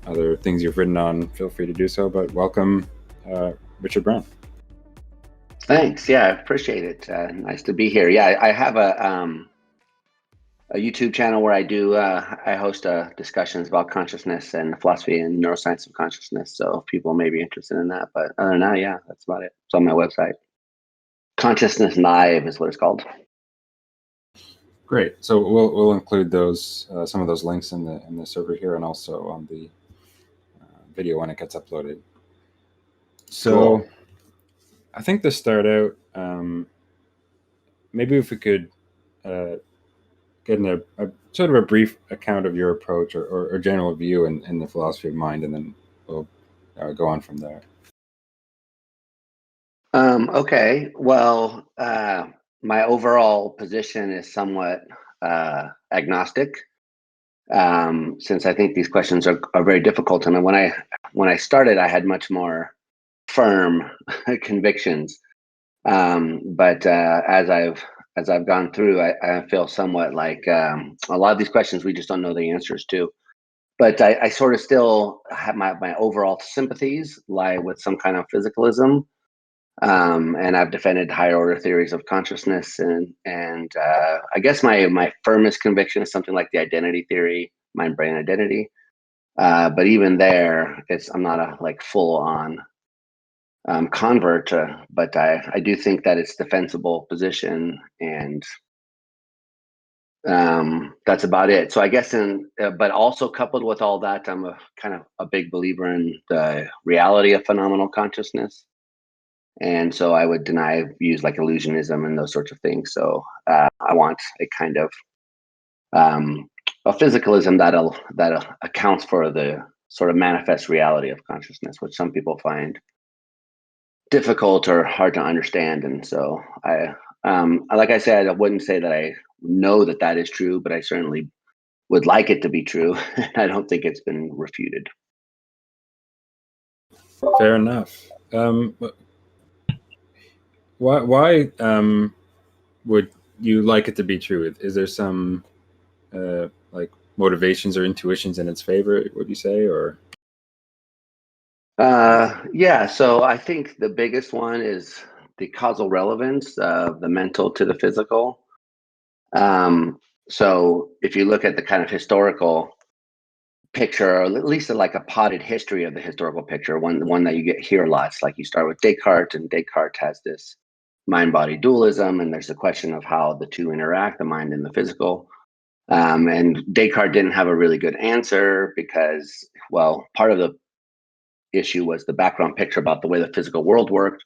other things you've written on, feel free to do so. But welcome, Richard Brown. Thanks. Yeah, I appreciate it. Nice to be here. Yeah, I have a YouTube channel where I host discussions about consciousness and philosophy and neuroscience of consciousness. So people may be interested in that. But other than that, yeah, that's about it. It's on my website. Consciousness Live is what it's called. Great. So we'll include those some of those links in the server here, and also on the video when it gets uploaded. So Cool. I think to start out, maybe if we could get in a sort of a brief account of your approach or general view in the philosophy of mind, and then we'll go on from there. Okay. Well, my overall position is somewhat agnostic, since I think these questions are very difficult. And when I started, I had much more firm convictions. But as I've gone through, I feel somewhat like a lot of these questions we just don't know the answers to. But I sort of still have my overall sympathies lie with some kind of physicalism. And I've defended higher order theories of consciousness, and I guess my firmest conviction is something like the identity theory, mind-brain identity. But even there, I'm not a like full-on convert, but I do think that it's defensible position, and that's about it. So I guess but also coupled with all that, I'm a kind of a big believer in the reality of phenomenal consciousness. And so I would deny views like illusionism and those sorts of things. So I want a kind of a physicalism that accounts for the sort of manifest reality of consciousness, which some people find difficult or hard to understand. And so like I said, I wouldn't say that I know that that is true, but I certainly would like it to be true. I don't think it's been refuted. Fair enough. Why would you like it to be true? Is there some like motivations or intuitions in its favor, would you say, or? Yeah, so I think the biggest one is the causal relevance of the mental to the physical. So if you look at the kind of historical picture, or at least like a potted history of the historical picture, one that you get here lots, like you start with Descartes, and Descartes has this mind-body dualism, and there's the question of how the two interact, the mind and the physical. And Descartes didn't have a really good answer because, well, part of the issue was the background picture about the way the physical world worked,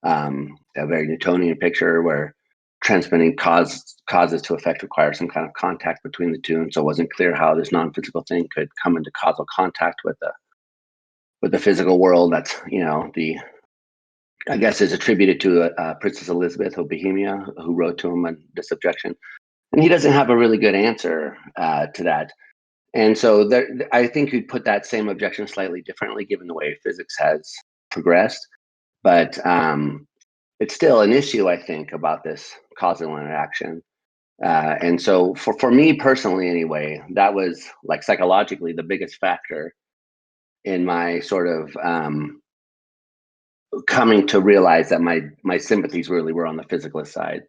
a very Newtonian picture where transmitting causes to effect requires some kind of contact between the two, and so it wasn't clear how this non-physical thing could come into causal contact with the physical world. That's I guess is attributed to Princess Elizabeth of Bohemia, who wrote to him on this objection, and he doesn't have a really good answer to that. And so I think you'd put that same objection slightly differently, given the way physics has progressed. But it's still an issue, I think, about this causal interaction. And so for me personally, anyway, that was like psychologically the biggest factor in my sort of coming to realize that my sympathies really were on the physicalist side.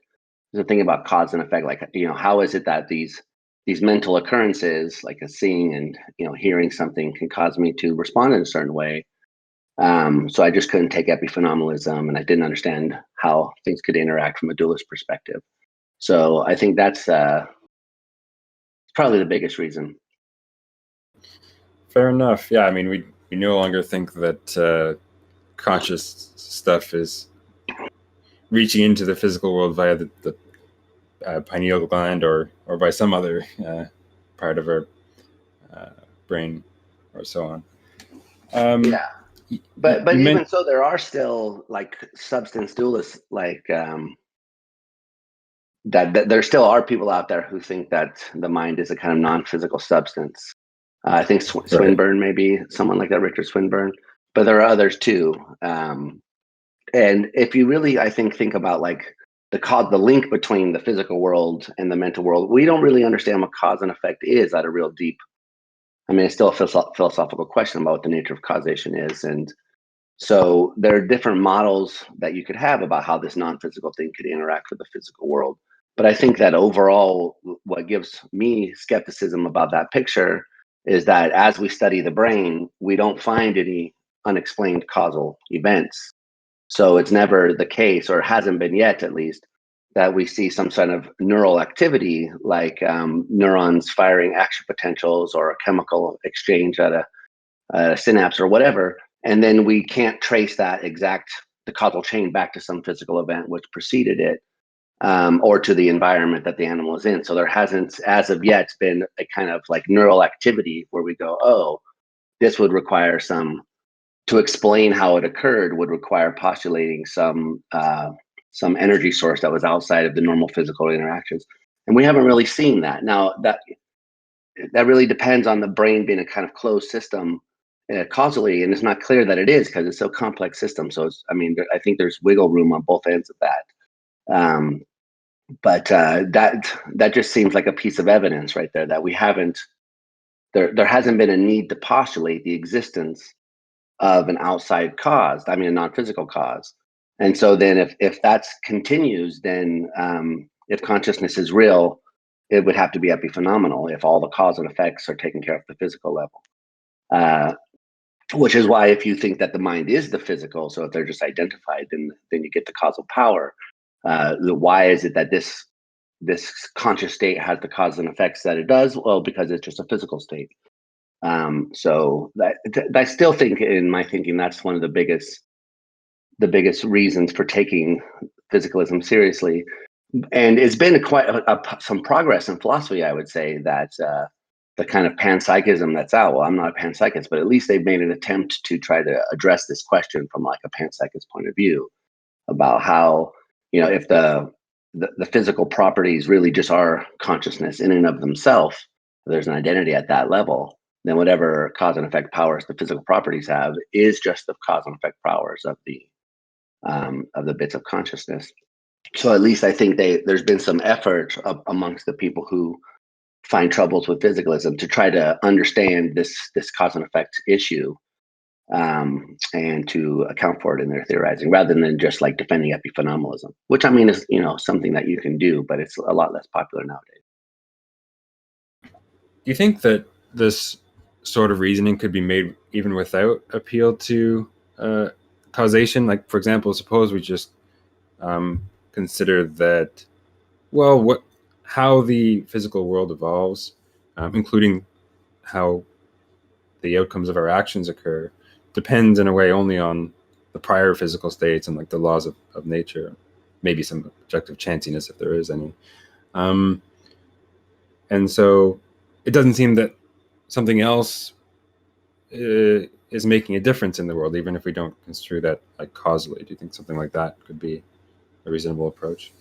The thing about cause and effect, like, how is it that these mental occurrences, like a seeing and hearing something, can cause me to respond in a certain way? So I just couldn't take epiphenomenalism, and I didn't understand how things could interact from a dualist perspective. So I think that's probably the biggest reason. Fair enough. Yeah, I mean, we no longer think that conscious stuff is reaching into the physical world via the pineal gland or by some other part of our brain or so on. Yeah, but even so, there are still like substance dualists, like that there still are people out there who think that the mind is a kind of non-physical substance. I think Swinburne, maybe someone like that, Richard Swinburne, but there are others too. And if you really, I think about like the link between the physical world and the mental world, we don't really understand what cause and effect is at a real deep I mean, it's still a philosophical question about what the nature of causation is. And so there are different models that you could have about how this non-physical thing could interact with the physical world. But I think that overall, what gives me skepticism about that picture is that as we study the brain, we don't find any unexplained causal events. So it's never the case, or hasn't been yet at least, that we see some sort of neural activity like neurons firing action potentials or a chemical exchange at a synapse or whatever. And then we can't trace the causal chain back to some physical event which preceded it, or to the environment that the animal is in. So there hasn't, as of yet, been a kind of like neural activity where we go, oh, this would require to explain how it occurred would require postulating some energy source that was outside of the normal physical interactions. And we haven't really seen that. Now, that really depends on the brain being a kind of closed system causally, and it's not clear that it is because it's so complex system. So I think there's wiggle room on both ends of that. But that just seems like a piece of evidence right there that we haven't. There hasn't been a need to postulate the existence of an outside cause. I mean, a non-physical cause. And so then, if that continues, then if consciousness is real, it would have to be epiphenomenal if all the cause and effects are taken care of at the physical level. Which is why, if you think that the mind is the physical, so if they're just identified, then you get the causal power. Why is it that this conscious state has the cause and effects that it does? Well, because it's just a physical state. So I still think, in my thinking, that's one of the biggest reasons for taking physicalism seriously. And it's been quite some progress in philosophy, I would say, that the kind of panpsychism that's out. Well, I'm not a panpsychist, but at least they've made an attempt to try to address this question from like a panpsychist point of view about how, if the physical properties really just are consciousness in and of themselves, there's an identity at that level, then whatever cause and effect powers the physical properties have is just the cause and effect powers of the bits of consciousness. So at least I think there's been some effort amongst the people who find troubles with physicalism to try to understand this cause and effect issue, and to account for it in their theorizing, rather than just like defending epiphenomenalism, which I mean is something that you can do, but it's a lot less popular nowadays. Do you think that this sort of reasoning could be made even without appeal to causation? Like, for example, suppose we just consider that, well, how the physical world evolves, including how the outcomes of our actions occur, depends in a way only on the prior physical states and like the laws of nature, maybe some objective chanciness if there is any. And so it doesn't seem that something else is making a difference in the world, even if we don't construe that like causally. Do you think something like that could be a reasonable approach?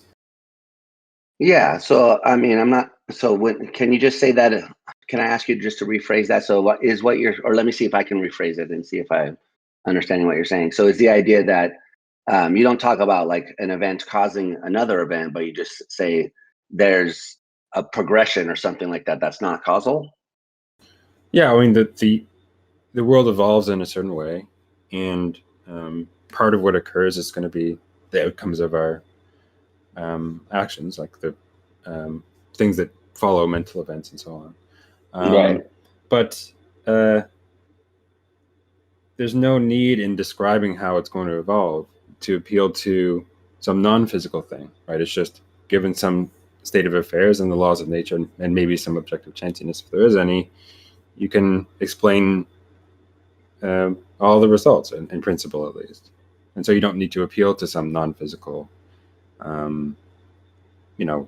Yeah. So I mean, I'm not. So can you just say that? Can I ask you just to rephrase that? So what you're, or let me see if I can rephrase it and see if I'm understanding what you're saying. So is the idea that you don't talk about like an event causing another event, but you just say there's a progression or something like that that's not causal? Yeah, I mean the world evolves in a certain way, and part of what occurs is going to be the outcomes of our actions, like the things that follow mental events and so on. Right. But there's no need in describing how it's going to evolve to appeal to some non-physical thing, right? It's just given some state of affairs and the laws of nature, and maybe some objective chanciness, if there is any, you can explain all the results in principle, at least. And so you don't need to appeal to some non-physical,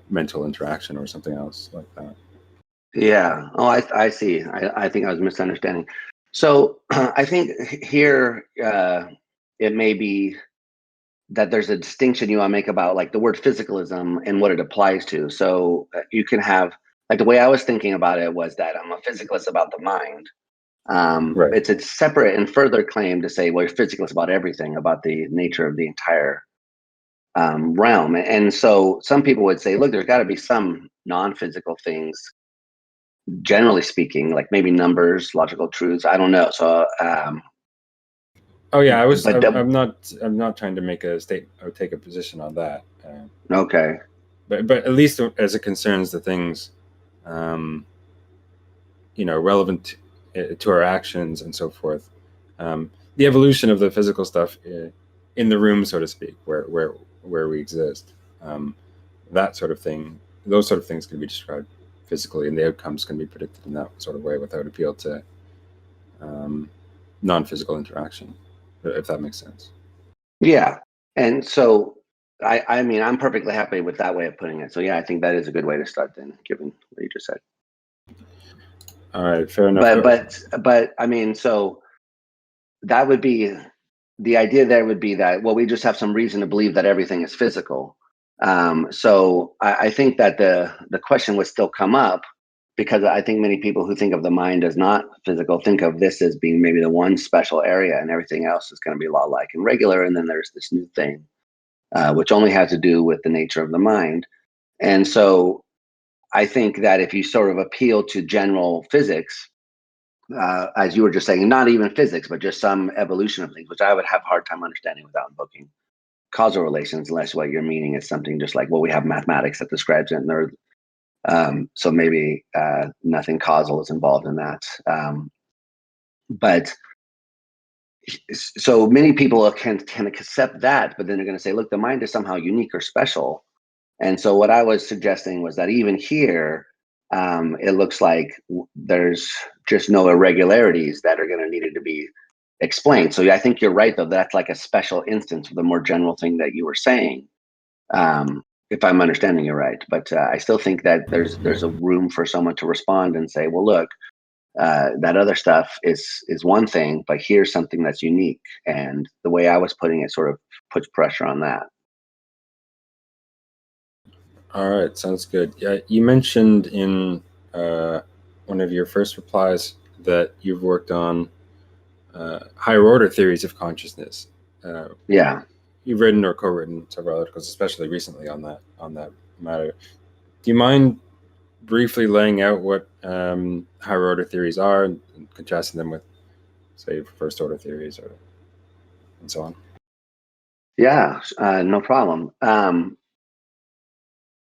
mental interaction or something else like that. Yeah. Oh, I see. I think I was misunderstanding. So I think here it may be that there's a distinction you want to make about like the word physicalism and what it applies to. So you can have, like, the way I was thinking about it was that I'm a physicalist about the mind. Right. It's a separate and further claim to say, well, you're physicalist about everything, about the nature of the entire realm. And so some people would say, look, there's got to be some non-physical things generally speaking, like maybe numbers, logical truths. I don't know. So, Oh yeah, but I'm not trying to make a state or take a position on that. Okay. But at least as it concerns the things, um, relevant to our actions and so forth, the evolution of the physical stuff in the room, so to speak, where we exist, that sort of thing, those sort of things can be described physically, and the outcomes can be predicted in that sort of way without appeal to um, non-physical interaction, if that makes sense. Yeah. And so I mean, I'm perfectly happy with that way of putting it. So yeah, I think that is a good way to start then, given what you just said. All right, fair enough. But I mean, so that would be the idea there would be that, well, we just have some reason to believe that everything is physical. So I think that the question would still come up, because I think many people who think of the mind as not physical think of this as being maybe the one special area, and everything else is going to be law-like and regular. And then there's this new thing, which only has to do with the nature of the mind. And so I think that if you sort of appeal to general physics, as you were just saying, not even physics, but just some evolution of things, which I would have a hard time understanding without invoking causal relations, unless what you're meaning is something just like, well, we have mathematics that describes it, and so maybe nothing causal is involved in that. But so many people can accept that, but then they're going to say, look, the mind is somehow unique or special. And so what I was suggesting was that even here, it looks like there's just no irregularities that are going to need to be explained. So I think you're right, though. That's like a special instance of the more general thing that you were saying, if I'm understanding you right. But I still think that there's a room for someone to respond and say, well, look, that other stuff is one thing, but here's something that's unique. And the way I was putting it sort of puts pressure on that. All right, sounds good. Yeah, you mentioned in one of your first replies that you've worked on higher order theories of consciousness. Uh, Yeah. you've written or co-written several articles, especially recently on that matter. Do you mind briefly laying out what higher order theories are and contrasting them with, say, first order theories or and so on? Yeah, no problem.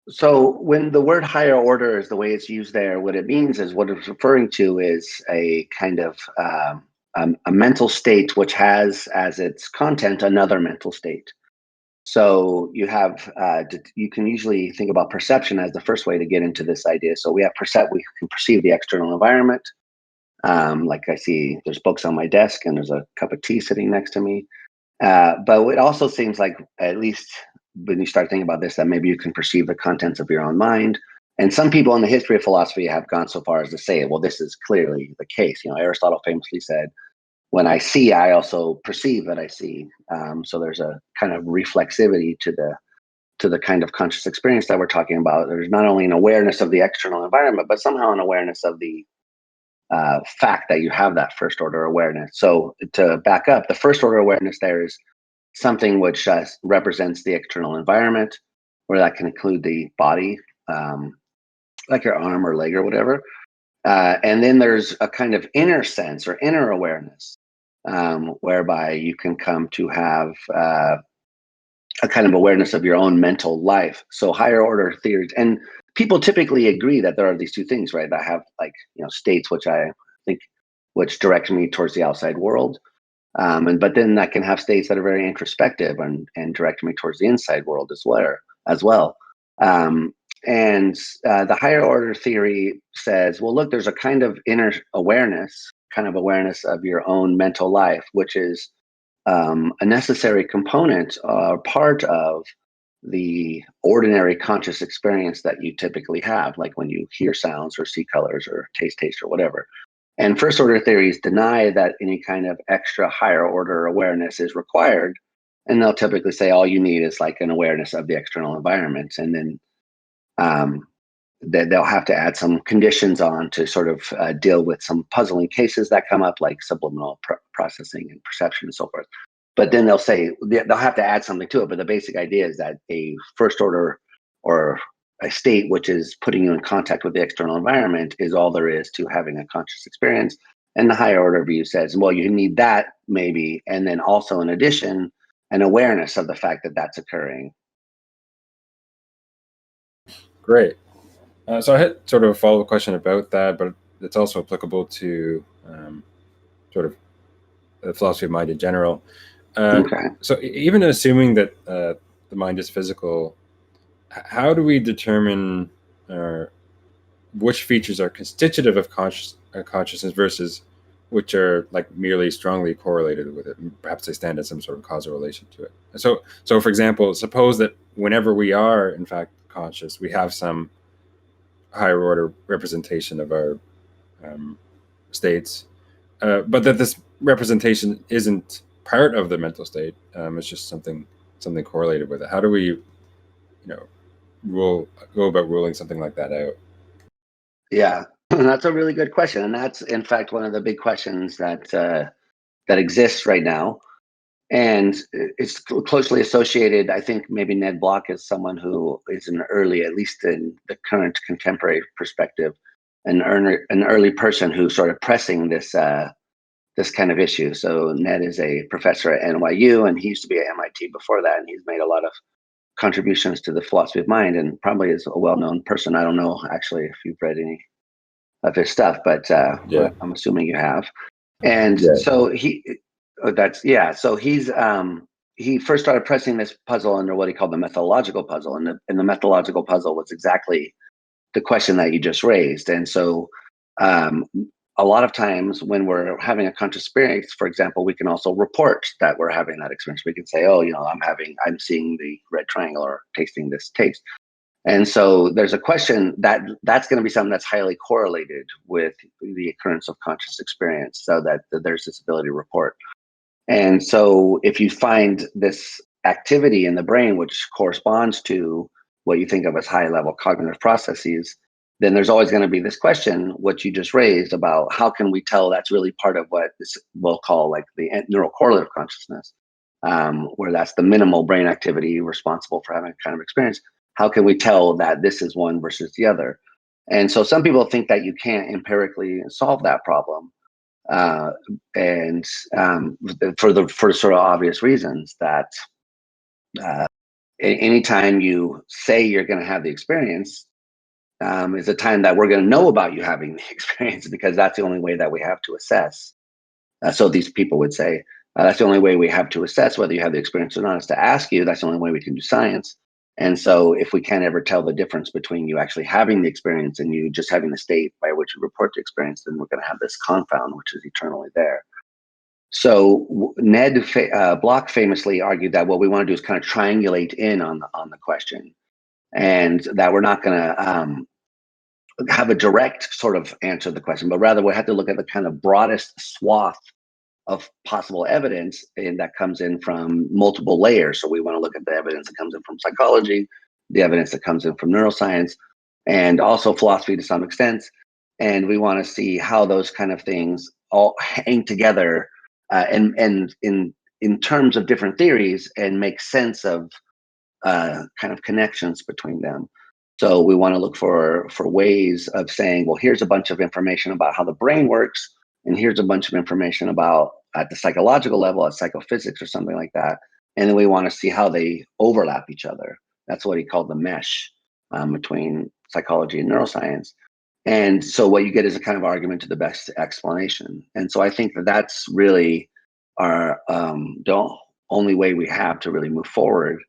So when the word higher order is the way it's used there, what it means is, what it's referring to is a kind of a mental state which has as its content another mental state. So you have you can usually think about perception as the first way to get into this idea. So we can perceive the external environment. Like I see there's books on my desk and there's a cup of tea sitting next to me. But it also seems like, at least when you start thinking about this, that maybe you can perceive the contents of your own mind. And some people in the history of philosophy have gone so far as to say, well, this is clearly the case. Aristotle famously said, when I see, I also perceive that I see. So there's a kind of reflexivity to the kind of conscious experience that we're talking about. There's not only an awareness of the external environment, but somehow an awareness of the fact that you have that first order awareness. So to back up, the first order awareness there is something which represents the external environment, or that can include the body, like your arm or leg or whatever. And then there's a kind of inner sense or inner awareness, whereby you can come to have a kind of awareness of your own mental life. So higher order theories, and people typically agree that there are these two things, right? That have, like, states which I think which direct me towards the outside world, but then that can have states that are very introspective and direct me towards the inside world as well. Um, and the higher order theory says, well, look, there's a kind of inner awareness, kind of awareness of your own mental life, which is a necessary component or part of the ordinary conscious experience that you typically have, like when you hear sounds or see colors or taste or whatever. And first order theories deny that any kind of extra higher order awareness is required. And they'll typically say all you need is like an awareness of the external environment. And then um, they'll have to add some conditions on to sort of deal with some puzzling cases that come up, like subliminal processing and perception and so forth. But then they'll have to add something to it. But the basic idea is that a first order or a state which is putting you in contact with the external environment is all there is to having a conscious experience. And the higher order view says, well, you need that maybe, and then also in addition, an awareness of the fact that that's occurring. Great. So I had sort of a follow-up question about that, but it's also applicable to sort of the philosophy of mind in general. Okay. So even assuming that the mind is physical, how do we determine which features are constitutive of consciousness versus which are like merely strongly correlated with it? Perhaps they stand in some sort of causal relation to it. So for example, suppose that whenever we are in fact conscious, we have some higher order representation of our states, but that this representation isn't part of the mental state. It's just something correlated with it. How do we, go about ruling something like that out? Yeah, that's a really good question, and that's in fact one of the big questions that exists right now, and it's closely associated. I think maybe Ned Block is someone who is an early, at least in the current contemporary perspective, an early person who's sort of pressing this kind of issue. So Ned is a professor at NYU, and he used to be at MIT before that, and he's made a lot of contributions to the philosophy of mind, and probably is a well-known person. I don't know actually if you've read any of his stuff, but Yeah. I'm assuming you have. And Yeah. so So he first started pressing this puzzle under what he called the methodological puzzle, and the methodological puzzle was exactly the question that you just raised. And so um, a lot of times when we're having a conscious experience, for example, we can also report that we're having that experience. We can say, oh, I'm seeing the red triangle or tasting this taste. And so there's a question that's going to be something that's highly correlated with the occurrence of conscious experience, so that there's this ability to report. And so if you find this activity in the brain, which corresponds to what you think of as high level cognitive processes, then there's always going to be this question, what you just raised, about how can we tell that's really part of what we'll call like the neural correlative consciousness, where that's the minimal brain activity responsible for having a kind of experience. How can we tell that this is one versus the other? And so some people think that you can't empirically solve that problem, uh, and for sort of obvious reasons that anytime you say you're going to have the experience, is a time that we're going to know about you having the experience, because that's the only way that we have to assess. So these people would say, that's the only way we have to assess whether you have the experience or not, is to ask you. That's the only way we can do science. And so if we can't ever tell the difference between you actually having the experience and you just having the state by which you report the experience, then we're going to have this confound, which is eternally there. So Block famously argued that what we want to do is kind of triangulate in on the question, and that we're not going to have a direct sort of answer to the question, but rather we have to look at the kind of broadest swath of possible evidence, and that comes in from multiple layers. So we want to look at the evidence that comes in from psychology, the evidence that comes in from neuroscience, and also philosophy to some extent. And we want to see how those kind of things all hang together, and in terms of different theories, and make sense of kind of connections between them. So we want to look for ways of saying, well, here's a bunch of information about how the brain works, and here's a bunch of information about at the psychological level, at psychophysics or something like that. And then we want to see how they overlap each other. That's what he called the mesh, between psychology and neuroscience. And so what you get is a kind of argument to the best explanation. And so I think that that's really our the only way we have to really move forward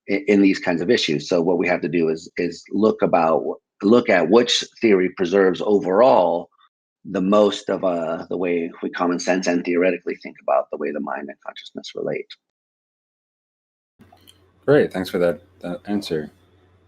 in these kinds of issues. So what we have to do is look at which theory preserves overall the most of the way we common sense and theoretically think about the way the mind and consciousness relate. Great. Thanks for that answer.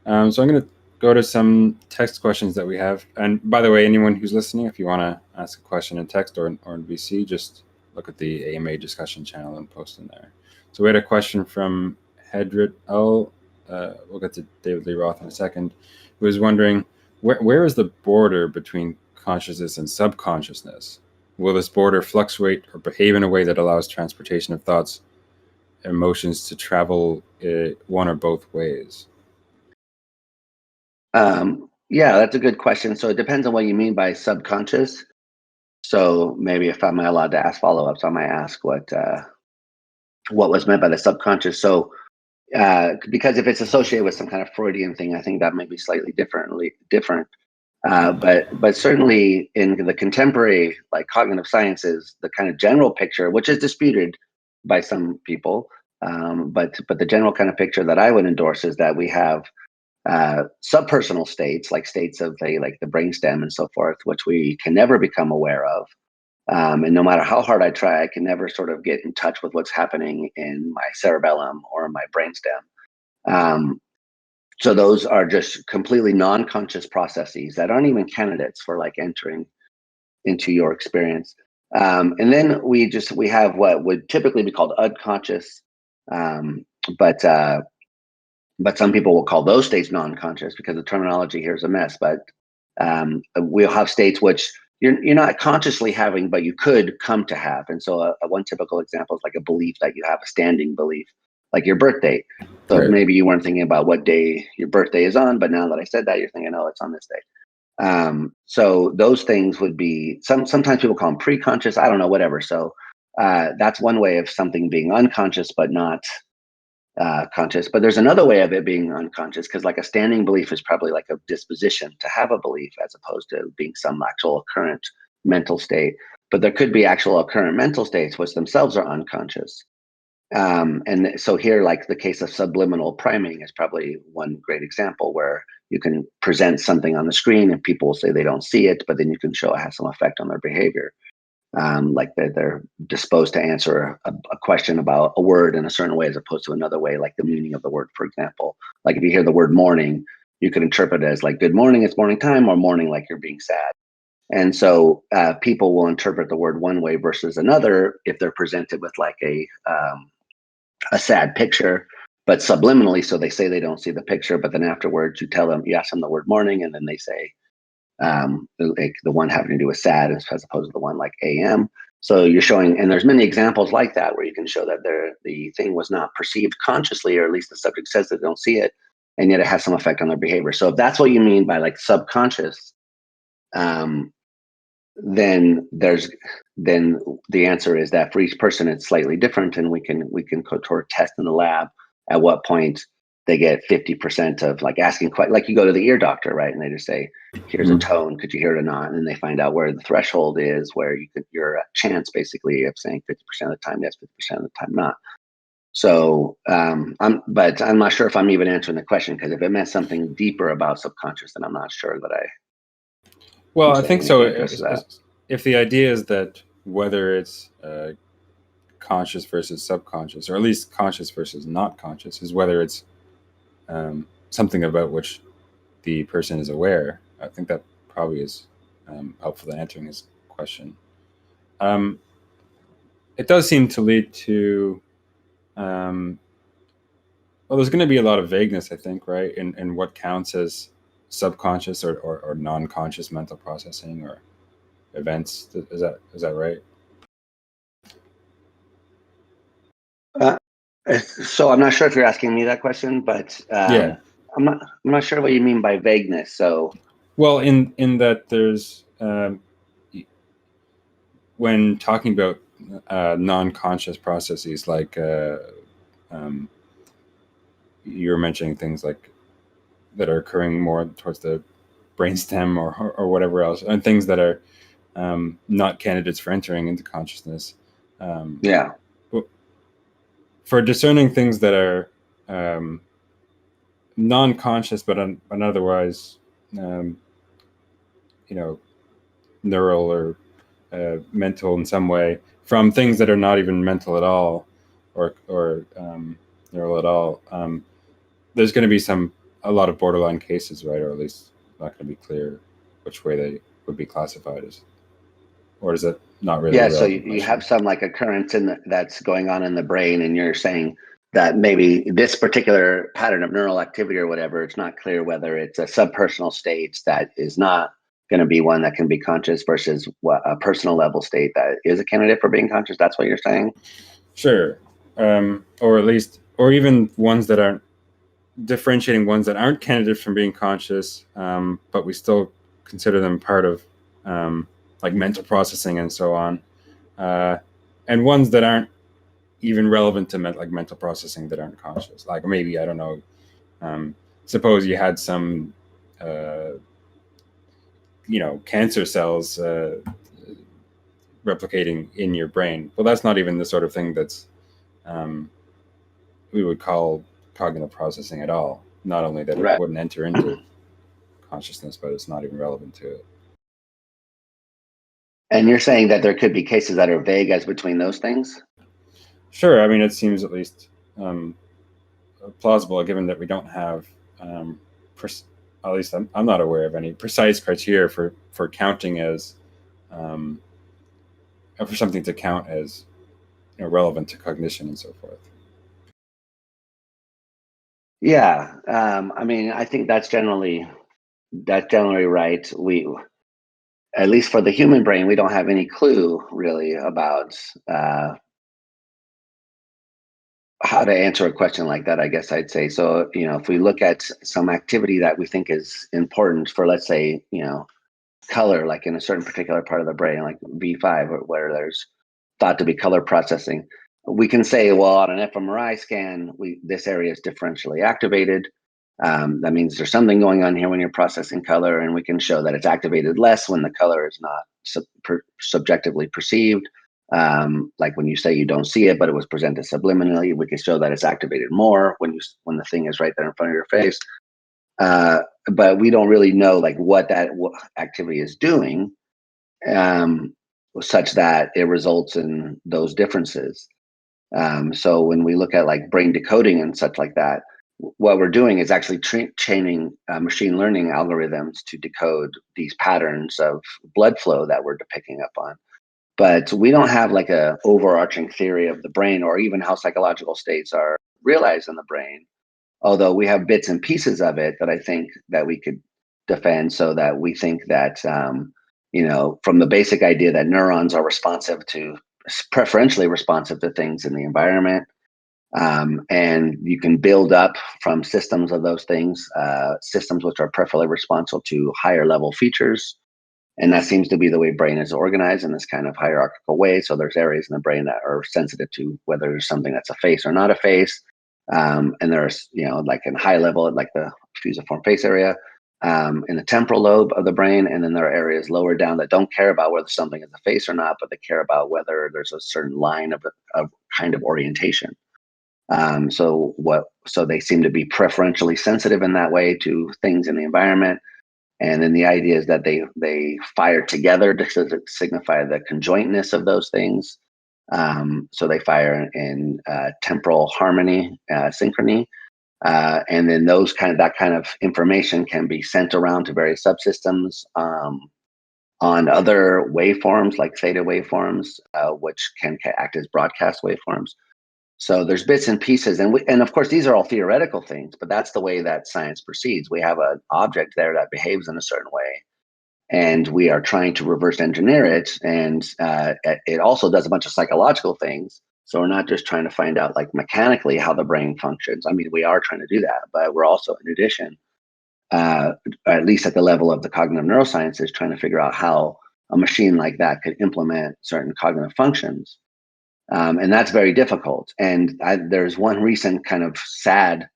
So I'm going to go to some text questions that we have. And by the way, anyone who's listening, if you want to ask a question in text or in VC, just look at the AMA discussion channel and post in there. So we had a question from Hedrit L. We'll get to David Lee Roth in a second, who was wondering, where is the border between consciousness and subconsciousness? Will this border fluctuate or behave in a way that allows transportation of thoughts, emotions to travel one or both ways? Yeah, that's a good question. So it depends on what you mean by subconscious. So maybe if I'm allowed to ask follow-ups, I might ask what was meant by the subconscious. So because if it's associated with some kind of Freudian thing, I think that may be slightly different. But certainly in the contemporary like cognitive sciences, the kind of general picture, which is disputed by some people, but the general kind of picture that I would endorse is that we have subpersonal states, like states of like the brainstem and so forth, which we can never become aware of. And no matter how hard I try, I can never sort of get in touch with what's happening in my cerebellum or my brainstem. Um, so those are just completely non-conscious processes that aren't even candidates for like entering into your experience. And then we have what would typically be called unconscious, um, but uh, but some people will call those states non-conscious because the terminology here is a mess. But we'll have states which you're not consciously having, but you could come to have. And so one typical example is like a belief that you have, a standing belief, like your birthday. So Right. maybe you weren't thinking about what day your birthday is on, but now that I said that, you're thinking, oh, it's on this day. So those things would be sometimes people call them pre-conscious. I don't know, whatever. So that's one way of something being unconscious, but not conscious. But there's another way of it being unconscious, because like a standing belief is probably like a disposition to have a belief as opposed to being some actual current mental state. But there could be actual current mental states which themselves are unconscious. And so here, like the case of subliminal priming is probably one great example where you can present something on the screen and people will say they don't see it, but then you can show it has some effect on their behavior. Like they're disposed to answer a question about a word in a certain way as opposed to another way, like the meaning of the word, for example. Like if you hear the word morning, you could interpret it as like good morning, it's morning time, or morning like you're being sad. And so people will interpret the word one way versus another if they're presented with like a sad picture, but subliminally. So they say they don't see the picture, but then afterwards you ask them the word morning, and then they say like the one having to do with sad as opposed to the one like AM. So you're showing, and there's many examples like that where you can show that the thing was not perceived consciously, or at least the subject says they don't see it, and yet it has some effect on their behavior. So if that's what you mean by like subconscious, um, then the answer is that for each person it's slightly different, and we can sort of test in the lab at what point they get 50% of like asking quite like you go to the ear doctor, right? And they just say, here's a Mm. tone, could you hear it or not? And then they find out where the threshold is, where you're a chance basically of saying 50% of the time yes, 50% of the time not. So but I'm not sure if I'm even answering the question, because if it meant something deeper about subconscious, then I'm not sure that Well, I'm I think saying so. anything addresses that. If the idea is that whether it's conscious versus subconscious, or at least conscious versus not conscious, is whether it's something about which the person is aware, I think that probably is helpful in answering his question. Um, it does seem to lead to, well, there's going to be a lot of vagueness, I think, right, in what counts as subconscious or non-conscious mental processing or events. Is that right? Uh, so I'm not sure if you're asking me that question, but Yeah. I'm not sure what you mean by vagueness. So Well, in that there's when talking about non-conscious processes, like um, you're mentioning things like that are occurring more towards the brainstem or whatever else, and things that are not candidates for entering into consciousness. Um, yeah, for discerning things that are non-conscious but otherwise, um, you know, neural or mental in some way, from things that are not even mental at all, or neural at all. There's going to be a lot of borderline cases, right? Or at least not going to be clear which way they would be classified as, or is it not really a yeah. So relevant you question? have some like occurrence that's going on in the brain, and you're saying that maybe this particular pattern of neural activity or whatever, it's not clear whether it's a subpersonal state that is not going to be one that can be conscious versus what a personal level state that is a candidate for being conscious. That's what you're saying. Sure. Or at least, or even ones that aren't differentiating ones that aren't candidates from being conscious, but we still consider them part of like mental processing and so on, and ones that aren't even relevant to like mental processing that aren't conscious. Like maybe, I don't know, suppose you had some cancer cells replicating in your brain. Well, that's not even the sort of thing that's we would call cognitive processing at all. Not only that it Right. wouldn't enter into consciousness, but it's not even relevant to it. And you're saying that there could be cases that are vague as between those things? Sure. I mean, it seems at least plausible, given that we don't have, at least I'm not aware of any precise criteria for counting as, for something to count as relevant to cognition and so forth. Yeah. I mean, I think that's generally right. At least for the human brain, we don't have any clue really about how to answer a question like that, I guess I'd say. So, if we look at some activity that we think is important for, let's say, color, like in a certain particular part of the brain, like V5, where there's thought to be color processing, we can say, well, on an fMRI scan, this area is differentially activated. That means there's something going on here when you're processing color, and we can show that it's activated less when the color is not subjectively perceived. Like when you say you don't see it, but it was presented subliminally, we can show that it's activated more when the thing is right there in front of your face. But we don't really know like what activity is doing, such that it results in those differences. So when we look at like brain decoding and such like that, what we're doing is actually training machine learning algorithms to decode these patterns of blood flow that we're depicting up on. But we don't have like a overarching theory of the brain, or even how psychological states are realized in the brain. Although we have bits and pieces of it that I think that we could defend, so that we think that, from the basic idea that neurons are preferentially responsive to things in the environment. And you can build up from systems of those things, systems which are preferably responsive to higher level features. And that seems to be the way brain is organized, in this kind of hierarchical way. So there's areas in the brain that are sensitive to whether there's something that's a face or not a face. And there's, like in high level, like the fusiform face area, in the temporal lobe of the brain. And then there are areas lower down that don't care about whether something is a face or not, but they care about whether there's a certain line of kind of orientation. So they seem to be preferentially sensitive in that way to things in the environment. And then the idea is that they fire together to signify the conjointness of those things. So they fire in temporal harmony, synchrony. And then that kind of information can be sent around to various subsystems on other waveforms, like theta waveforms, which can act as broadcast waveforms. So there's bits and pieces, and of course these are all theoretical things, but that's the way that science proceeds. We have an object there that behaves in a certain way, and we are trying to reverse engineer it. And it also does a bunch of psychological things. So we're not just trying to find out like mechanically how the brain functions. I mean, we are trying to do that, but we're also, in addition, at least at the level of the cognitive neurosciences, trying to figure out how a machine like that could implement certain cognitive functions. And that's very difficult. And there's one recent kind of sad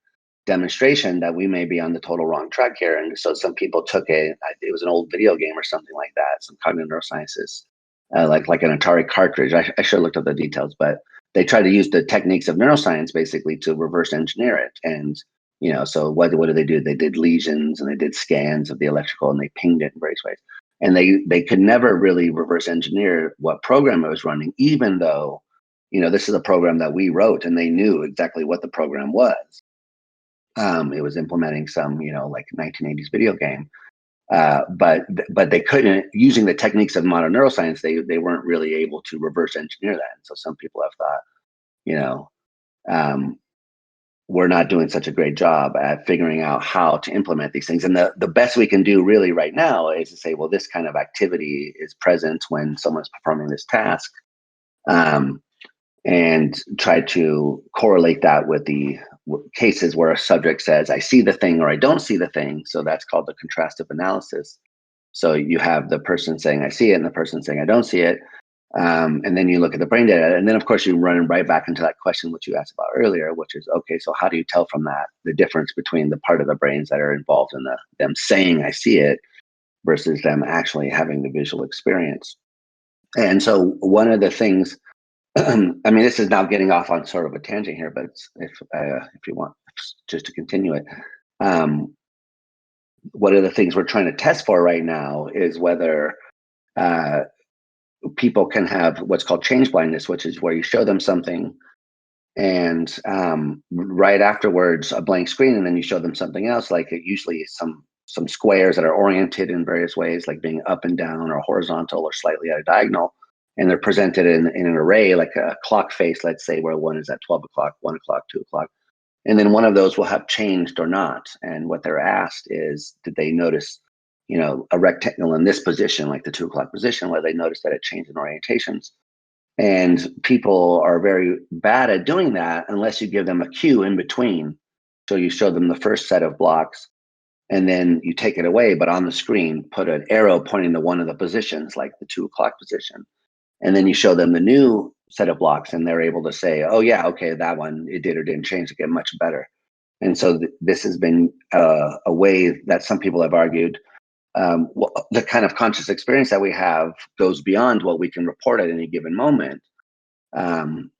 demonstration that we may be on the total wrong track here. And so some people took it was an old video game or something like that, some cognitive neurosciences, like an Atari cartridge. I should have looked up the details, but they tried to use the techniques of neuroscience basically to reverse engineer it. And, so what did they do? They did lesions and they did scans of the electrical, and they pinged it in various ways. And they could never really reverse engineer what program it was running, even though, this is a program that we wrote, and they knew exactly what the program was. It was implementing some, like 1980s video game. But they couldn't, using the techniques of modern neuroscience, they weren't really able to reverse engineer that. And so some people have thought, we're not doing such a great job at figuring out how to implement these things. And the best we can do really right now is to say, well, this kind of activity is present when someone's performing this task. And try to correlate that with the cases where a subject says, I see the thing or I don't see the thing. So that's called the contrastive analysis. So you have the person saying, I see it, and the person saying, I don't see it. And then you look at the brain data. And then, of course, you run right back into that question, which you asked about earlier, which is, okay, so how do you tell from that the difference between the part of the brains that are involved in them saying, I see it, versus them actually having the visual experience? And so one of the things, I mean, this is now getting off on sort of a tangent here, but if you want just to continue it, one of the things we're trying to test for right now is whether people can have what's called change blindness, which is where you show them something and right afterwards a blank screen, and then you show them something else, like usually some squares that are oriented in various ways, like being up and down or horizontal or slightly at a diagonal. And they're presented in an array, like a clock face, let's say, where one is at 12 o'clock, 1 o'clock, 2 o'clock. And then one of those will have changed or not. And what they're asked is, did they notice, a rectangle in this position, like the 2 o'clock position, where they notice that it changed in orientations? And people are very bad at doing that unless you give them a cue in between. So you show them the first set of blocks and then you take it away, but on the screen, put an arrow pointing to one of the positions, like the 2 o'clock position. And then you show them the new set of blocks and they're able to say, oh yeah, okay, that one, it did or didn't change, to get much better. And so this has been a way that some people have argued the kind of conscious experience that we have goes beyond what we can report at any given moment, and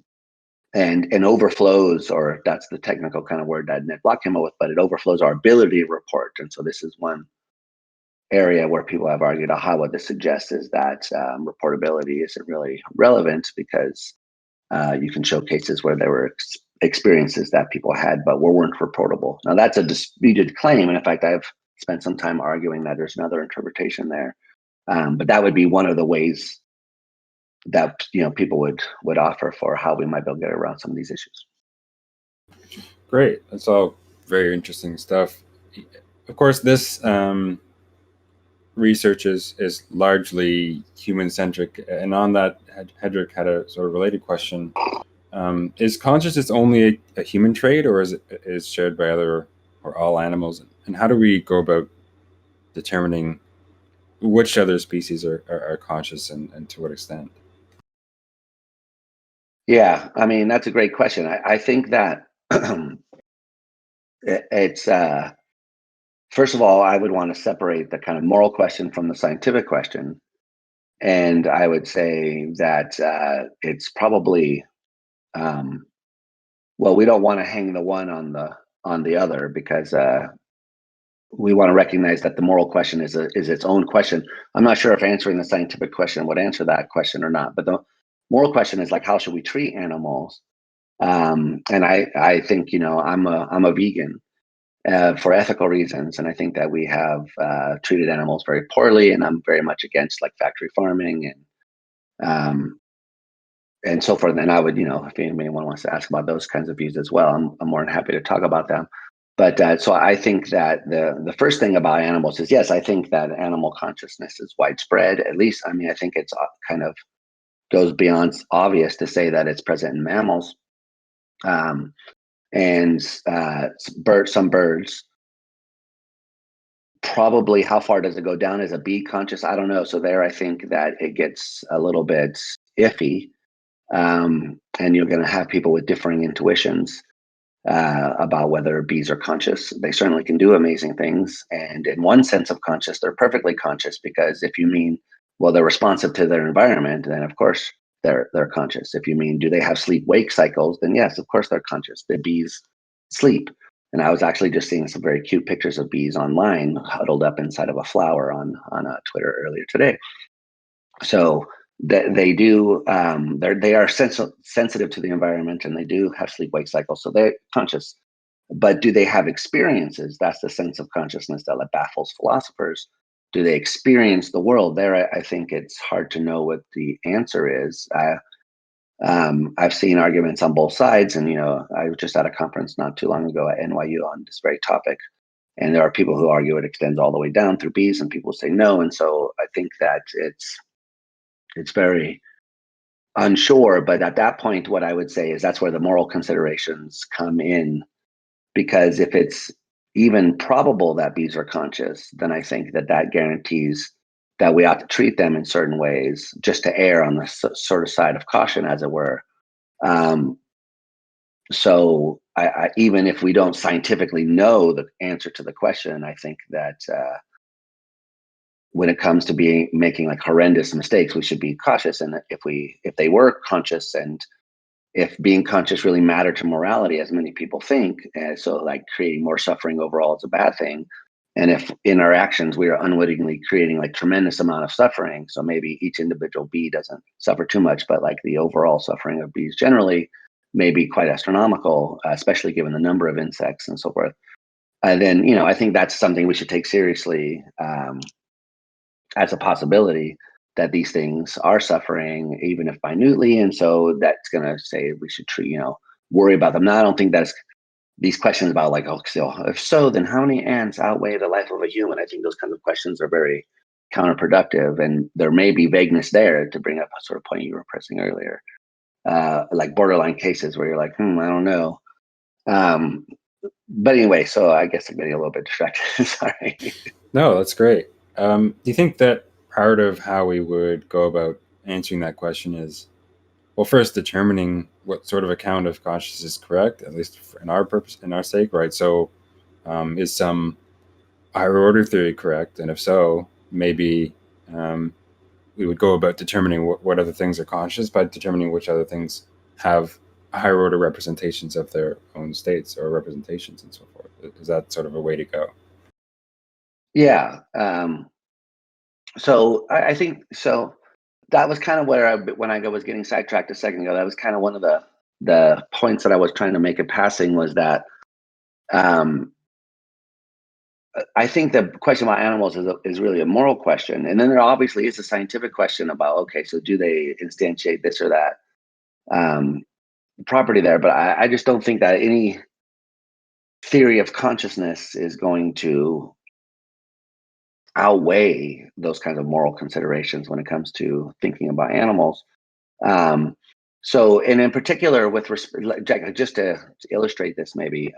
overflows, or that's the technical kind of word that Nick Block came up with, but it overflows our ability to report. And so this is one area where people have argued, what this suggests is that reportability isn't really relevant, because you can show cases where there were experiences that people had but weren't reportable. Now that's a disputed claim, and in fact I've spent some time arguing that there's another interpretation there, but that would be one of the ways that people would offer for how we might be able to get around some of these issues. Great, that's all very interesting stuff. Of course, this research is largely human-centric, and on that, Hedrick had a sort of related question. Is consciousness only a human trait, or is it shared by other or all animals? And how do we go about determining which other species are conscious and to what extent? Yeah, I mean, that's a great question. I think that it's first of all, I would want to separate the kind of moral question from the scientific question. And I would say that it's probably, we don't want to hang the one on the other, because we want to recognize that the moral question is its own question. I'm not sure if answering the scientific question would answer that question or not, but the moral question is like, how should we treat animals? And I think, I'm a vegan for ethical reasons, and I think that we have treated animals very poorly, and I'm very much against like factory farming and so forth. And I would, if anyone wants to ask about those kinds of views as well, I'm more than happy to talk about them. But so I think that the first thing about animals is, yes, I think that animal consciousness is widespread. At least, I mean, I think it's kind of goes beyond obvious to say that it's present in mammals. And some birds, probably how far does it go down? Is a bee conscious? I don't know. So there, I think that it gets a little bit iffy. And you're going to have people with differing intuitions about whether bees are conscious. They certainly can do amazing things. And in one sense of conscious, they're perfectly conscious, because if you mean, well, they're responsive to their environment, then of course they're conscious. If you mean, do they have sleep-wake cycles? Then yes, of course they're conscious. The bees sleep. And I was actually just seeing some very cute pictures of bees online, huddled up inside of a flower on Twitter earlier today. So they do, they are sensitive to the environment, and they do have sleep-wake cycles, so they're conscious. But do they have experiences? That's the sense of consciousness that baffles philosophers. Do they experience the world? There, I think it's hard to know what the answer is. I've seen arguments on both sides, and I was just at a conference not too long ago at NYU on this very topic, and there are people who argue it extends all the way down through bees, and people say no. And so I think that it's very unsure. But at that point, what I would say is that's where the moral considerations come in. because if it's even probable that bees are conscious, then I think that guarantees that we ought to treat them in certain ways, just to err on the sort of side of caution, as it were. Um, so even if we don't scientifically know the answer to the question, I think that when it comes to making like horrendous mistakes, we should be cautious. And if they were conscious, and if being conscious really mattered to morality, as many people think, so like creating more suffering overall is a bad thing. And if in our actions we are unwittingly creating like tremendous amount of suffering, so maybe each individual bee doesn't suffer too much, but like the overall suffering of bees generally may be quite astronomical, especially given the number of insects and so forth. Then I think that's something we should take seriously, as a possibility that these things are suffering, even if minutely, and so that's going to say we should worry about them. Now, I don't think that's these questions about like, oh, so if so, then how many ants outweigh the life of a human? I think those kinds of questions are very counterproductive, and there may be vagueness there, to bring up a sort of point you were pressing earlier, like borderline cases where you're like, I don't know. But anyway, so I guess I'm getting a little bit distracted. Sorry. No, that's great. Do you think that part of how we would go about answering that question is, well, first determining what sort of account of consciousness is correct, at least in our purpose, in our sake, right? So, is some higher order theory correct? And if so, maybe we would go about determining what other things are conscious by determining which other things have higher order representations of their own states or representations and so forth. Is that sort of a way to go? Yeah. So I think so. That was kind of where when I was getting sidetracked a second ago, that was kind of one of the points that I was trying to make in passing, was that I think the question about animals is really a moral question. And then there obviously is a scientific question about, okay, so do they instantiate this or that property there? But I just don't think that any theory of consciousness is going to outweigh those kinds of moral considerations when it comes to thinking about animals. And in particular, with just to illustrate this, maybe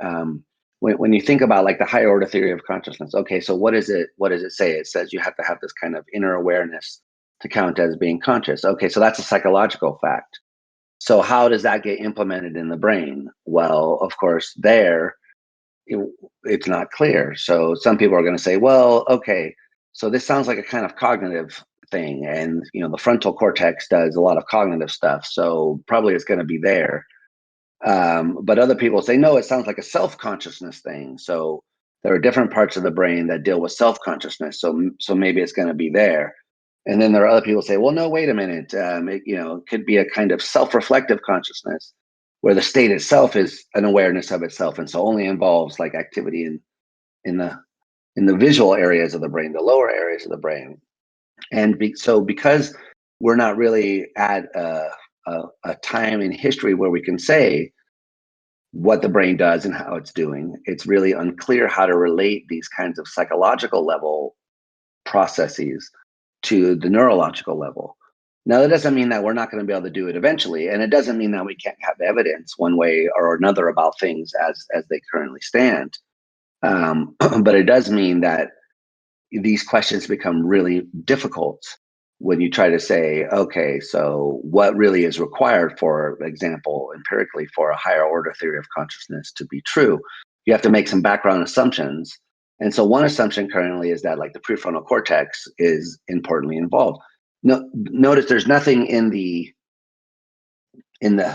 when you think about like the higher order theory of consciousness, okay, so what does it say? It says you have to have this kind of inner awareness to count as being conscious. Okay, so that's a psychological fact. So how does that get implemented in the brain? Well, of course, it's not clear. So some people are going to say, well, okay, so this sounds like a kind of cognitive thing, and the frontal cortex does a lot of cognitive stuff, so probably it's going to be there. But other people say, no, it sounds like a self-consciousness thing, so there are different parts of the brain that deal with self-consciousness, so maybe it's going to be there. And then there are other people who say, well, no, wait a minute, it could be a kind of self-reflective consciousness where the state itself is an awareness of itself, and so only involves like activity in the visual areas of the brain, the lower areas of the brain. And so because we're not really at a time in history where we can say what the brain does and how it's doing, it's really unclear how to relate these kinds of psychological level processes to the neurological level. Now, that doesn't mean that we're not going to be able to do it eventually, and it doesn't mean that we can't have evidence one way or another about things as they currently stand. But it does mean that these questions become really difficult when you try to say, okay, so what really is required, for example, empirically, for a higher order theory of consciousness to be true? You have to make some background assumptions. And so one assumption currently is that like the prefrontal cortex is importantly involved. No, notice there's nothing in the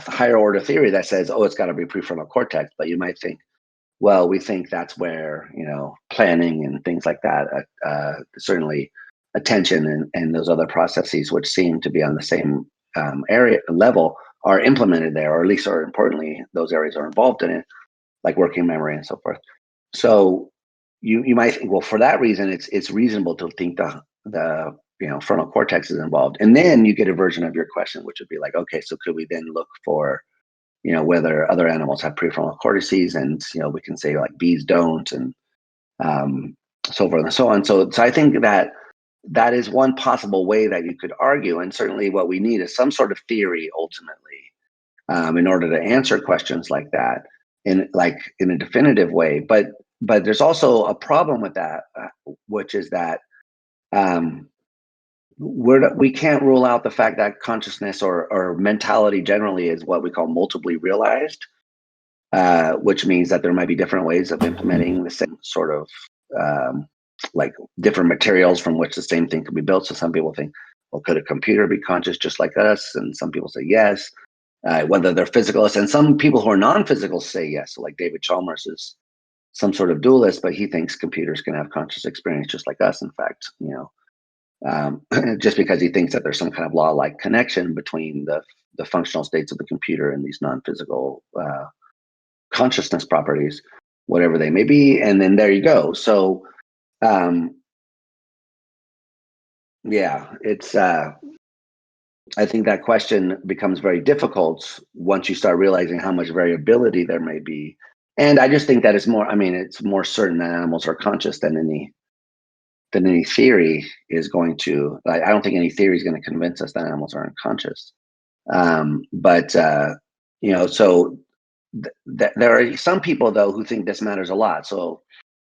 higher order theory that says, oh, it's got to be prefrontal cortex, but you might think, well, we think that's where planning and things like that, certainly attention and those other processes, which seem to be on the same area level, are implemented there, or at least, or importantly, those areas are involved in it, like working memory and so forth. So you might think, well, for that reason, it's reasonable to think the frontal cortex is involved, and then you get a version of your question, which would be like, okay, so could we then look for whether other animals have prefrontal cortices, and we can say like bees don't, and so forth and so on. So I think that is one possible way that you could argue, and certainly what we need is some sort of theory ultimately, in order to answer questions like that. in a definitive way. But there's also a problem with that, which is that we can't rule out the fact that consciousness or mentality generally is what we call multiply realized, which means that there might be different ways of implementing the same sort of like different materials from which the same thing could be built. So some people think, well, could a computer be conscious just like us? And some people say yes, whether they're physicalists. And some people who are non-physical say yes. So like David Chalmers is some sort of dualist, but he thinks computers can have conscious experience just like us. In fact, just because he thinks that there's some kind of law-like connection between the functional states of the computer and these non-physical consciousness properties, whatever they may be. And then there you go. So yeah, it's I think that question becomes very difficult once you start realizing how much variability there may be. And I just think that it's more certain that animals are conscious than any theory is going to. I don't think any theory is going to convince us that animals are unconscious. So there are some people though who think this matters a lot. So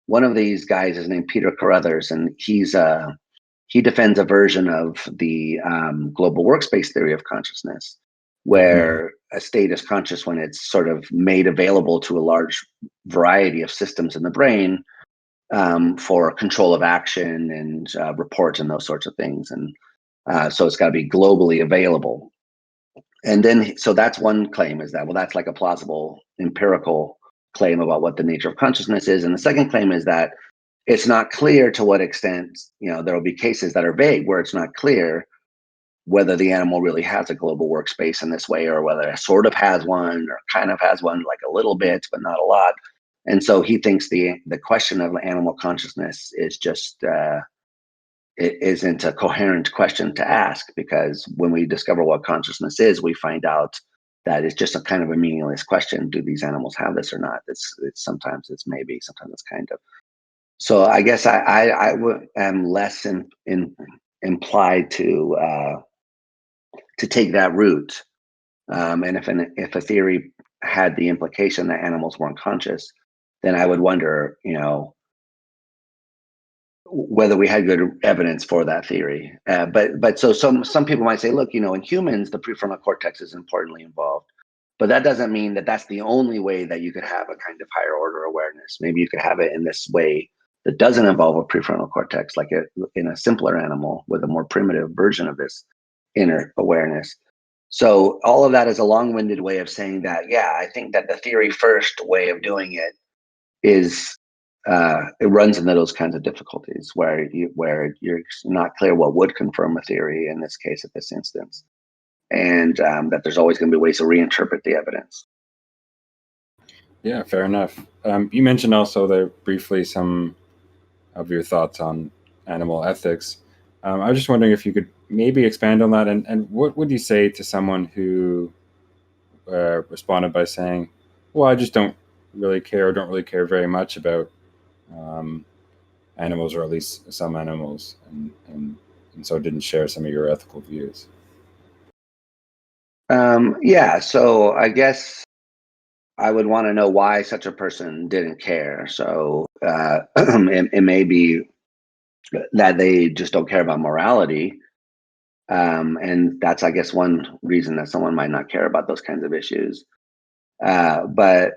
one of these guys is named Peter Carruthers, and he defends a version of the global workspace theory of consciousness, where a state is conscious when it's sort of made available to a large variety of systems in the brain for control of action and reports and those sorts of things. And so it's got to be globally available. And then, so that's one claim, is that, well, that's like a plausible empirical claim about what the nature of consciousness is. And the second claim is that it's not clear to what extent, there will be cases that are vague where it's not clear whether the animal really has a global workspace in this way, or whether it sort of has one or kind of has one, like a little bit, but not a lot. And so he thinks the question of animal consciousness is just, it isn't a coherent question to ask, because when we discover what consciousness is, we find out that it's just a kind of a meaningless question. Do these animals have this or not? It's sometimes it's maybe, sometimes it's kind of. So I guess I am less implied to take that route. And if a theory had the implication that animals weren't conscious, then I would wonder, whether we had good evidence for that theory. But so some people might say, look, in humans, the prefrontal cortex is importantly involved, but that doesn't mean that that's the only way that you could have a kind of higher order awareness. Maybe you could have it in this way that doesn't involve a prefrontal cortex, like in a simpler animal with a more primitive version of this inner awareness. So all of that is a long-winded way of saying that, yeah, I think that the theory first way of doing it is it runs into those kinds of difficulties where you're not clear what would confirm a theory in this case, at this instance, and that there's always going to be ways to reinterpret the evidence. Yeah, fair enough. You mentioned also there briefly some of your thoughts on animal ethics. I was just wondering if you could maybe expand on that, and what would you say to someone who responded by saying, well, I just don't really care very much about animals, or at least some animals, and so didn't share some of your ethical views? Yeah, so I guess I would want to know why such a person didn't care. So it may be that they just don't care about morality. And that's, I guess, one reason that someone might not care about those kinds of issues. But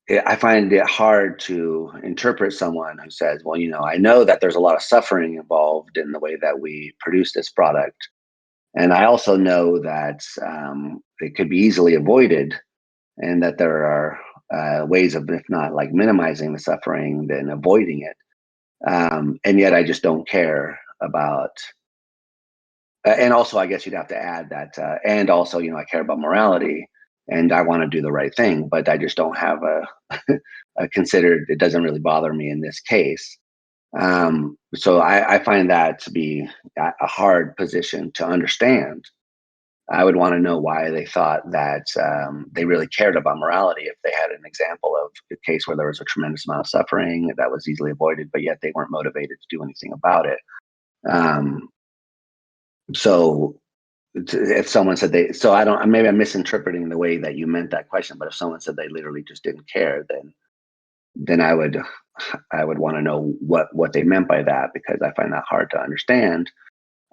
I find it hard to interpret someone who says, well, I know that there's a lot of suffering involved in the way that we produce this product. And I also know that it could be easily avoided, and that there are ways of, if not like minimizing the suffering, then avoiding it. And yet I just don't care about. And also, I guess you'd have to add that, and also, I care about morality and I want to do the right thing, but I just don't have a considered, it doesn't really bother me in this case. So I find that to be a hard position to understand. I would want to know why they thought that they really cared about morality if they had an example of a case where there was a tremendous amount of suffering that was easily avoided, but yet they weren't motivated to do anything about it. So if someone said they, so I don't, maybe I'm misinterpreting the way that you meant that question, but if someone said they literally just didn't care, then I would want to know what they meant by that, because I find that hard to understand.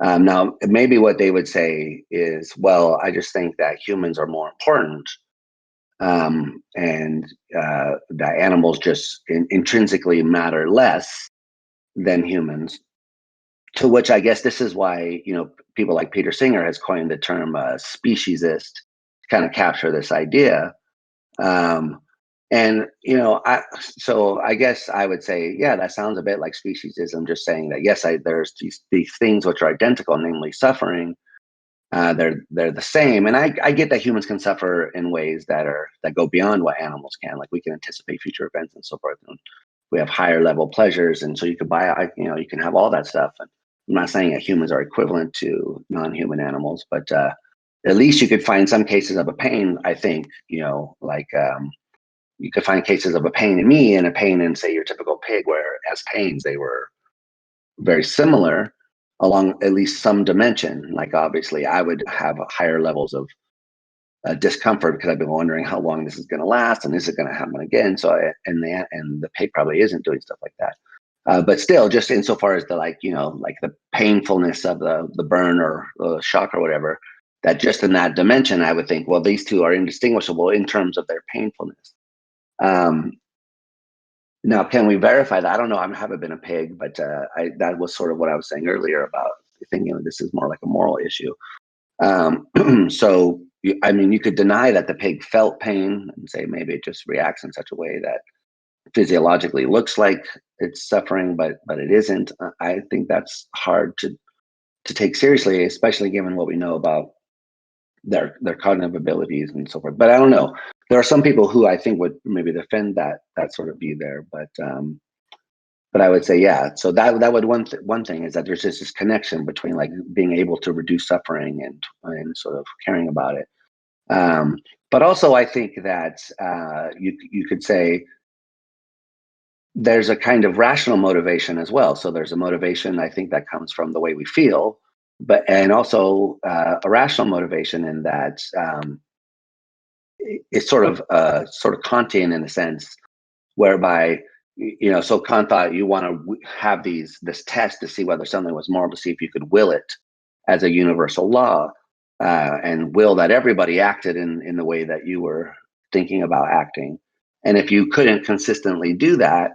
Now, maybe what they would say is, well, I just think that humans are more important, and that animals just intrinsically matter less than humans. To which I guess this is why, people like Peter Singer has coined the term speciesist to kind of capture this idea. And so I guess I would say, yeah, that sounds a bit like speciesism. Just saying that, yes, there's these things which are identical, namely suffering. They're the same, and I get that humans can suffer in ways that go beyond what animals can. Like, we can anticipate future events and so forth. And we have higher level pleasures, and so you could you can have all that stuff. And I'm not saying that humans are equivalent to non-human animals, but at least you could find some cases of a pain. I think, like, you could find cases of a pain in me and a pain in, say, your typical pig, where as pains they were very similar along at least some dimension. Like, obviously, I would have higher levels of discomfort because I've been wondering how long this is going to last, and is it going to happen again? So, and the pig probably isn't doing stuff like that. But still, just insofar as the like the painfulness of the burn or the shock or whatever, that just in that dimension, I would think, well, these two are indistinguishable in terms of their painfulness. Now, can we verify that? I don't know. I haven't been a pig, but that was sort of what I was saying earlier about thinking this is more like a moral issue. So, I mean, you could deny that the pig felt pain and say maybe it just reacts in such a way that physiologically looks like it's suffering, but it isn't. I think that's hard to take seriously, especially given what we know about their cognitive abilities and so forth. But I don't know. There are some people who I think would maybe defend that sort of view there, but I would say, yeah. So that would one thing is that there's just this connection between like being able to reduce suffering and sort of caring about it. But also, I think that you could say there's a kind of rational motivation as well. So there's a motivation, I think, that comes from the way we feel, and also a rational motivation in that it's sort of Kantian in a sense, whereby so Kant thought you want to have this test to see whether something was moral, to see if you could will it as a universal law, and will that everybody acted in the way that you were thinking about acting. And if you couldn't consistently do that,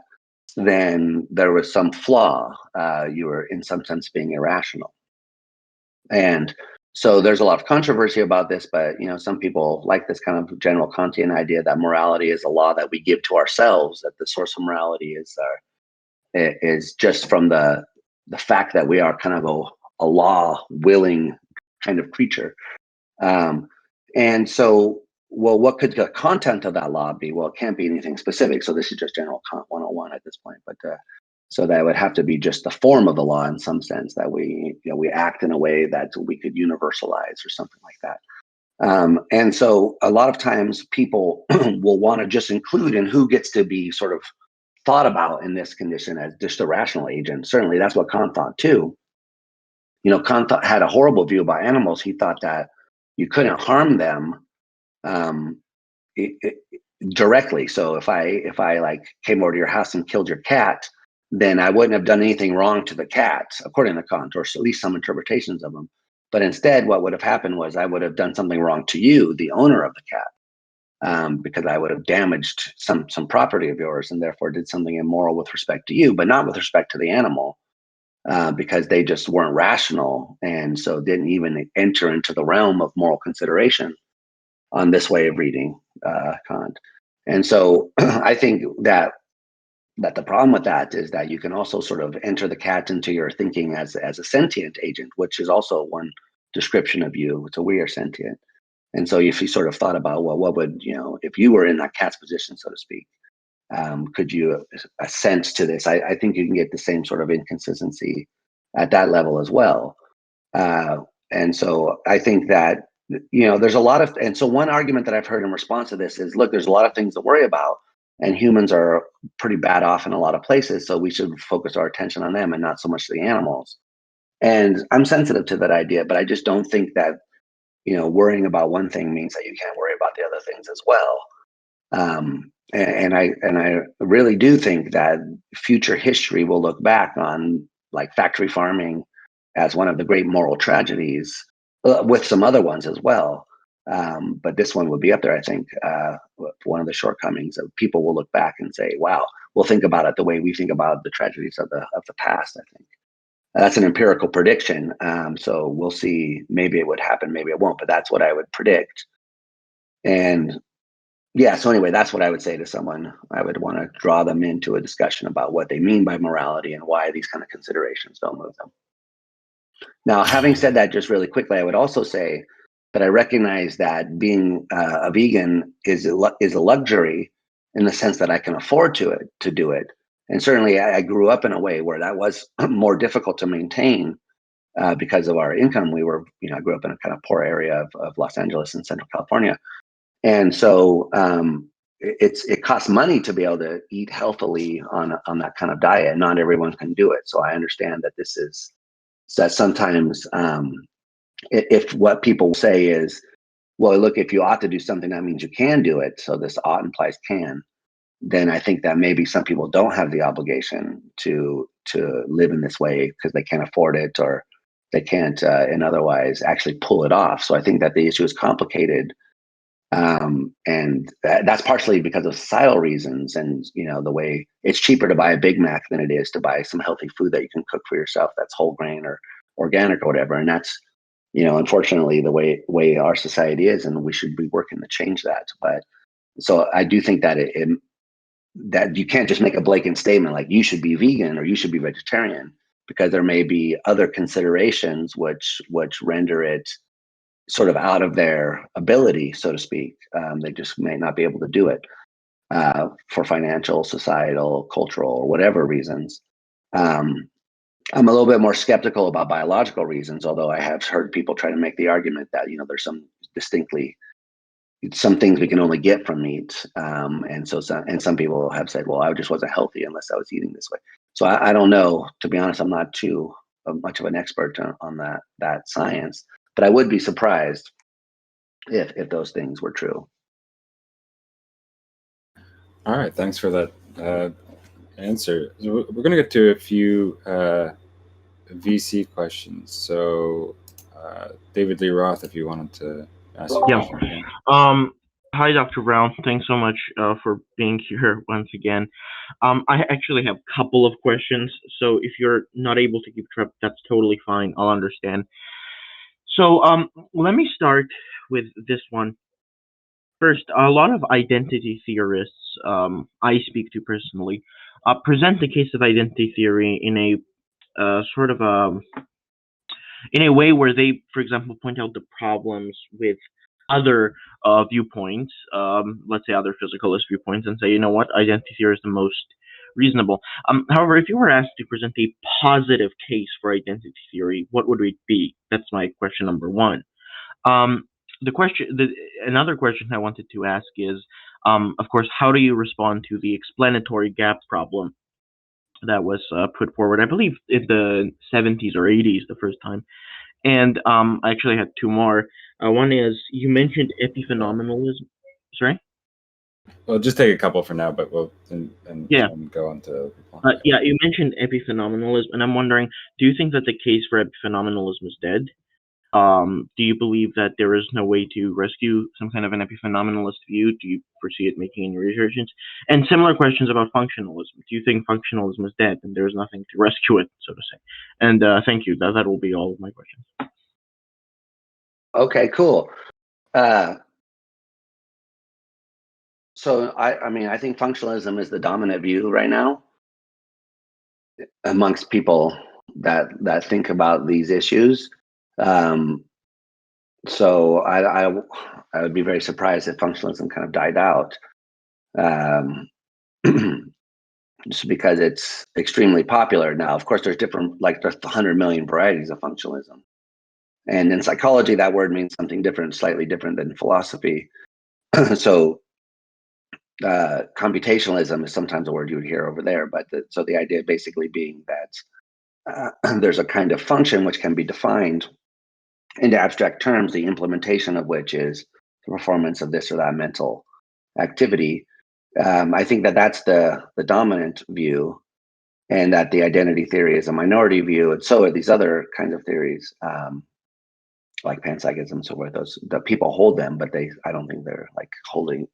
then there was some flaw. You were in some sense being irrational. And so there's a lot of controversy about this, but some people like this kind of general Kantian idea that morality is a law that we give to ourselves, that the source of morality is just from the fact that we are kind of a law-willing kind of creature. And so, well, what could the content of that law be? Well, it can't be anything specific. So this is just general Kant 101 at this point. But so that would have to be just the form of the law in some sense, that we act in a way that we could universalize or something like that. And so a lot of times people will want to just include in who gets to be sort of thought about in this condition as just a rational agent. Certainly that's what Kant thought too. Kant had a horrible view about animals. He thought that you couldn't harm them directly. So if I like came over to your house and killed your cat, then I wouldn't have done anything wrong to the cat, according to Kant, or at least some interpretations of them. But instead, what would have happened was I would have done something wrong to you, the owner of the cat, because I would have damaged some property of yours, and therefore did something immoral with respect to you, but not with respect to the animal, because they just weren't rational, and so didn't even enter into the realm of moral consideration on this way of reading Kant. And so I think that the problem with that is that you can also sort of enter the cat into your thinking as a sentient agent, which is also one description of you. So we are sentient. And so if you sort of thought about, well, what would, if you were in that cat's position, so to speak, could you assent to this? I think you can get the same sort of inconsistency at that level as well. And so I think that, there's a lot of, and so one argument that I've heard in response to this is, look, there's a lot of things to worry about, and humans are pretty bad off in a lot of places, so we should focus our attention on them and not so much the animals. And I'm sensitive to that idea, but I just don't think that worrying about one thing means that you can't worry about the other things as well. And I really do think that future history will look back on like factory farming as one of the great moral tragedies, with some other ones as well. But this one would be up there, I think. One of the shortcomings of people will look back and say, "Wow, we'll think about it the way we think about the tragedies of the past." I think that's an empirical prediction. So we'll see. Maybe it would happen, maybe it won't. But that's what I would predict. And yeah, so anyway, that's what I would say to someone. I would want to draw them into a discussion about what they mean by morality and why these kind of considerations don't move them. Now, having said that, just really quickly, I would also say that I recognize that being a vegan is a luxury in the sense that I can afford to do it. And certainly, I grew up in a way where that was more difficult to maintain because of our income. I grew up in a kind of poor area of Los Angeles and Central California. And so it costs money to be able to eat healthily on that kind of diet. Not everyone can do it. So I understand that sometimes if what people say is, well, look, if you ought to do something, that means you can do it. So this ought implies can. Then I think that maybe some people don't have the obligation to live in this way because they can't afford it, or they can't and otherwise actually pull it off. So I think that the issue is complicated. And that's partially because of societal reasons, and the way it's cheaper to buy a Big Mac than it is to buy some healthy food that you can cook for yourself that's whole grain or organic or whatever. And that's unfortunately the way our society is, and we should be working to change that. But so I do think that that you can't just make a blanket statement like you should be vegan or you should be vegetarian, because there may be other considerations which render it sort of out of their ability, so to speak. They just may not be able to do it for financial, societal, cultural, or whatever reasons. I'm a little bit more skeptical about biological reasons, although I have heard people try to make the argument that there's some things we can only get from meat, and some people have said, well, I just wasn't healthy unless I was eating this way. So I don't know. To be honest, I'm not too much of an expert on that science. But I would be surprised if those things were true. All right, thanks for that answer. So we're going to get to a few VC questions. So David Lee Roth, if you wanted to ask your question. Hi, Dr. Brown. Thanks so much for being here once again. I actually have a couple of questions. So if you're not able to keep track, that's totally fine. I'll understand. So let me start with this one. First, a lot of identity theorists I speak to personally present the case of identity theory in a sort of in a way where they, for example, point out the problems with other viewpoints, let's say other physicalist viewpoints, and say, you know what, identity theory is the most reasonable. However, if you were asked to present a positive case for identity theory, what would it be? That's my question number one. Another question I wanted to ask is, of course, how do you respond to the explanatory gap problem that was put forward, I believe, in the 70s or 80s the first time? And I actually had two more. One is, you mentioned epiphenomenalism. Sorry? Well, just take a couple for now, but we'll and go on to. Yeah, you mentioned epiphenomenalism, and I'm wondering, do you think that the case for epiphenomenalism is dead? Do you believe that there is no way to rescue some kind of an epiphenomenalist view? Do you foresee it making any resurgence? And similar questions about functionalism. Do you think functionalism is dead and there is nothing to rescue it, so to say? And thank you. That will be all of my questions. Okay, cool. So I think functionalism is the dominant view right now amongst people that think about these issues. So I would be very surprised if functionalism kind of died out, just because it's extremely popular now. Of course, there's 100 million varieties of functionalism, and in psychology, that word means something different, slightly different than philosophy. So computationalism is sometimes a word you would hear over there, but so the idea basically being that there's a kind of function which can be defined into abstract terms, the implementation of which is the performance of this or that mental activity. I think that that's the dominant view, and that the identity theory is a minority view, and so are these other kinds of theories, like panpsychism and so forth. Those the people hold them, but I don't think they're like holding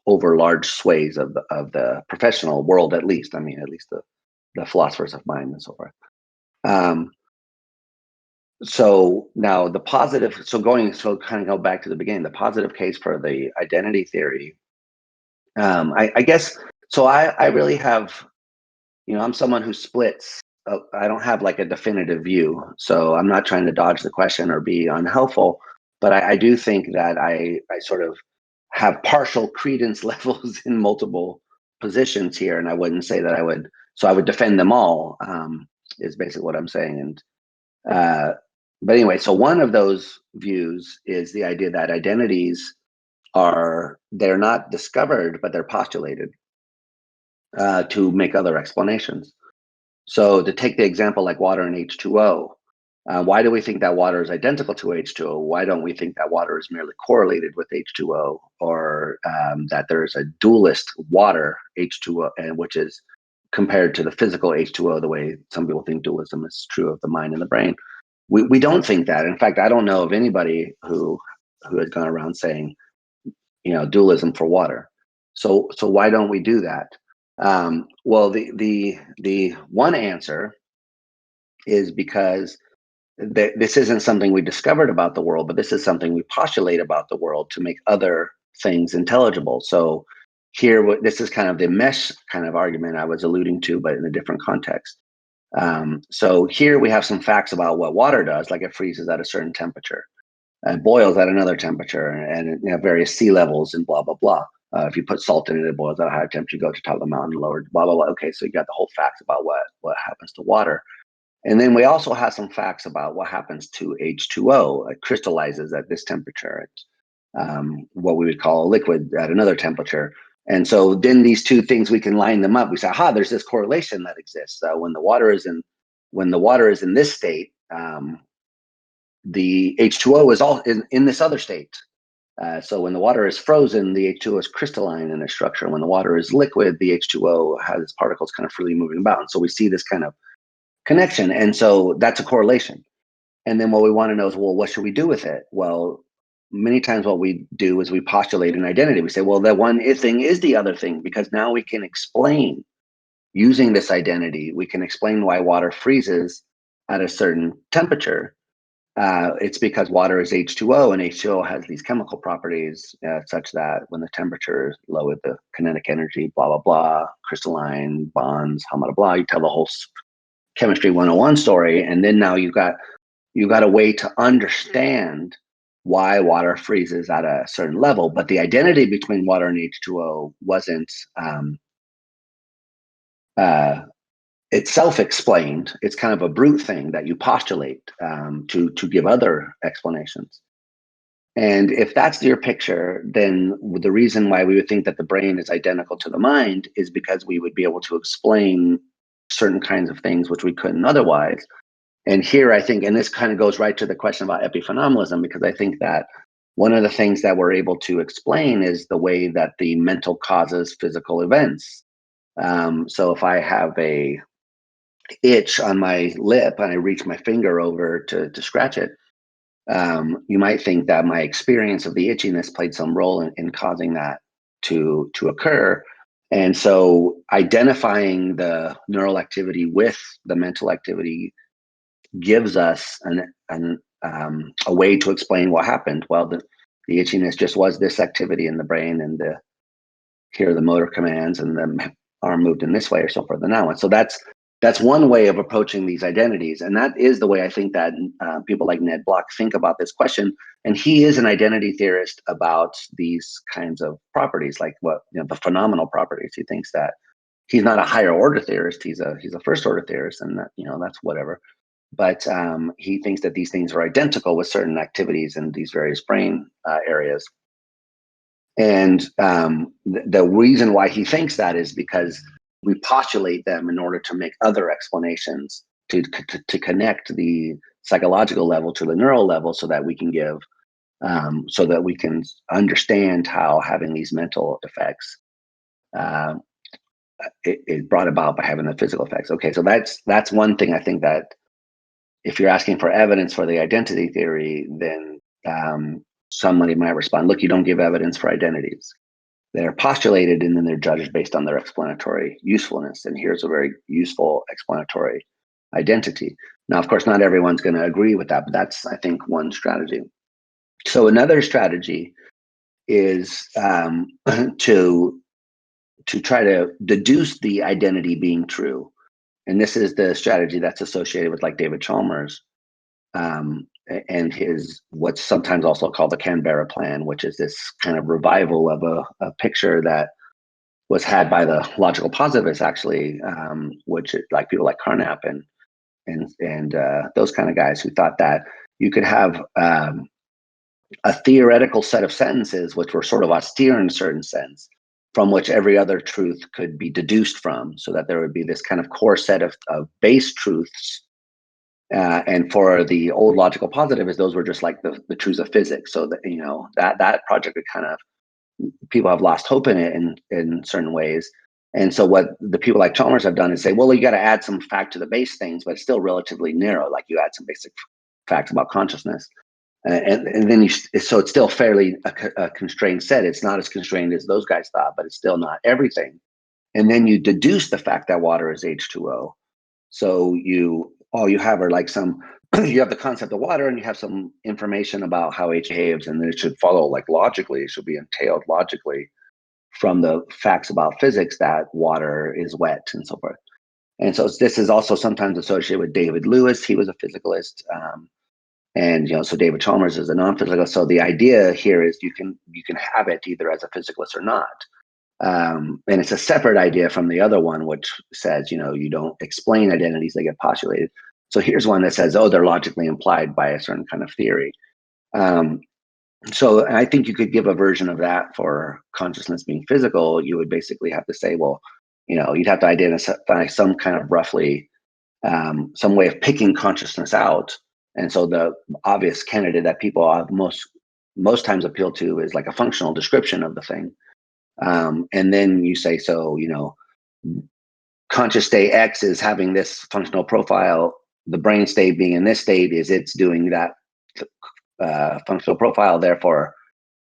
over large sways of the professional world, at least. I mean, at least the philosophers of mind and so forth. So now the positive, so kind of go back to the beginning, the positive case for the identity theory. I guess, so I really have, I'm someone who splits. I don't have like a definitive view, so I'm not trying to dodge the question or be unhelpful, but I do think that I sort of have partial credence levels in multiple positions here, and I wouldn't say that I would, so I would defend them all, is basically what I'm saying. And but anyway, so one of those views is the idea that identities they're not discovered, but they're postulated to make other explanations. So to take the example like water and H2O, why do we think that water is identical to H2O? Why don't we think that water is merely correlated with H2O, or that there's a dualist water H2O, and which is compared to the physical H2O, the way some people think dualism is true of the mind and the brain? We don't think that. In fact, I don't know of anybody who has gone around saying, dualism for water. So why don't we do that? Well, the one answer is because this isn't something we discovered about the world, but this is something we postulate about the world to make other things intelligible. So here, this is kind of the mesh kind of argument I was alluding to, but in a different context. So here we have some facts about what water does, like it freezes at a certain temperature, and boils at another temperature, and various sea levels and blah, blah, blah. If you put salt in it, it boils at a higher temperature, you go to the top of the mountain, lower, blah, blah, blah. Okay, so you got the whole facts about what happens to water. And then we also have some facts about what happens to H2O. It crystallizes at this temperature. It's what we would call a liquid at another temperature. And so then these two things, we can line them up. We say, aha, there's this correlation that exists. When the water is in this state, the H2O is all in this other state. So when the water is frozen, the H2O is crystalline in its structure. When the water is liquid, the H2O has its particles kind of freely moving about. And so we see this kind of connection. And so that's a correlation. And then what we want to know is, well, what should we do with it? Well, many times what we do is we postulate an identity. We say, well, that one thing is the other thing, because now we can explain, using this identity, we can explain why water freezes at a certain temperature. It's because water is H2O, and H2O has these chemical properties such that when the temperature is low with the kinetic energy, blah, blah, blah, crystalline bonds, blah, blah, blah, you tell the whole chemistry 101 story. And then now you've got a way to understand why water freezes at a certain level. But the identity between water and H2O wasn't it's self-explained. It's kind of a brute thing that you postulate to give other explanations. And if that's your picture, then the reason why we would think that the brain is identical to the mind is because we would be able to explain certain kinds of things which we couldn't otherwise. And here I think, and this kind of goes right to the question about epiphenomenalism, because I think that one of the things that we're able to explain is the way that the mental causes physical events. So if I have a itch on my lip and I reach my finger over to scratch it, you might think that my experience of the itchiness played some role in causing that to occur. And so identifying the neural activity with the mental activity gives us a way to explain what happened. Well, the itchiness just was this activity in the brain, and here are the motor commands, and the arm moved in this way, or so forth. And now, and so that's one way of approaching these identities, and that is the way I think that people like Ned Block think about this question. And he is an identity theorist about these kinds of properties, like the phenomenal properties. He thinks that he's not a higher order theorist; he's a first order theorist, and that that's whatever. But he thinks that these things are identical with certain activities in these various brain areas. And the reason why he thinks that is because we postulate them in order to make other explanations to connect the psychological level to the neural level, so that we can understand how having these mental effects is brought about by having the physical effects. Okay, so that's one thing. I think that if you're asking for evidence for the identity theory, then somebody might respond, look, you don't give evidence for identities. They're postulated and then they're judged based on their explanatory usefulness. And here's a very useful explanatory identity. Now, of course, not everyone's going to agree with that, but that's, I think, one strategy. So another strategy is to try to deduce the identity being true. And this is the strategy that's associated with like David Chalmers and his what's sometimes also called the Canberra plan, which is this kind of revival of a picture that was had by the logical positivists, actually, which like people like Carnap and those kind of guys who thought that you could have a theoretical set of sentences which were sort of austere in a certain sense, from which every other truth could be deduced from, so that there would be this kind of core set of base truths. And for the old logical positivists, those were just like the truths of physics. So that, you know, that project would kind of, people have lost hope in it in certain ways. And so what the people like Chalmers have done is say, well, you got to add some fact to the base things, but it's still relatively narrow. Like you add some basic facts about consciousness. And then so it's still fairly a constrained set. It's not as constrained as those guys thought, but it's still not everything. And then you deduce the fact that water is H2O. So all you have are like you have the concept of water and you have some information about how H behaves, and then it should follow like logically, it should be entailed logically from the facts about physics that water is wet and so forth. And so this is also sometimes associated with David Lewis. He was a physicalist. And so David Chalmers is a non-physicalist. So the idea here is you can have it either as a physicalist or not. And it's a separate idea from the other one, which says, you don't explain identities, they get postulated. So here's one that says, oh, they're logically implied by a certain kind of theory. So I think you could give a version of that for consciousness being physical. You would basically have to say, well, you'd have to identify some kind of roughly, some way of picking consciousness out. And so the obvious candidate that people have most times appeal to is like a functional description of the thing. And then you say, so, conscious state X is having this functional profile. The brain state being in this state is it's doing that functional profile. Therefore,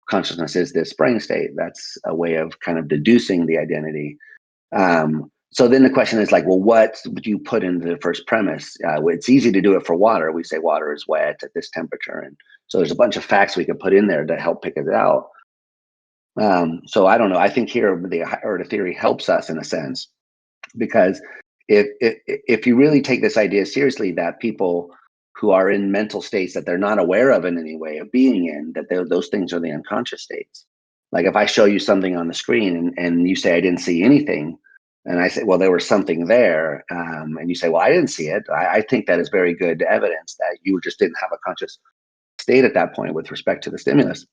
consciousness is this brain state. That's a way of kind of deducing the identity. So then the question is like, well, what would you put into the first premise? It's easy to do it for water. We say water is wet at this temperature. And so there's a bunch of facts we could put in there to help pick it out. So I don't know. I think here the theory helps us in a sense, because if you really take this idea seriously, that people who are in mental states that they're not aware of in any way of being in, that those things are the unconscious states. Like if I show you something on the screen and you say I didn't see anything, and I say, well, there was something there, and you say, well, I didn't see it. I think that is very good evidence that you just didn't have a conscious state at that point with respect to the stimulus.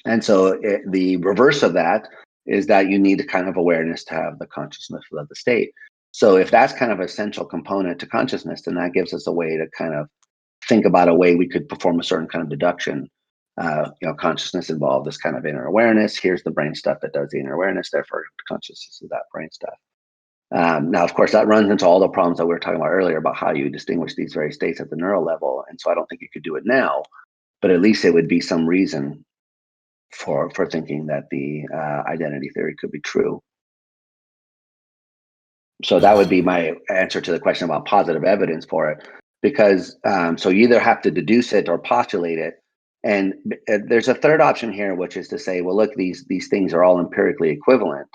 And so the reverse of that is that you need a kind of awareness to have the consciousness of the state. So if that's kind of an essential component to consciousness, then that gives us a way to kind of think about a way we could perform a certain kind of deduction. Consciousness involved this kind of inner awareness. Here's the brain stuff that does the inner awareness. Therefore, consciousness is that brain stuff. Now, of course, that runs into all the problems that we were talking about earlier about how you distinguish these various states at the neural level. And so I don't think you could do it now, but at least it would be some reason for thinking that the identity theory could be true. So that would be my answer to the question about positive evidence for it, because so you either have to deduce it or postulate it. And there's a third option here, which is to say, well, look, these things are all empirically equivalent.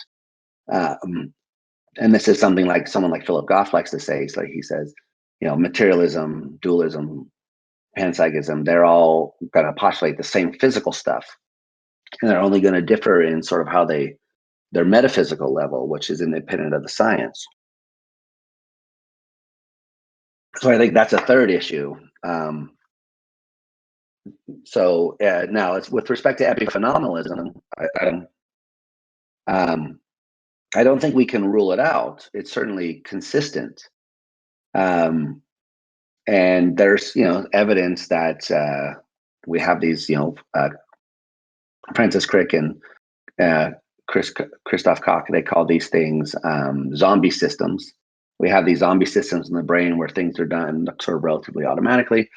And this is something like someone like Philip Goff likes to say. So he says, materialism, dualism, panpsychism, they're all going to postulate the same physical stuff. And they're only going to differ in sort of how their metaphysical level, which is independent of the science. So I think that's a third issue. So now it's with respect to epiphenomenalism, I don't think we can rule it out. It's certainly consistent. And And there's, evidence that we have these, Francis Crick and Christoph Koch, they call these things zombie systems. We have these zombie systems in the brain where things are done sort of relatively automatically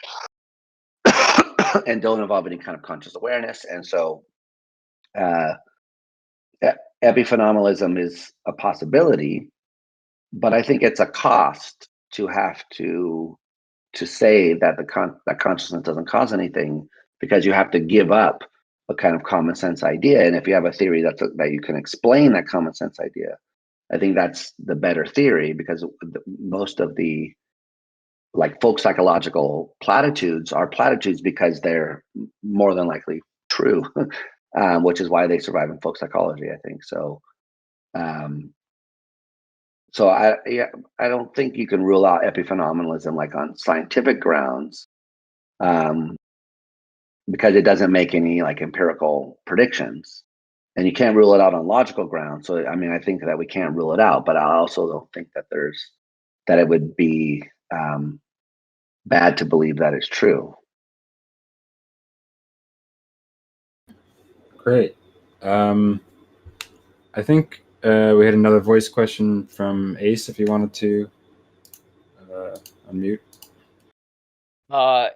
and don't involve any kind of conscious awareness. And so epiphenomenalism is a possibility, but I think it's a cost to have to say that that consciousness doesn't cause anything, because you have to give up a kind of common sense idea. And if you have a theory that you can explain that common sense idea, I think that's the better theory, because most of the folk psychological platitudes are platitudes because they're more than likely true, which is why they survive in folk psychology, I think. So, I don't think you can rule out epiphenomenalism on scientific grounds, because it doesn't make any empirical predictions, and you can't rule it out on logical grounds. So I think that we can't rule it out, but I also don't think that it would be bad to believe that it's true. Great. I think we had another voice question from Ace, if you wanted to unmute.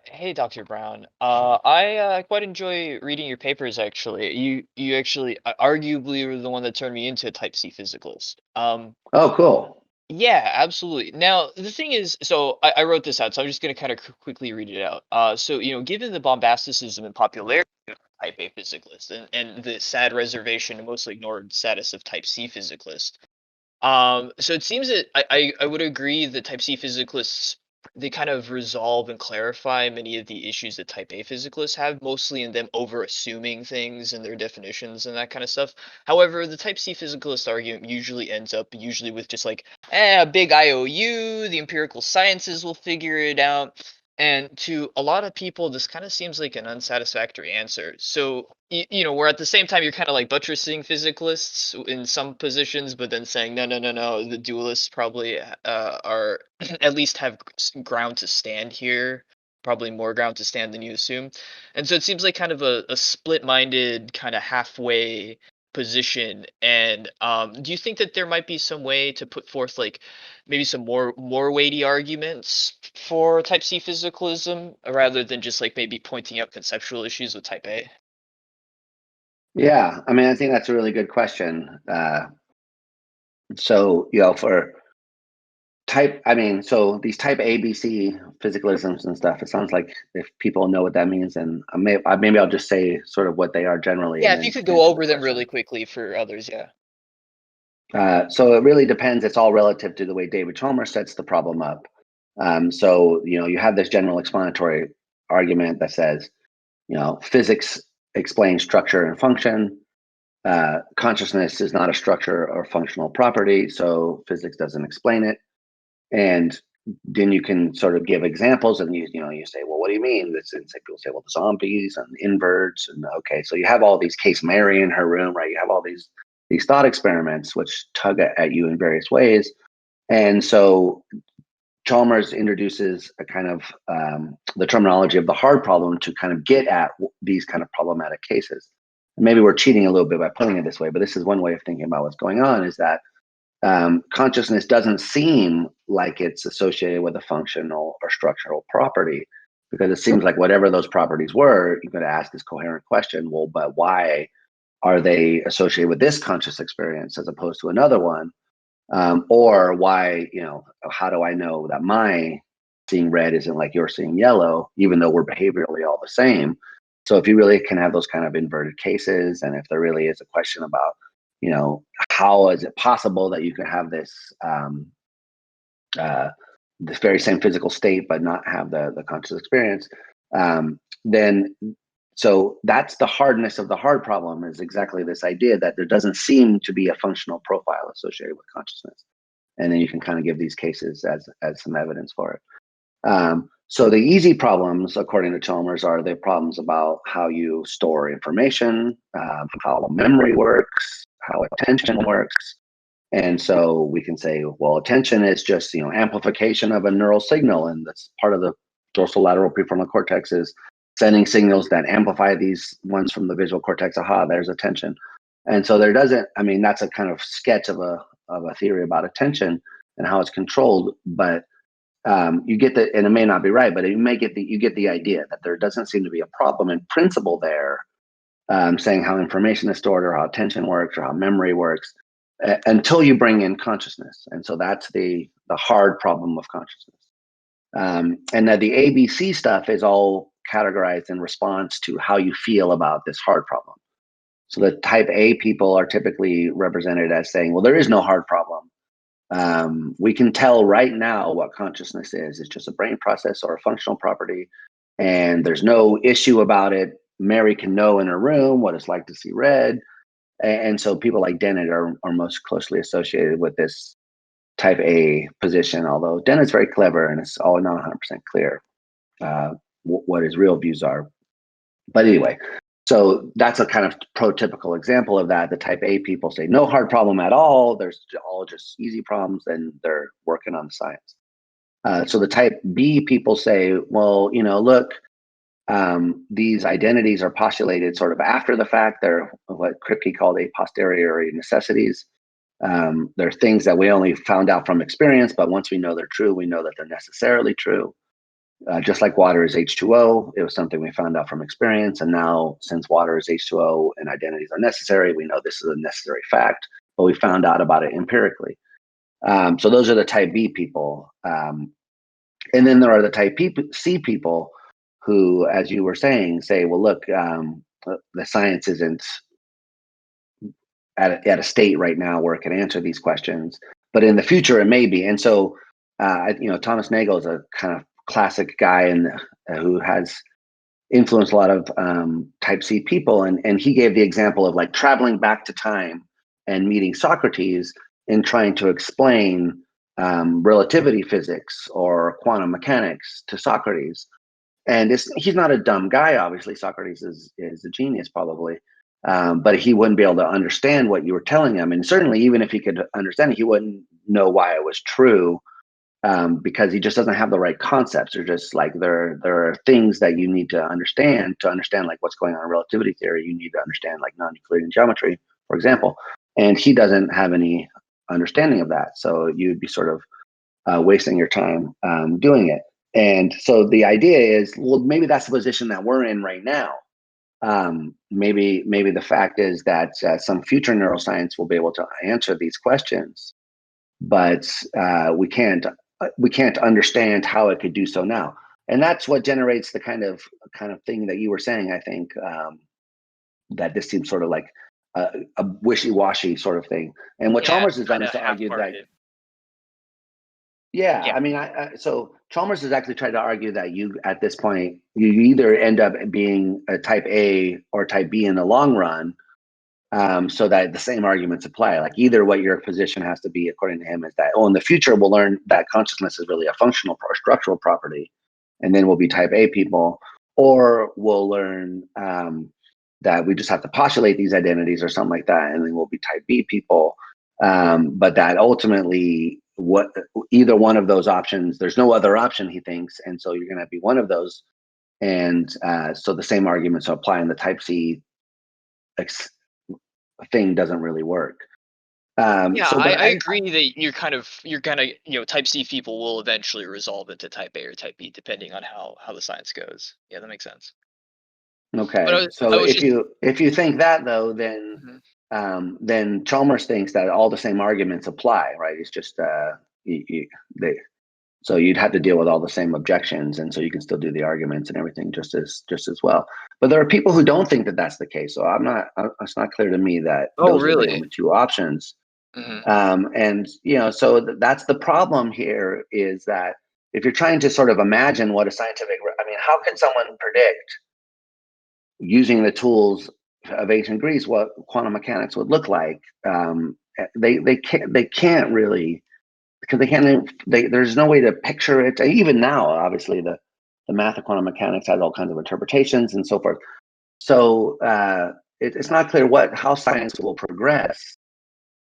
Hey, Dr. Brown. I quite enjoy reading your papers, actually. You actually arguably were the one that turned me into a type C physicalist. Oh, cool. Yeah, absolutely. Now, the thing is, so I wrote this out, so I'm just going to kind of quickly read it out. So, given the bombasticism and popularity of type A physicalist and the sad reservation and mostly ignored status of type C physicalist, so it seems that I would agree that type C physicalists, they kind of resolve and clarify many of the issues that type A physicalists have, mostly in them over assuming things and their definitions and that kind of stuff. However, the type C physicalist argument usually ends up with just a big IOU, the empirical sciences will figure it out. And to a lot of people, this kind of seems like an unsatisfactory answer. So, where at the same time you're kind of buttressing physicalists in some positions, but then saying, no, no, no, no, the dualists probably are at least have ground to stand here, probably more ground to stand than you assume. And so it seems like kind of a split-minded, kind of halfway position. And do you think that there might be some way to put forth maybe some more weighty arguments for type C physicalism rather than just maybe pointing out conceptual issues with type A? Yeah, I think that's a really good question. So for type, so these type A, B, C physicalisms and stuff, it sounds like if people know what that means, and maybe I'll just say sort of what they are generally. Yeah, if you could go over them really quickly for others, yeah. So it really depends. It's all relative to the way David Chalmers sets the problem up. So, you have this general explanatory argument that says, physics explains structure and function. Consciousness is not a structure or functional property, so physics doesn't explain it. And then you can sort of give examples, and you say, well, what do you mean? People say, well, the zombies and inverts, and okay, so you have all these Case Mary in her room, right? You have all these thought experiments which tug at you in various ways, and so Chalmers introduces a kind of the terminology of the hard problem to kind of get at these kind of problematic cases. And maybe we're cheating a little bit by putting it this way, but this is one way of thinking about what's going on, is that consciousness doesn't seem like it's associated with a functional or structural property, because it seems like whatever those properties were, you could ask this coherent question, well, but why are they associated with this conscious experience as opposed to another one? Or why, how do I know that my seeing red isn't like you're seeing yellow, even though we're behaviorally all the same? So if you really can have those kind of inverted cases, and if there really is a question about, how is it possible that you can have this this very same physical state but not have the conscious experience, then so that's the hardness of the hard problem, is exactly this idea that there doesn't seem to be a functional profile associated with consciousness. And then you can kind of give these cases as some evidence for it. So the easy problems, according to Chalmers, are the problems about how you store information, how memory works, how attention works. And so we can say, well, attention is just amplification of a neural signal, and that's part of the dorsolateral prefrontal cortex is sending signals that amplify these ones from the visual cortex. Aha, there's attention. And so there doesn't, I mean, that's a kind of sketch of a theory about attention and how it's controlled, but you get the, and it may not be right, but you get the idea that there doesn't seem to be a problem in principle there, saying how information is stored or how attention works or how memory works, until you bring in consciousness. And so that's the hard problem of consciousness. And that the ABC stuff is all categorized in response to how you feel about this hard problem. So the type A people are typically represented as saying, well, there is no hard problem. We can tell right now what consciousness is. It's just a brain process or a functional property, and there's no issue about it. Mary can know in her room what it's like to see red. And so people like Dennett are most closely associated with this type A position, although Dennett's very clever and it's all not 100% clear what his real views are. But anyway, so that's a kind of prototypical example of that. The type A people say no hard problem at all. There's all just easy problems, and they're working on the science. So the type B people say, well, look, these identities are postulated sort of after the fact. They're what Kripke called a posteriori necessities. They're things that we only found out from experience, but once we know they're true, we know that they're necessarily true. Just like water is H2O, it was something we found out from experience. And now, since water is H2O and identities are necessary, we know this is a necessary fact, but we found out about it empirically. So those are the type B people. And then there are the type C people who, as you were saying, say, well, look, the science isn't at a state right now where it can answer these questions, but in the future it may be. And so, Thomas Nagel is a kind of classic guy who has influenced a lot of type C people. And he gave the example of like traveling back to time and meeting Socrates and trying to explain relativity physics or quantum mechanics to Socrates. And he's not a dumb guy, obviously. Socrates is a genius, probably. But he wouldn't be able to understand what you were telling him. And certainly, even if he could understand it, he wouldn't know why it was true. Because he just doesn't have the right concepts. They're just like there are things that you need to understand like what's going on in relativity theory. You need to understand like non-Euclidean geometry, for example, and he doesn't have any understanding of that. So you'd be sort of wasting your time doing it. And so the idea is, well, maybe that's the position that we're in right now. Maybe the fact is that some future neuroscience will be able to answer these questions, but we can't understand how it could do so now. And that's what generates the kind of thing that you were saying, I think, that this seems sort of like a wishy-washy sort of thing. And what Chalmers has done is to argue that, I mean, so Chalmers has actually tried to argue that you, at this point, you either end up being a type A or type B in the long run, so that the same arguments apply. Like either what your position has to be, according to him, is that, in the future we'll learn that consciousness is really a functional or structural property, and then we'll be type A people, or we'll learn that we just have to postulate these identities or something like that, and then we'll be type B people. But that ultimately, either one of those options, there's no other option, he thinks, and so you're going to be one of those. And so the same arguments apply in the type C thing doesn't really work. I agree that you're gonna type C people will eventually resolve into type A or type B depending on how the science goes. Yeah, that makes sense. Okay, so if you think that though, then then Chalmers thinks that all the same arguments apply, right? It's just so you'd have to deal with all the same objections, and so you can still do the arguments and everything just as well. But there are people who don't think that that's the case. So it's not clear to me that those are the only two options. And so that's the problem here, is that if you're trying to sort of imagine what a scientific, how can someone predict using the tools of ancient Greece what quantum mechanics would look like? They can't really, because there's no way to picture it. Even now, obviously, the math of quantum mechanics has all kinds of interpretations and so forth. So it's not clear how science will progress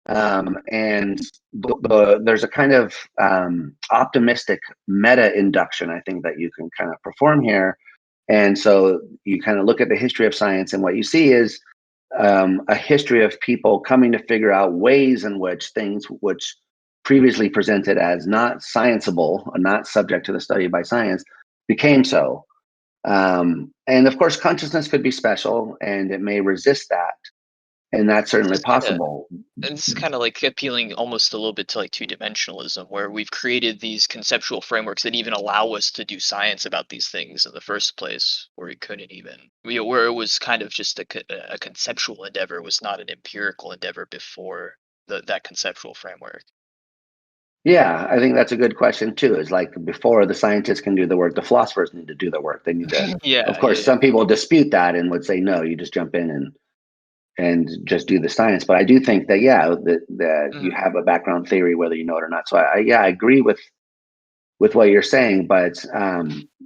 And there's a kind of optimistic meta induction, I think, that you can kind of perform here. And so you kind of look at the history of science, and what you see is a history of people coming to figure out ways in which things which previously presented as not scienceable, not subject to the study by science, became so. And of course, consciousness could be special, and it may resist that. And that's certainly possible. And this is kind of like appealing almost a little bit to like two-dimensionalism, where we've created these conceptual frameworks that even allow us to do science about these things in the first place, where we couldn't even, where it was kind of just a conceptual endeavor, was not an empirical endeavor before that conceptual framework. Yeah, I think that's a good question too. Is like before the scientists can do the work, the philosophers need to do the work. They need to. Yeah. Of course, some people dispute that and would say, no, you just jump in and just do the science. But I do think that that you have a background theory, whether you know it or not. So I agree with what you're saying. But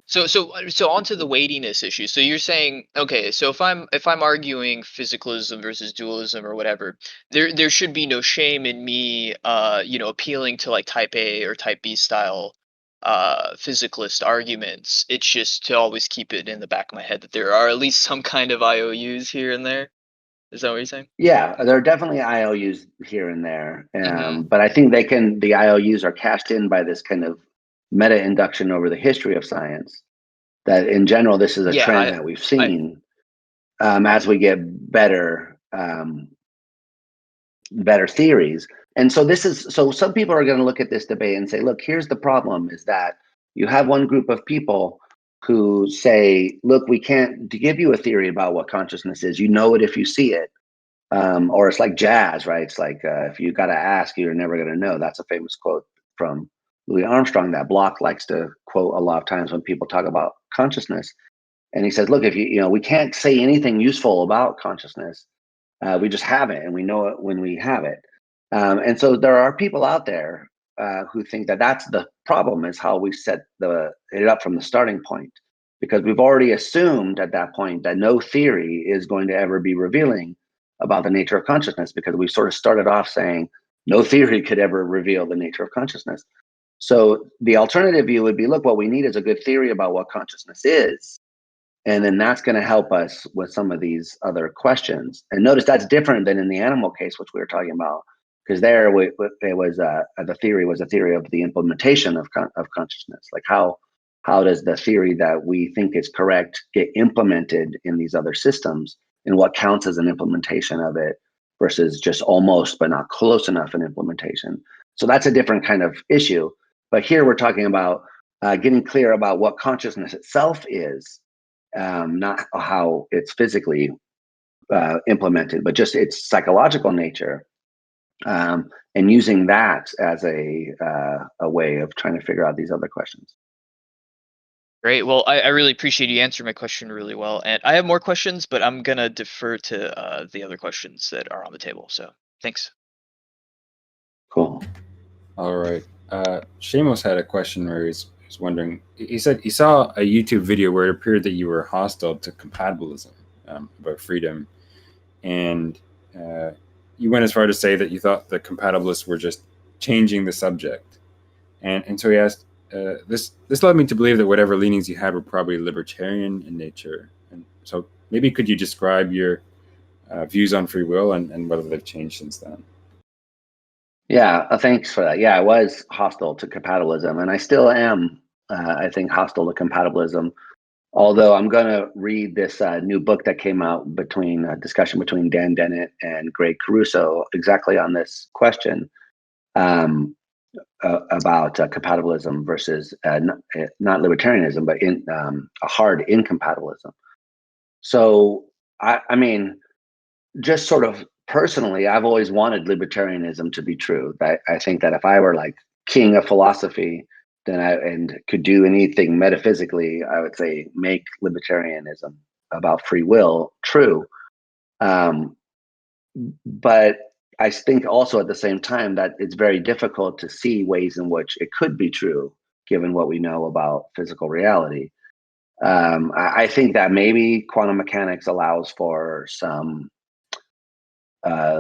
so onto the weightiness issue. So you're saying, okay, so if I'm arguing physicalism versus dualism or whatever, there should be no shame in me appealing to like type A or type B style physicalist arguments. It's just to always keep it in the back of my head that there are at least some kind of IOUs here and there. Is that what you're saying? Yeah, there are definitely IOUs here and there. But I think the IOUs are cashed in by this kind of meta induction over the history of science, that in general this is a trend that we've seen as we get better theories. And so some people are going to look at this debate and say, look, here's the problem, is that you have one group of people who say, look, we can't give you a theory about what consciousness is. You know it if you see it. Or it's like jazz, right? It's like if you got to ask, you're never going to know. That's a famous quote from Louis Armstrong that Bloch likes to quote a lot of times when people talk about consciousness. And he says, look, if we can't say anything useful about consciousness. We just have it, and we know it when we have it. And so there are people out there who think that that's the problem, is how we set it up from the starting point, because we've already assumed at that point that no theory is going to ever be revealing about the nature of consciousness, because we sort of started off saying no theory could ever reveal the nature of consciousness. So the alternative view would be, look, what we need is a good theory about what consciousness is. And then that's going to help us with some of these other questions. And notice that's different than in the animal case, which we were talking about, because there it was the theory was a theory of the implementation of consciousness. Like how does the theory that we think is correct get implemented in these other systems, and what counts as an implementation of it versus just almost but not close enough an implementation. So that's a different kind of issue. But here we're talking about getting clear about what consciousness itself is. Not how it's physically implemented, but just its psychological nature, and using that as a way of trying to figure out these other questions. Great. Well, I really appreciate you answering my question really well. And I have more questions, but I'm going to defer to the other questions that are on the table. So thanks. Cool. All right. Shamos had a question where he's wondering, he said he saw a YouTube video where it appeared that you were hostile to compatibilism, about freedom. And you went as far to say that you thought the compatibilists were just changing the subject. And so he asked, this led me to believe that whatever leanings you had were probably libertarian in nature. And so maybe could you describe your views on free will and whether they've changed since then? Yeah, thanks for that. Yeah, I was hostile to compatibilism, and I still am, I think, hostile to compatibilism. Although I'm going to read this new book that came out between a discussion between Dan Dennett and Greg Caruso exactly on this question about compatibilism versus not libertarianism, but a hard incompatibilism. So, I mean, just sort of personally, I've always wanted libertarianism to be true. I think that if I were like king of philosophy, and could do anything metaphysically, I would say make libertarianism about free will true. But I think also at the same time that it's very difficult to see ways in which it could be true, given what we know about physical reality. I think that maybe quantum mechanics allows for some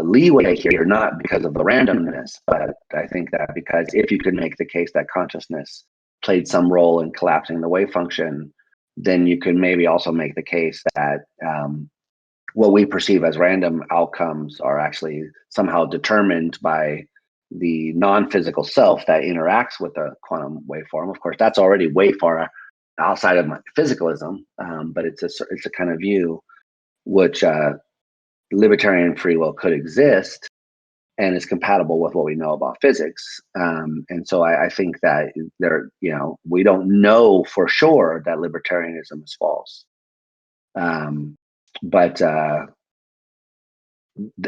leeway here, not because of the randomness, but I think that because if you could make the case that consciousness played some role in collapsing the wave function, then you could maybe also make the case that what we perceive as random outcomes are actually somehow determined by the non-physical self that interacts with the quantum waveform. Of course, that's already way far outside of my physicalism, but it's a kind of view which libertarian free will could exist and is compatible with what we know about physics. And so I think that we don't know for sure that libertarianism is false. But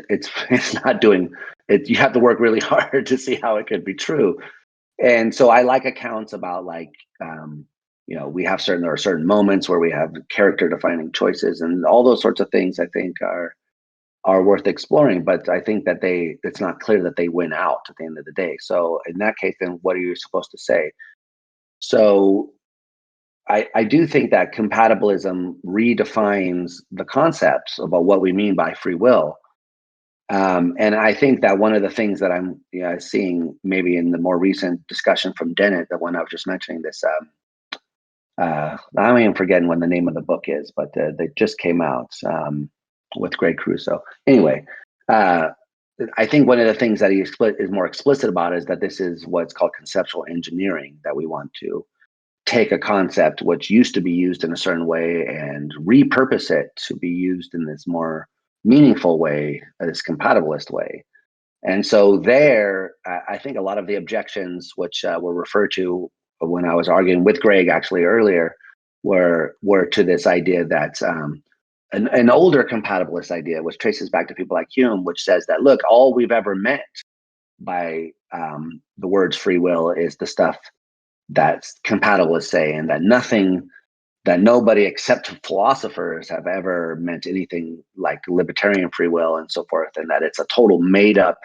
it's not doing it. You have to work really hard to see how it could be true. And so I like accounts about we have there are certain moments where we have character defining choices, and all those sorts of things I think are worth exploring. But I think that it's not clear that they win out at the end of the day. So in that case, then what are you supposed to say? So I do think that compatibilism redefines the concepts about what we mean by free will. And I think that one of the things that I'm seeing maybe in the more recent discussion from Dennett, the one I was just mentioning, this, I'm even forgetting when the name of the book is, but they just came out with Greg Crusoe. Anyway, I think one of the things that he is more explicit about is that this is what's called conceptual engineering, that we want to take a concept which used to be used in a certain way and repurpose it to be used in this more meaningful way, this compatibilist way. And so I think a lot of the objections which were referred to when I was arguing with Greg actually earlier were to this idea that an older compatibilist idea, which traces back to people like Hume, which says that, look, all we've ever meant by the words free will is the stuff that compatibilists say, and that nobody except philosophers have ever meant anything like libertarian free will and so forth, and that it's a total made up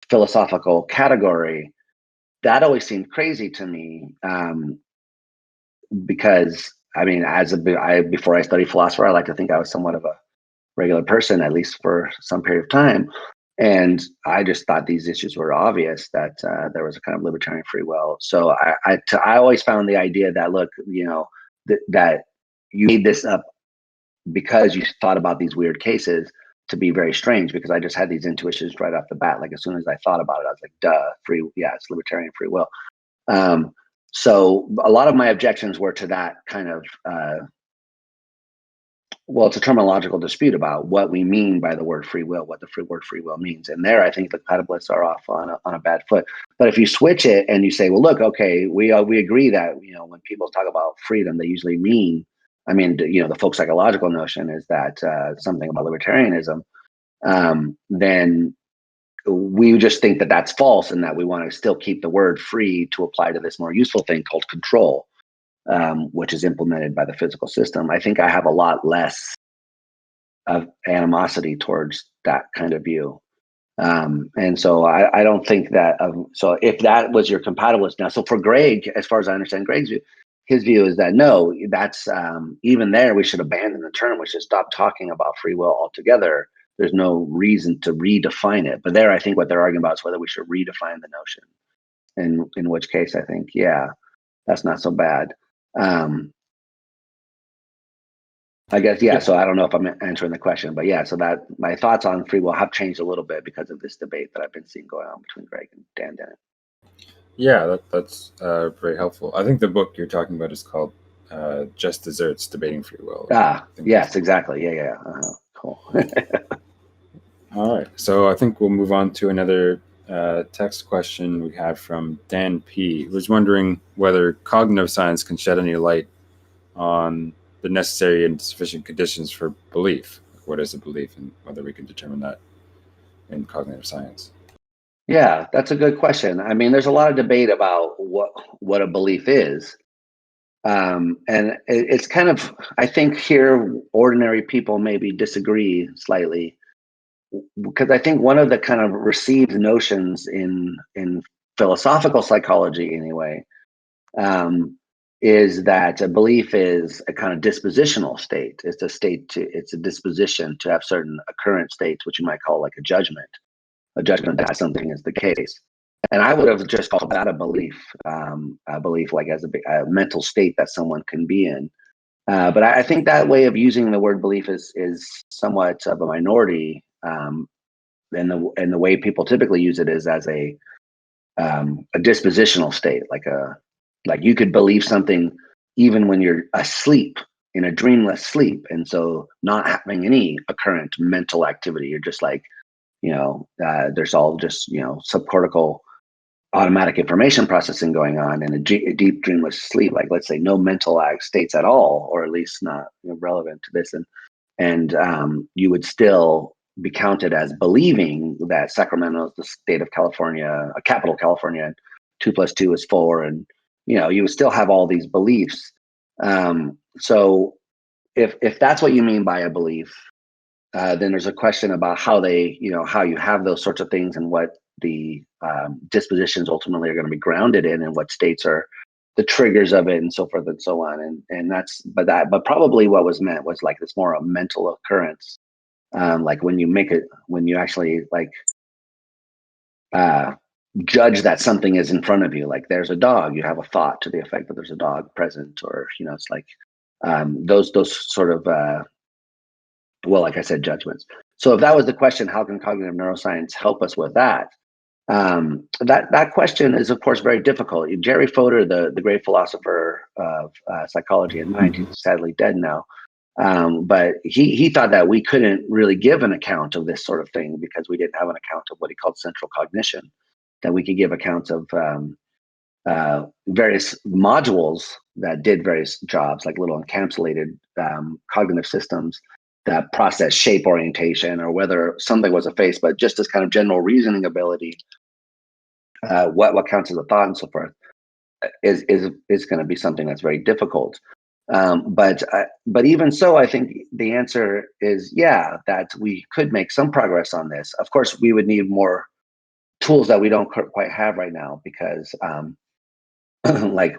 philosophical category. That always seemed crazy to me, because I mean, before I studied philosophy, I like to think I was somewhat of a regular person, at least for some period of time. And I just thought these issues were obvious, that there was a kind of libertarian free will. So I always found the idea that, look, that you made this up because you thought about these weird cases to be very strange, because I just had these intuitions right off the bat. Like as soon as I thought about it, I was like, duh, it's libertarian free will. So a lot of my objections were to that kind of, it's a terminological dispute about what we mean by the word free will, what the word free will means. And there, I think the compatibilists are off on a bad foot. But if you switch it and you say, well, look, okay, we agree that, when people talk about freedom, they usually mean, the folk psychological notion is that something about libertarianism, then we just think that that's false, and that we want to still keep the word free to apply to this more useful thing called control, which is implemented by the physical system. I think I have a lot less of animosity towards that kind of view. And so I don't think that, so if that was your compatibilist now, so for Greg, as far as I understand Greg's view, his view is that no, that's even there, we should abandon the term. We should stop talking about free will altogether. There's no reason to redefine it. But there, I think what they're arguing about is whether we should redefine the notion. In which case, I think, that's not so bad. I guess, yeah. So I don't know if I'm answering the question, but so that my thoughts on free will have changed a little bit because of this debate that I've been seeing going on between Greg and Dan Dennett. Yeah, that's very helpful. I think the book you're talking about is called Just Desserts, Debating Free Will. Yes, exactly. Yeah. Cool. All right. So I think we'll move on to another text question we have from Dan P., who was wondering whether cognitive science can shed any light on the necessary and sufficient conditions for belief. What is a belief, and whether we can determine that in cognitive science? Yeah, that's a good question. There's a lot of debate about what a belief is. And it's kind of, I think here, ordinary people maybe disagree slightly, because I think one of the kind of received notions in philosophical psychology anyway, is that a belief is a kind of dispositional state. It's a disposition to have certain occurrent states, which you might call like a judgment that something is the case. And I would have just called that a belief like as a mental state that someone can be in. But I think that way of using the word belief is somewhat of a minority. And the way people typically use it is as a dispositional state, like you could believe something even when you're asleep, in a dreamless sleep, and so not having any occurrent mental activity. You're just like, there's all just subcortical automatic information processing going on in a deep dreamless sleep, like let's say no mental states at all, or at least not relevant to this, and you would still be counted as believing that Sacramento is the state of California, a capital California, and 2 + 2 is 4, and you would still have all these beliefs. So if that's what you mean by a belief, then there's a question about how how you have those sorts of things, and what the dispositions ultimately are going to be grounded in, and what states are the triggers of it, and so forth and so on. And but probably what was meant was like this more a mental occurrence, like when you actually like judge that something is in front of you, like there's a dog, you have a thought to the effect that there's a dog present, or it's like those sort of well, like I said, judgments. So if that was the question, how can cognitive neuroscience help us with that? That question is, of course, very difficult. Jerry Fodor, the great philosopher of psychology and mind, he's sadly dead now, but he thought that we couldn't really give an account of this sort of thing because we didn't have an account of what he called central cognition, that we could give accounts of various modules that did various jobs, like little encapsulated cognitive systems that process shape orientation, or whether something was a face, but just this kind of general reasoning ability, what counts as a thought and so forth, is going to be something that's very difficult. But even so, I think the answer is that we could make some progress on this. Of course, we would need more tools that we don't quite have right now, because like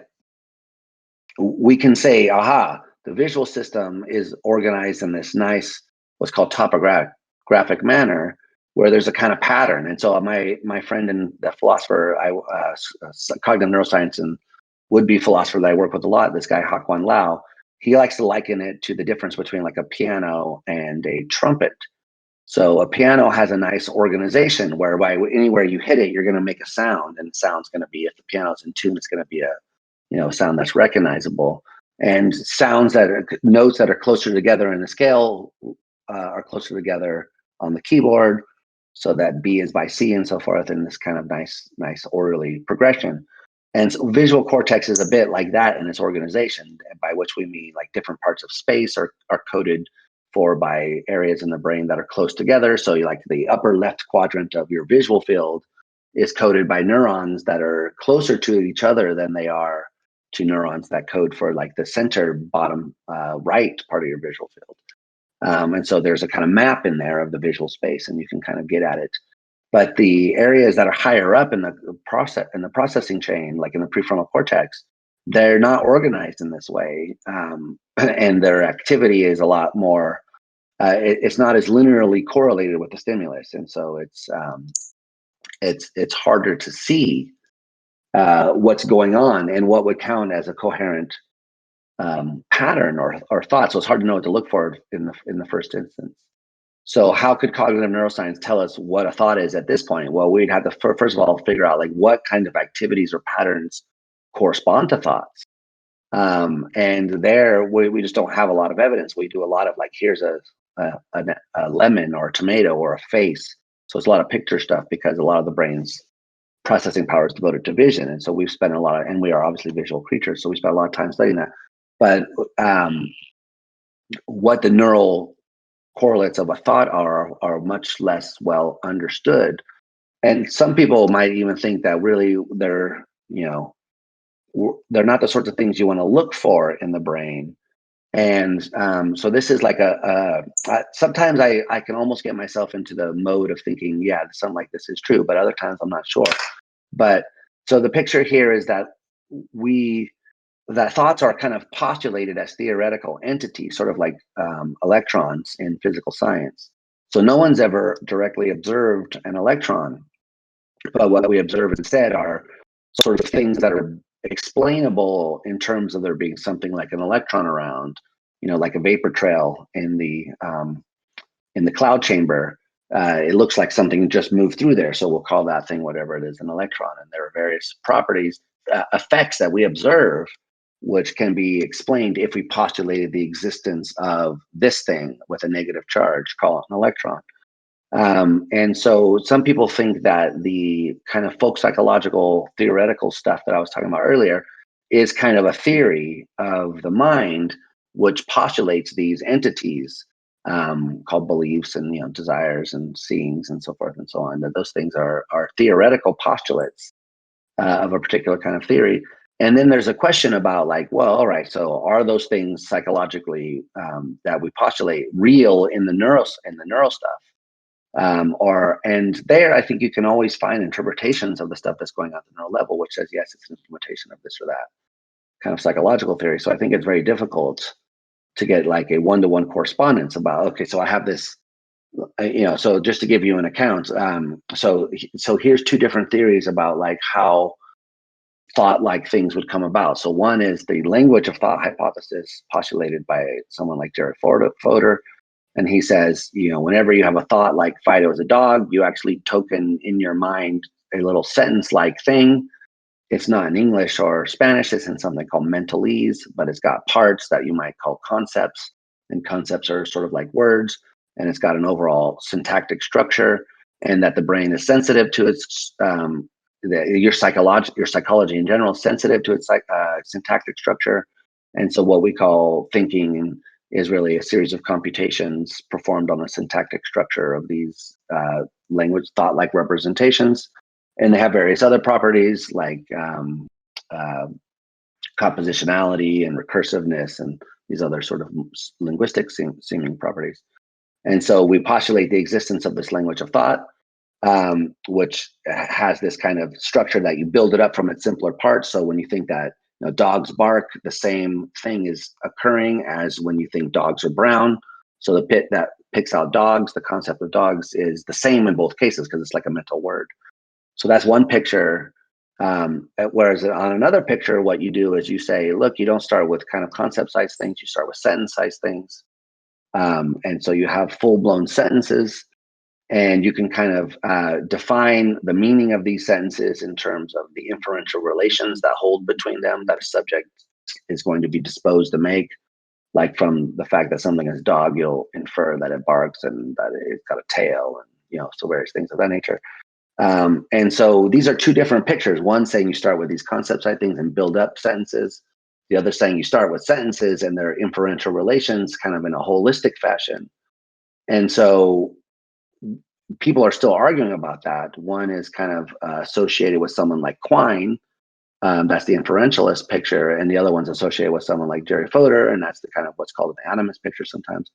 we can say, aha, the visual system is organized in this nice, what's called topographic manner, where there's a kind of pattern. And so my friend and the philosopher, cognitive neuroscience and would-be philosopher that I work with a lot, this guy Hak-Wan Lau, he likes to liken it to the difference between like a piano and a trumpet. So a piano has a nice organization whereby anywhere you hit it, you're going to make a sound, and the sound's going to be, if the piano's in tune, it's going to be a sound that's recognizable. And notes that are closer together in the scale are closer together on the keyboard, so that B is by C and so forth, in this kind of nice orderly progression. And so visual cortex is a bit like that in its organization, by which we mean like different parts of space are coded for by areas in the brain that are close together. So like the upper left quadrant of your visual field is coded by neurons that are closer to each other than they are to neurons that code for like the center bottom right part of your visual field. And so there's a kind of map in there of the visual space, and you can kind of get at it. But the areas that are higher up in the processing chain, like in the prefrontal cortex, they're not organized in this way, and their activity is a lot more. It's not as linearly correlated with the stimulus, and so it's harder to see what's going on and what would count as a coherent pattern or thought. So it's hard to know what to look for in the first instance. So how could cognitive neuroscience tell us what a thought is at this point? Well, we'd have to first of all figure out like what kind of activities or patterns correspond to thoughts. And there we just don't have a lot of evidence. We do a lot of like, here's a lemon or a tomato or a face. So it's a lot of picture stuff, because a lot of the brain's processing power is devoted to vision. And so we've spent and we are obviously visual creatures, so we spent a lot of time studying that. But what the neural correlates of a thought are much less well understood. And some people might even think that really they're not the sorts of things you want to look for in the brain. And so this is like sometimes I can almost get myself into the mode of thinking, something like this is true, but other times I'm not sure. But so the picture here is that we that thoughts are kind of postulated as theoretical entities, sort of like electrons in physical science. So no one's ever directly observed an electron, but what we observe instead are sort of things that are explainable in terms of there being something like an electron around, like a vapor trail in the cloud chamber. It looks like something just moved through there, so we'll call that thing whatever it is, an electron. And there are various properties, effects that we observe, which can be explained if we postulated the existence of this thing with a negative charge, call it an electron. And so some people think that the kind of folk psychological theoretical stuff that I was talking about earlier is kind of a theory of the mind, which postulates these entities called beliefs and desires and seeings and so forth and so on. That those things are theoretical postulates of a particular kind of theory. And then there's a question about like, well, all right, so are those things psychologically that we postulate real in the neural stuff? And there, I think you can always find interpretations of the stuff that's going on at the neural level, which says, yes, it's an implementation of this or that kind of psychological theory. So I think it's very difficult to get like a one-to-one correspondence about, okay, so I have this, so just to give you an account. So here's two different theories about like how thought-like things would come about. So one is the language of thought hypothesis postulated by someone like Jerry Fodor. And he says, whenever you have a thought like Fido is a dog, you actually token in your mind a little sentence-like thing. It's not in English or Spanish. It's in something called mentalese, but it's got parts that you might call concepts. And concepts are sort of like words. And it's got an overall syntactic structure, and that the brain is sensitive to its, your psychology in general is sensitive to its syntactic structure. And so what we call thinking is really a series of computations performed on the syntactic structure of these language thought-like representations. And they have various other properties like compositionality and recursiveness and these other sort of linguistic seeming properties. And so we postulate the existence of this language of thought, which has this kind of structure that you build it up from its simpler parts. So when you think that dogs bark, the same thing is occurring as when you think dogs are brown. So the pit that picks out dogs, the concept of dogs is the same in both cases because it's like a mental word. So that's one picture. Whereas on another picture, what you do is you say, look, you don't start with kind of concept-sized things, you start with sentence-sized things. And so you have full-blown sentences, and you can kind of define the meaning of these sentences in terms of the inferential relations that hold between them that a subject is going to be disposed to make. Like from the fact that something is dog, you'll infer that it barks and that it's got a tail, and so various things of that nature. And so these are two different pictures. One saying you start with these concept-side things and build up sentences. The other saying you start with sentences and their inferential relations kind of in a holistic fashion. And so people are still arguing about that. One is kind of associated with someone like Quine. That's the inferentialist picture. And the other one's associated with someone like Jerry Fodor. And that's the kind of what's called the animist picture sometimes.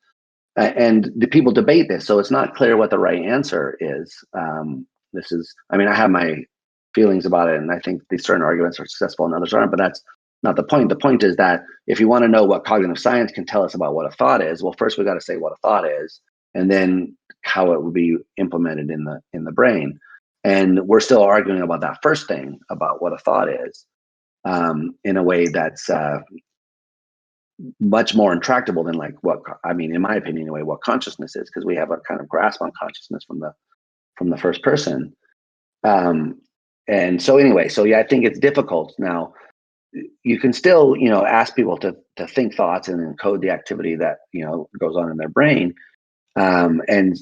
And the people debate this. So it's not clear what the right answer is. I have my feelings about it, and I think these certain arguments are successful and others aren't, but that's not the point. The point is that if you want to know what cognitive science can tell us about what a thought is, well, first we got to say what a thought is, and then how it would be implemented in the brain. And we're still arguing about that first thing about what a thought is in a way that's much more intractable than in my opinion, anyway, what consciousness is, because we have a kind of grasp on consciousness from the first person. And so anyway, I think it's difficult. Now, you can still, ask people to think thoughts and encode the activity that, goes on in their brain. And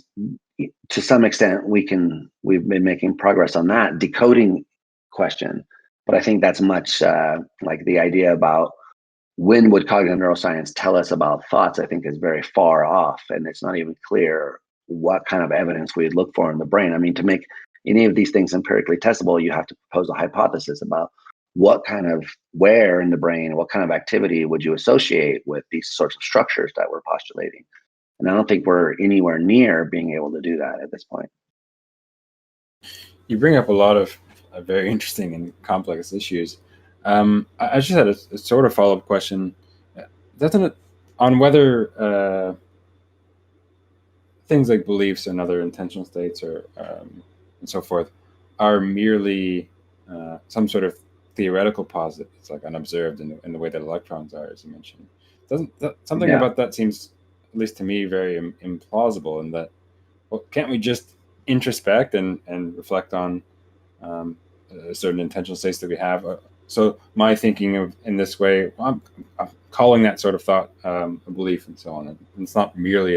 to some extent, we've been making progress on that decoding question. But I think that's much like the idea about when would cognitive neuroscience tell us about thoughts, I think is very far off. And it's not even clear what kind of evidence we'd look for in the brain. I mean, to make any of these things empirically testable, you have to propose a hypothesis about where in the brain, what kind of activity would you associate with these sorts of structures that we're postulating. And I don't think we're anywhere near being able to do that at this point. You bring up a lot of very interesting and complex issues. I just had a sort of follow-up question. Doesn't it, on whether things like beliefs and other intentional states or and so forth are merely some sort of theoretical posit. It's like unobserved in the way that electrons are, as you mentioned. Doesn't something Yeah. about that seems, at least to me, very implausible? In that, well, can't we just introspect and reflect on certain intentional states that we have? So my thinking of in this way, I'm calling that sort of thought a belief and so on. And it's not merely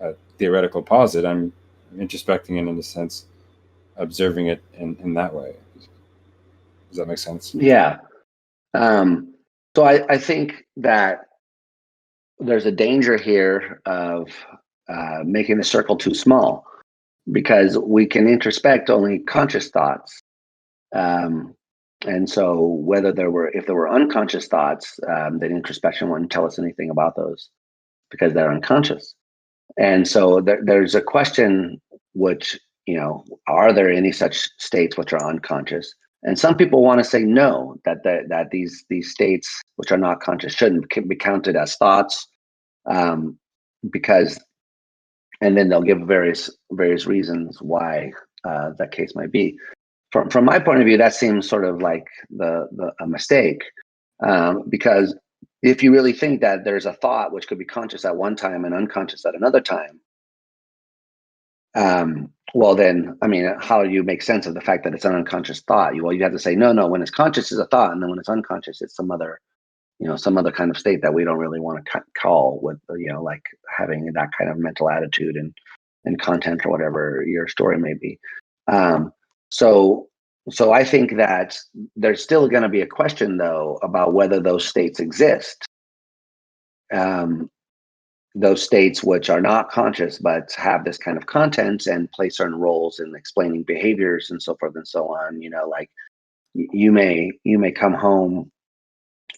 a theoretical posit. I'm introspecting it in a sense, observing it in that way. Does that make sense? Yeah. So I think that there's a danger here of making the circle too small, because we can introspect only conscious thoughts. And so if there were unconscious thoughts, then introspection wouldn't tell us anything about those because they're unconscious. And so there's a question, which, are there any such states which are unconscious? And some people want to say no, that these states which are not conscious shouldn't be counted as thoughts, because, and then they'll give various reasons why that case might be. From my point of view, that seems sort of like a mistake, because if you really think that there's a thought which could be conscious at one time and unconscious at another time, well then, I mean, how do you make sense of the fact that it's an unconscious thought? You have to say no. When it's conscious, is a thought, and then when it's unconscious, it's some other kind of state that we don't really want to call with, like having that kind of mental attitude and content or whatever your story may be. So I think that there's still going to be a question, though, about whether those states exist. Those states which are not conscious but have this kind of content and play certain roles in explaining behaviors and so forth and so on. Like you may come home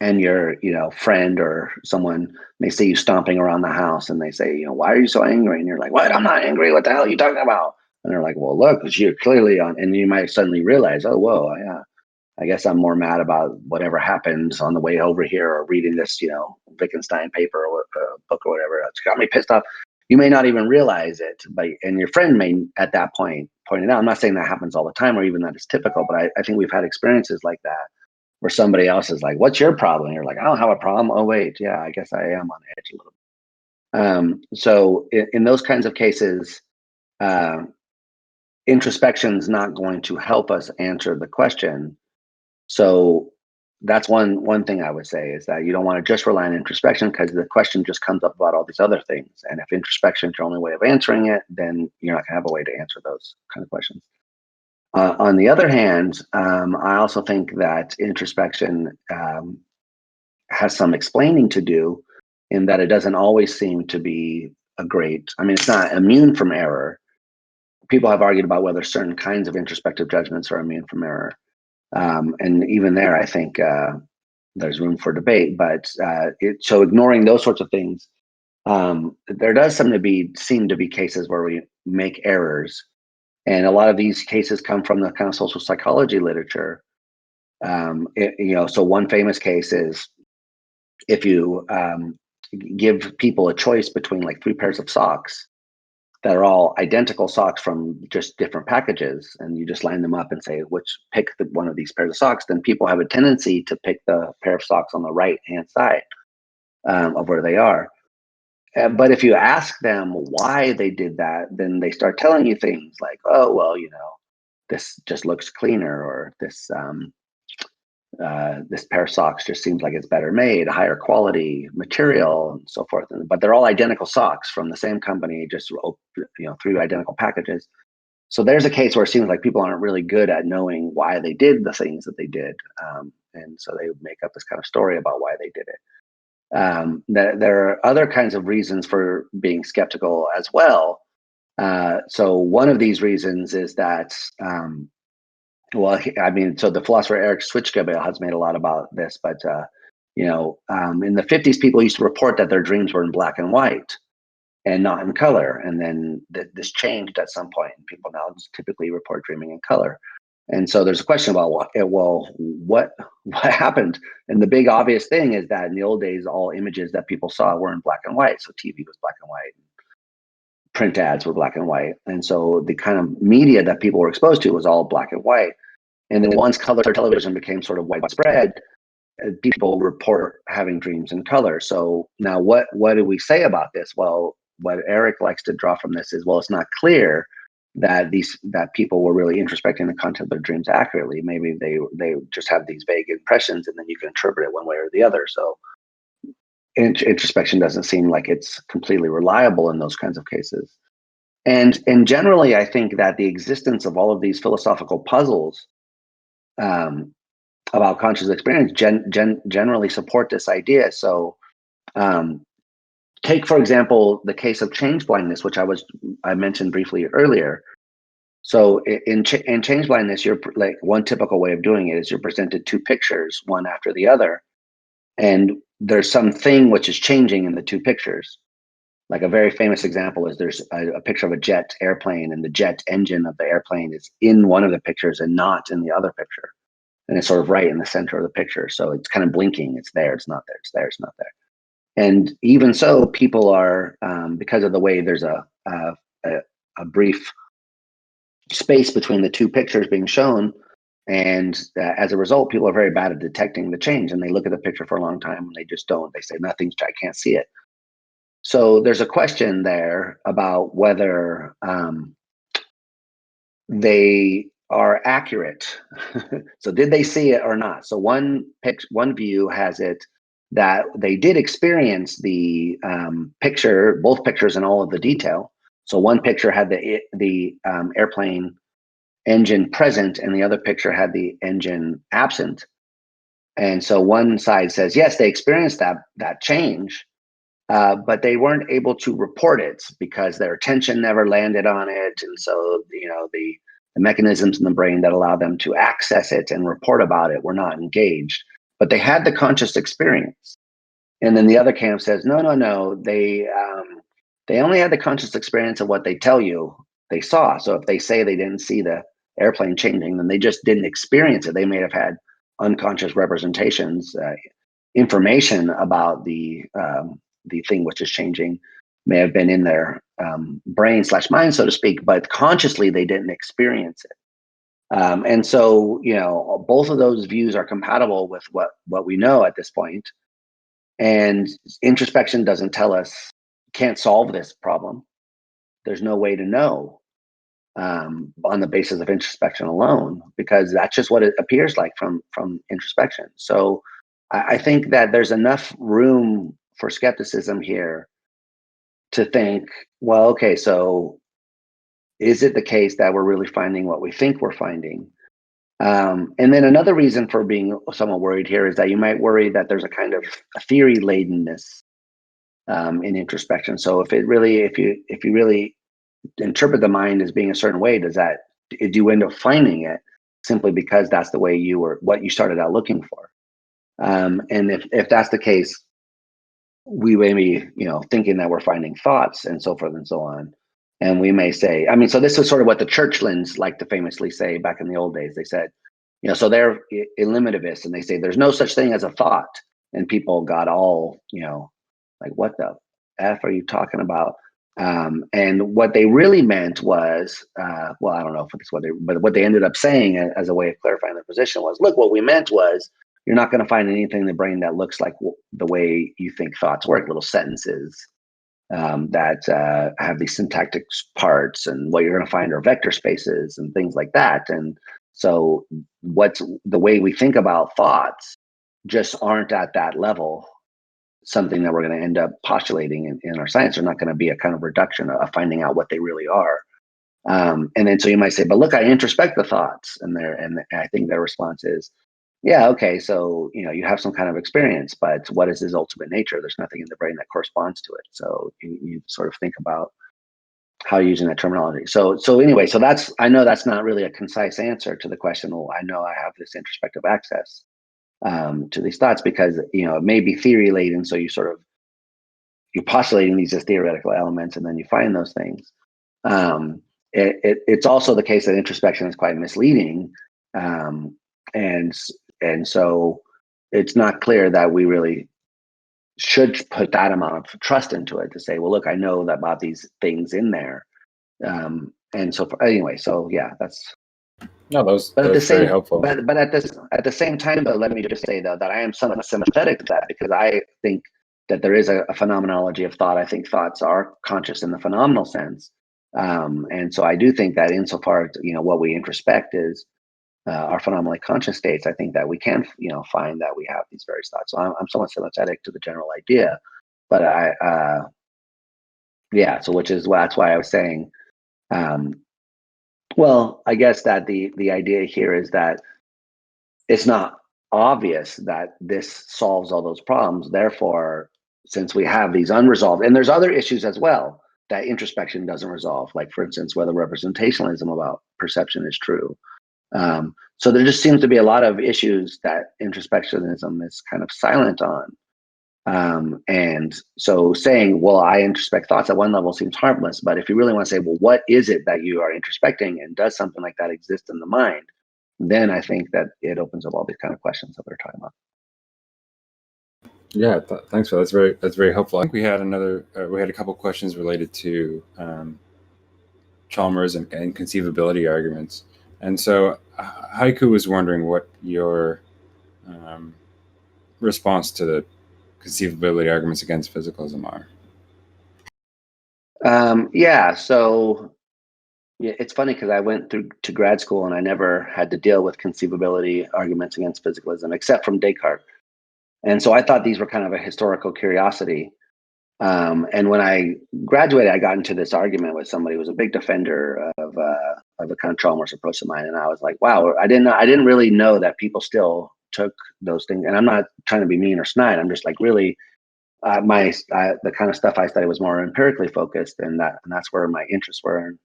and your friend or someone may see you stomping around the house, and they say, why are you so angry? And you're like, what? I'm not angry. What the hell are you talking about? And they're like, well, look, because you're clearly on. And you might suddenly realize, oh, whoa, I guess I'm more mad about whatever happens on the way over here, or reading this, Wittgenstein paper or book or whatever. It's got me pissed off. You may not even realize it, and your friend may at that point point it out. I'm not saying that happens all the time or even that it's typical, but I think we've had experiences like that where somebody else is like, what's your problem? And you're like, I don't have a problem. Oh, wait, yeah, I guess I am on edge a little bit. So in those kinds of cases, introspection is not going to help us answer the question. So that's one thing I would say, is that you don't want to just rely on introspection, because the question just comes up about all these other things. And if introspection is your only way of answering it, then you're not going to have a way to answer those kind of questions. On the other hand, I also think that introspection has some explaining to do, in that it doesn't always seem to be it's not immune from error. People have argued about whether certain kinds of introspective judgments are immune from error. And even there, I think there's room for debate. But so ignoring those sorts of things, there does seem to be cases where we make errors. And a lot of these cases come from the kind of social psychology literature. So one famous case is, if you give people a choice between like 3 pairs of socks that are all identical socks from just different packages, and you just line them up and say, pick one of these pairs of socks, then people have a tendency to pick the pair of socks on the right hand side of where they are. But if you ask them why they did that, then they start telling you things like, oh, well, this just looks cleaner, or this pair of socks just seems like it's better made, higher quality material, and so forth. But they're all identical socks from the same company, just 3 identical packages. So there's a case where it seems like people aren't really good at knowing why they did the things that they did, and so they make up this kind of story about why they did it. There are other kinds of reasons for being skeptical as well. So one of these reasons is that, so the philosopher Eric Switchgebel has made a lot about this, but in the 50s, people used to report that their dreams were in black and white and not in color. And then this changed at some point, and people now typically report dreaming in color. And so there's a question about what happened? And the big obvious thing is that in the old days, all images that people saw were in black and white. So TV was black and white, print ads were black and white, and so the kind of media that people were exposed to was all black and white. And then once color television became sort of widespread, people report having dreams in color. So now what do we say about this? Well, what Eric likes to draw from this is, well, it's not clear that people were really introspecting the content of their dreams accurately. Maybe they just have these vague impressions, and then you can interpret it one way or the other. So introspection doesn't seem like it's completely reliable in those kinds of cases. And generally, I think that the existence of all of these philosophical puzzles about conscious experience generally support this idea. So take, for example, the case of change blindness, which I mentioned briefly earlier. So in change blindness, you're like, one typical way of doing it is you're presented two pictures, one after the other, and there's something which is changing in the two pictures. Like a very famous example is there's a picture of a jet airplane, and the jet engine of the airplane is in one of the pictures and not in the other picture. And it's sort of right in the center of the picture. So it's kind of blinking. It's there, it's not there, it's there, it's not there. And even so, people are, because of the way there's a brief space between the two pictures being shown, and as a result, people are very bad at detecting the change, and they look at the picture for a long time and they just don't. They say, I can't see it. So there's a question there about whether they are accurate. So did they see it or not? So one view has it that they did experience the picture, both pictures and all of the detail. So one picture had the airplane engine present, and the other picture had the engine absent. And so one side says, yes, they experienced that change, but they weren't able to report it because their attention never landed on it. And so, the mechanisms in the brain that allow them to access it and report about it were not engaged, but they had the conscious experience. And then the other camp says, no, they only had the conscious experience of what they tell you they saw. So if they say they didn't see the airplane changing, then they just didn't experience it. They may have had unconscious representations, information about the thing which is changing may have been in their brain/mind, so to speak, but consciously they didn't experience it. And so, both of those views are compatible with what we know at this point. And introspection doesn't tell us, can't solve this problem. There's no way to know on the basis of introspection alone, because that's just what it appears like from introspection. So I think that there's enough room for skepticism here to think, well, okay, so is it the case that we're really finding what we think we're finding? And then another reason for being somewhat worried here is that you might worry that there's a kind of theory ladenness in introspection. So if you really interpret the mind as being a certain way, do you end up finding it simply because that's the way what you started out looking for? And if that's the case, we may be, thinking that we're finding thoughts and so forth and so on. And we may say, so this is sort of what the Churchlands like to famously say back in the old days. They said, so they're eliminativists, and they say there's no such thing as a thought. And people got all, like, what the F are you talking about? And what they really meant was, well, I don't know if it's but what they ended up saying as a way of clarifying their position was, look, what we meant was, you're not going to find anything in the brain that looks like the way you think thoughts work, little sentences that have these syntactic parts, and what you're going to find are vector spaces and things like that. And so what's the way we think about thoughts just aren't at that level something that we're going to end up postulating in our science. They're not going to be a kind of reduction of finding out what they really are. And then so you might say, but look, I introspect the thoughts, and I think their response is, yeah, okay, so you have some kind of experience, but what is his ultimate nature? There's nothing in the brain that corresponds to it. So you sort of think about how you're using that terminology. So anyway, I know that's not really a concise answer to the question. Well, I know I have this introspective access to these thoughts because it may be theory laden. So you're postulating these as theoretical elements, and then you find those things. It's also the case that introspection is quite misleading, and so it's not clear that we really should put that amount of trust into it to say, well, look, I know that about these things in there. And so anyway, so yeah, that's. No, But that at the was very same, helpful. but at the same time, though, let me just say though that I am somewhat sympathetic to that, because I think that there is a phenomenology of thought. I think thoughts are conscious in the phenomenal sense, and so I do think that insofar as what we introspect is our phenomenally conscious states, I think that we can find that we have these various thoughts. So I'm somewhat sympathetic to the general idea, but yeah. So that's why I was saying. Well, I guess that the idea here is that it's not obvious that this solves all those problems. Therefore, since we have these unresolved, and there's other issues as well that introspection doesn't resolve, like for instance, whether representationalism about perception is true. So there just seems to be a lot of issues that introspectionism is kind of silent on. And so saying, well, I introspect thoughts at one level seems harmless, but if you really want to say, well, what is it that you are introspecting, and does something like that exist in the mind? Then I think that it opens up all these kind of questions that we're talking about. Yeah, thanks for that. That's very helpful. I think we had a couple questions related to Chalmers and conceivability arguments, and so Haiku was wondering what your response to the conceivability arguments against physicalism are. Yeah, so it's funny because I went through to grad school and I never had to deal with conceivability arguments against physicalism except from Descartes. And so I thought these were kind of a historical curiosity. And when I graduated, I got into this argument with somebody who was a big defender of the kind of Chalmers approach of mine. And I was like, wow, I didn't really know that people still took those things. And I'm not trying to be mean or snide. I'm just like really the kind of stuff I studied was more empirically focused, and that's where my interests were. And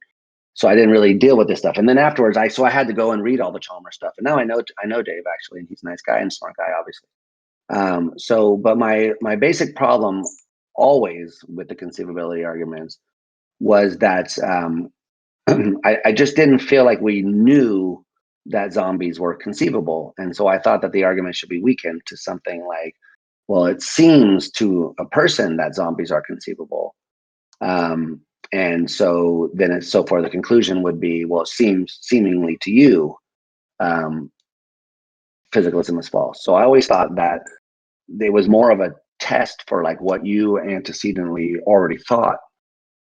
so I didn't really deal with this stuff. And then afterwards, I had to go and read all the Chalmers stuff. And now I know Dave actually, and he's a nice guy and smart guy, obviously. But my basic problem always with the conceivability arguments was that I just didn't feel like we knew that zombies were conceivable. And so I thought that the argument should be weakened to something like, well, it seems to a person that zombies are conceivable. And so then so far the conclusion would be, well, it seems seemingly to you, physicalism is false. So I always thought that it was more of a test for like what you antecedently already thought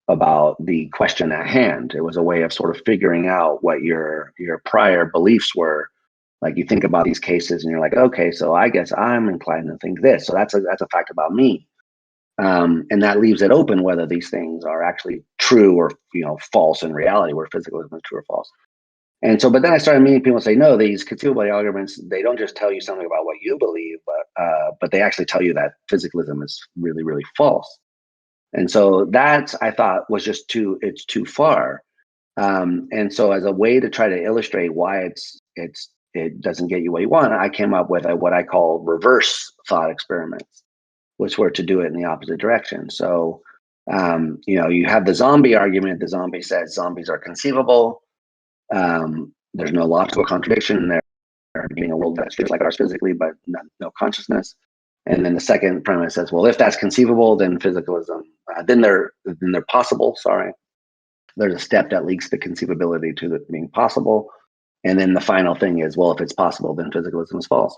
about the question at hand. It was a way of sort of figuring out what your prior beliefs were. Like you think about these cases and you're like, okay, so I guess I'm inclined to think this. So that's a fact about me. And that leaves it open whether these things are actually true or false in reality, where physicalism is true or false. And so, but then I started meeting people say, no, these conceivability arguments, they don't just tell you something about what you believe, but they actually tell you that physicalism is really, really false. And so that I thought was just it's too far. And so as a way to try to illustrate why it doesn't get you what you want, I came up with what I call reverse thought experiments, which were to do it in the opposite direction. So, you have the zombie argument. The zombie says zombies are conceivable. There's no logical contradiction in there being a world that's just like ours physically, but no consciousness. And then the second premise says, well, if that's conceivable, then physicalism, then they're possible. Sorry, there's a step that leads the conceivability to it being possible. And then the final thing is, well, if it's possible, then physicalism is false.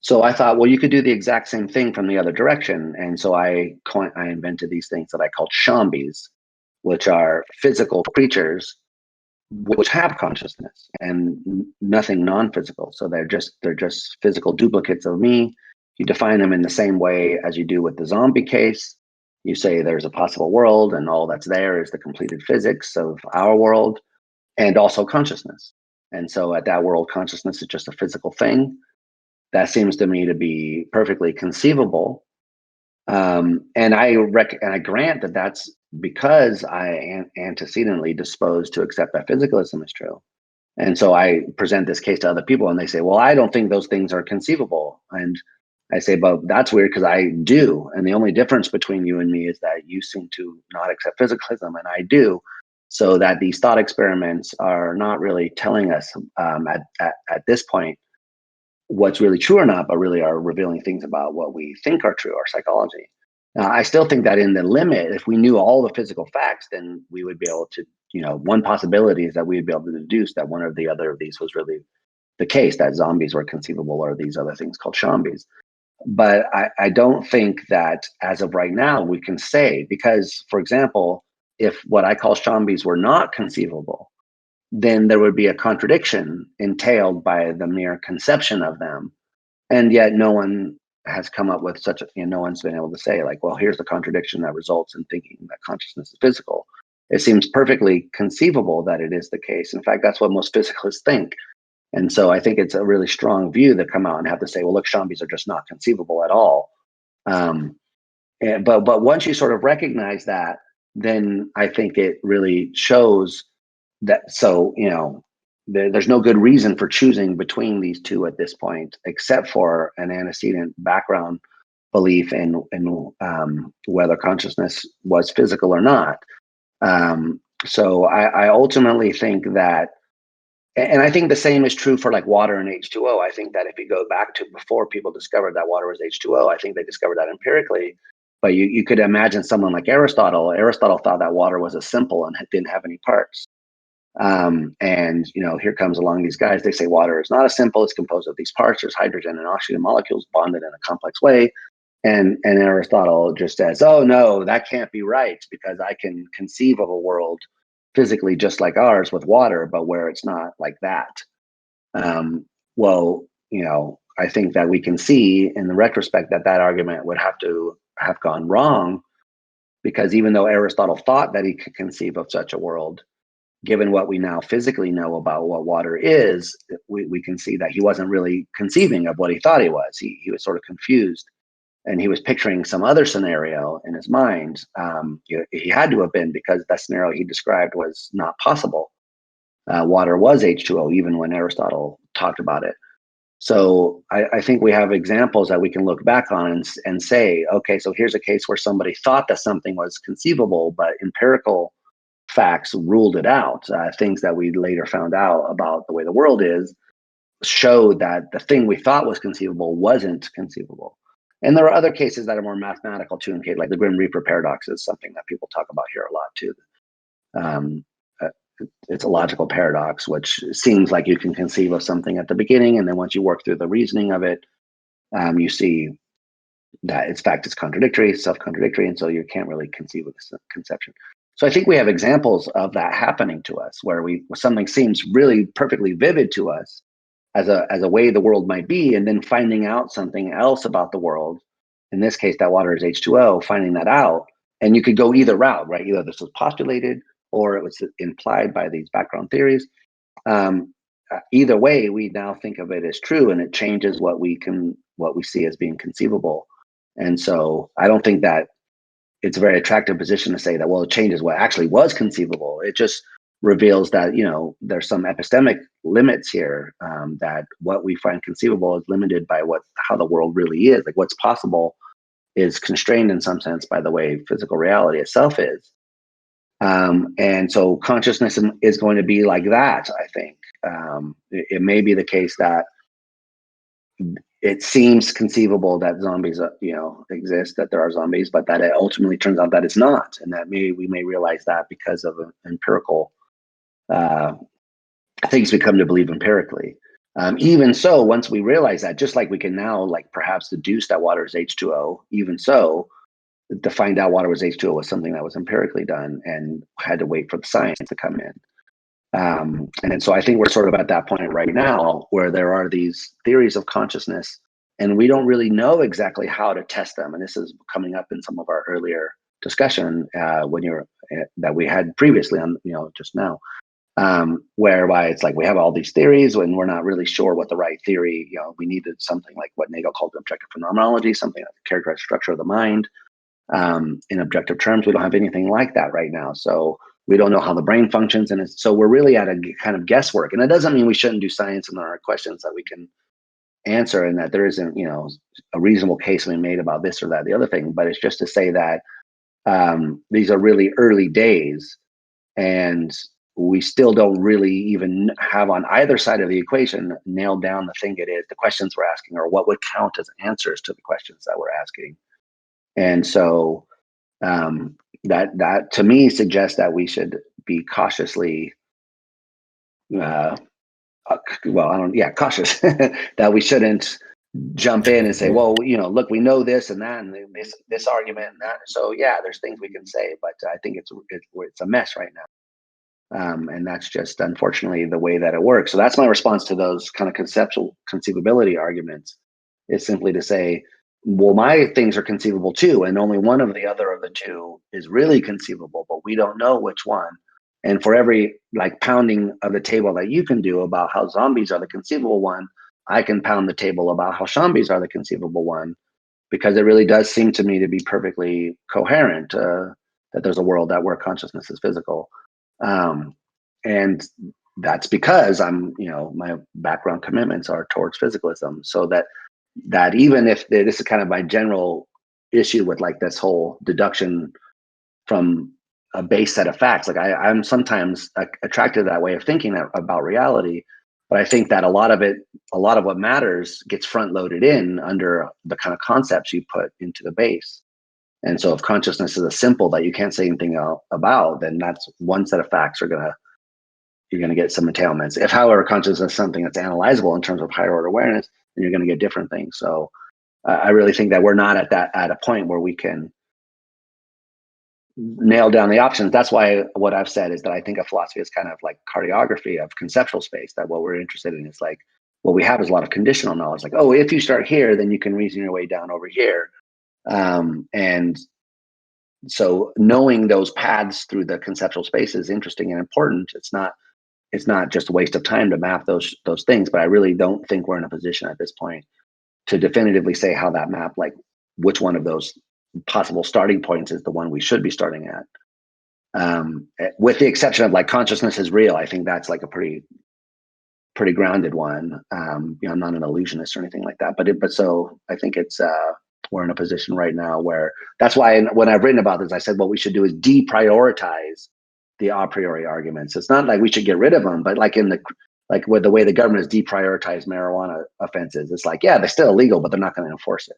So I thought, well, you could do the exact same thing from the other direction. And so I invented these things that I called shombies, which are physical creatures which have consciousness and nothing non-physical. So they're just physical duplicates of me. You define them in the same way as you do with the zombie case. You say there's a possible world and all that's there is the completed physics of our world and also consciousness. And so at that world, consciousness is just a physical thing. That seems to me to be perfectly conceivable. And I grant that that's because I am antecedently disposed to accept that physicalism is true. And so I present this case to other people and they say, well, I don't think those things are conceivable. And I say, but that's weird because I do. And the only difference between you and me is that you seem to not accept physicalism and I do. So that these thought experiments are not really telling us at this point what's really true or not, but really are revealing things about what we think are true, our psychology. Now, I still think that in the limit, if we knew all the physical facts, then we would be able to, one possibility is that we'd be able to deduce that one or the other of these was really the case, that zombies were conceivable or these other things called zombies. But I don't think that as of right now we can say, because, for example, if what I call zombies were not conceivable, then there would be a contradiction entailed by the mere conception of them. And yet no one has come up with such a, no one's been able to say like, well, here's the contradiction that results in thinking that consciousness is physical. It seems perfectly conceivable that it is the case. In fact, that's what most physicalists think. And so I think it's a really strong view that come out and have to say, well, look, zombies are just not conceivable at all. But once you sort of recognize that, then I think it really shows that, so, there's no good reason for choosing between these two at this point, except for an antecedent background belief in whether consciousness was physical or not. So I ultimately think that, and I think the same is true for like water and H2O. I think that if you go back to before people discovered that water was H2O, I think they discovered that empirically. But you could imagine someone like Aristotle. Aristotle thought that water was a simple and didn't have any parts. And here comes along these guys. They say water is not a simple. It's composed of these parts. There's hydrogen and oxygen molecules bonded in a complex way. And Aristotle just says, oh no, that can't be right, because I can conceive of a world physically just like ours with water, but where it's not like that. Well, I think that we can see in the retrospect that that argument would have to have gone wrong, because even though Aristotle thought that he could conceive of such a world, given what we now physically know about what water is, we can see that he wasn't really conceiving of what he thought he was. He was sort of confused, and he was picturing some other scenario in his mind. He had to have been, because that scenario he described was not possible. Water was H2O, even when Aristotle talked about it. So I think we have examples that we can look back on and say, okay, so here's a case where somebody thought that something was conceivable, but empirical facts ruled it out. Things that we later found out about the way the world is showed that the thing we thought was conceivable wasn't conceivable. And there are other cases that are more mathematical too, in case like the Grim Reaper paradox is something that people talk about here a lot too. It's a logical paradox, which seems like you can conceive of something at the beginning, and then once you work through the reasoning of it, you see that in fact it's contradictory, self-contradictory, and so you can't really conceive of this conception. So I think we have examples of that happening to us, where something seems really perfectly vivid to us as a way the world might be, and then finding out something else about the world. In this case, that water is H2O, finding that out. And you could go either route, right? Either this was postulated or it was implied by these background theories. Either way, we now think of it as true, and it changes what we see as being conceivable. And so I don't think that it's a very attractive position to say that, well, it changes what actually was conceivable. It just reveals that, there's some epistemic limits here, that what we find conceivable is limited by how the world really is. Like what's possible is constrained in some sense by the way physical reality itself is. And so consciousness is going to be like that, I think. It may be the case that it seems conceivable that zombies, exist, that there are zombies, but that it ultimately turns out that it's not, and that we may realize that because of empirical things we come to believe empirically. Even so, once we realize that, just like we can now, like perhaps deduce that water is H2O, even so, to find out water was H2O was something that was empirically done and had to wait for the science to come in. And so I think we're sort of at that point right now where there are these theories of consciousness, and we don't really know exactly how to test them. And this is coming up in some of our earlier discussion that we had previously on, just now, whereby it's like we have all these theories and we're not really sure what the right theory. We needed something like what Nagel called objective phenomenology, something like the characterized structure of the mind. In objective terms, we don't have anything like that right now. So we don't know how the brain functions. And so we're really at a kind of guesswork. And it doesn't mean we shouldn't do science and there are questions that we can answer and that there isn't, a reasonable case to be made about this or that, the other thing. But it's just to say that these are really early days. And we still don't really even have on either side of the equation nailed down the thing it is, the questions we're asking, or what would count as answers to the questions that we're asking. And so that to me suggests that we should be cautiously, cautious, that we shouldn't jump in and say, well, look, we know this and that, and this argument and that. So yeah, there's things we can say, but I think it's a mess right now. And that's just unfortunately the way that it works. So that's my response to those kind of conceptual conceivability arguments, is simply to say, well, my things are conceivable too, and only one of the other of the two is really conceivable, but we don't know which one. And for every like pounding of the table that you can do about how zombies are the conceivable one, I can pound the table about how zombies are the conceivable one, because it really does seem to me to be perfectly coherent that there's a world where consciousness is physical. And that's because my background commitments are towards physicalism. So that even if this is kind of my general issue with like this whole deduction from a base set of facts, like I'm sometimes attracted to that way of thinking about reality, but I think that a lot of what matters gets front loaded in under the kind of concepts you put into the base. And so if consciousness is a simple that you can't say anything about, then that's one set of facts you're going to get some entailments. If, however, consciousness is something that's analyzable in terms of higher order awareness, then you're going to get different things. So I really think that we're not at a point where we can nail down the options. That's why what I've said is that I think a philosophy is kind of like cartography of conceptual space, that what we're interested in is like, what we have is a lot of conditional knowledge. Like, oh, if you start here, then you can reason your way down over here. And so knowing those paths through the conceptual space is interesting and important. It's not just a waste of time to map those things, but I really don't think we're in a position at this point to definitively say how that map, like which one of those possible starting points is the one we should be starting at. With the exception of like consciousness is real. I think that's like a pretty grounded one. I'm not an illusionist or anything like that, but so I think it's we're in a position right now where that's why when I've written about this, I said what we should do is deprioritize the a priori arguments. It's not like we should get rid of them, but like with the way the government has deprioritized marijuana offenses, it's like, yeah, they're still illegal, but they're not going to enforce it.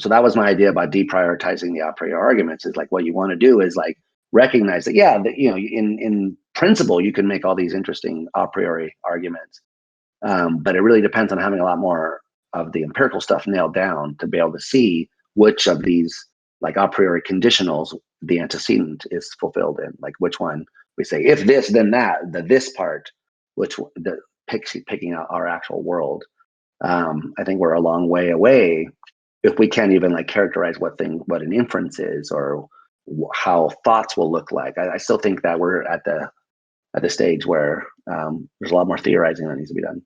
So that was my idea about deprioritizing the a priori arguments, is like what you want to do is like recognize that, yeah, that, in principle, you can make all these interesting a priori arguments. But it really depends on having a lot more of the empirical stuff nailed down to be able to see which of these like a priori conditionals the antecedent is fulfilled in, like which one we say, if this, then that, the this part, which the picking out our actual world. I think we're a long way away if we can't even like characterize what an inference is or how thoughts will look like. I still think that we're at the stage where there's a lot more theorizing that needs to be done.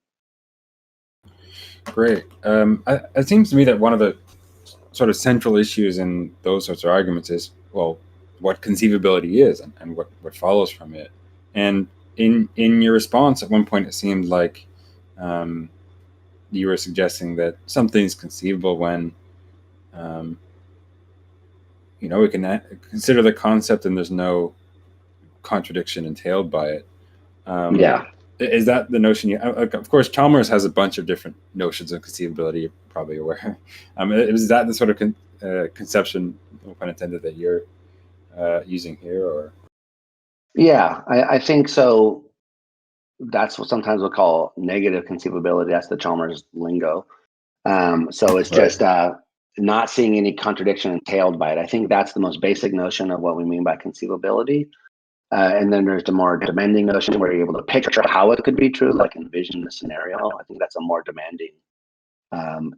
Great. It seems to me that one of the sort of central issues in those sorts of arguments is, well, what conceivability is and what follows from it. And in your response at one point, it seemed like you were suggesting that something's conceivable when we can consider the concept and there's no contradiction entailed by it. Yeah. Is that the notion? Of course, Chalmers has a bunch of different notions of conceivability. You're probably aware. Is that the sort of conception, no pun intended, that you're using here, or? Yeah, I think so. That's what sometimes we'll call negative conceivability. That's the Chalmers lingo. So it's just not seeing any contradiction entailed by it. I think that's the most basic notion of what we mean by conceivability. And then there's the more demanding notion where you're able to picture how it could be true, like envision the scenario. I think that's a more demanding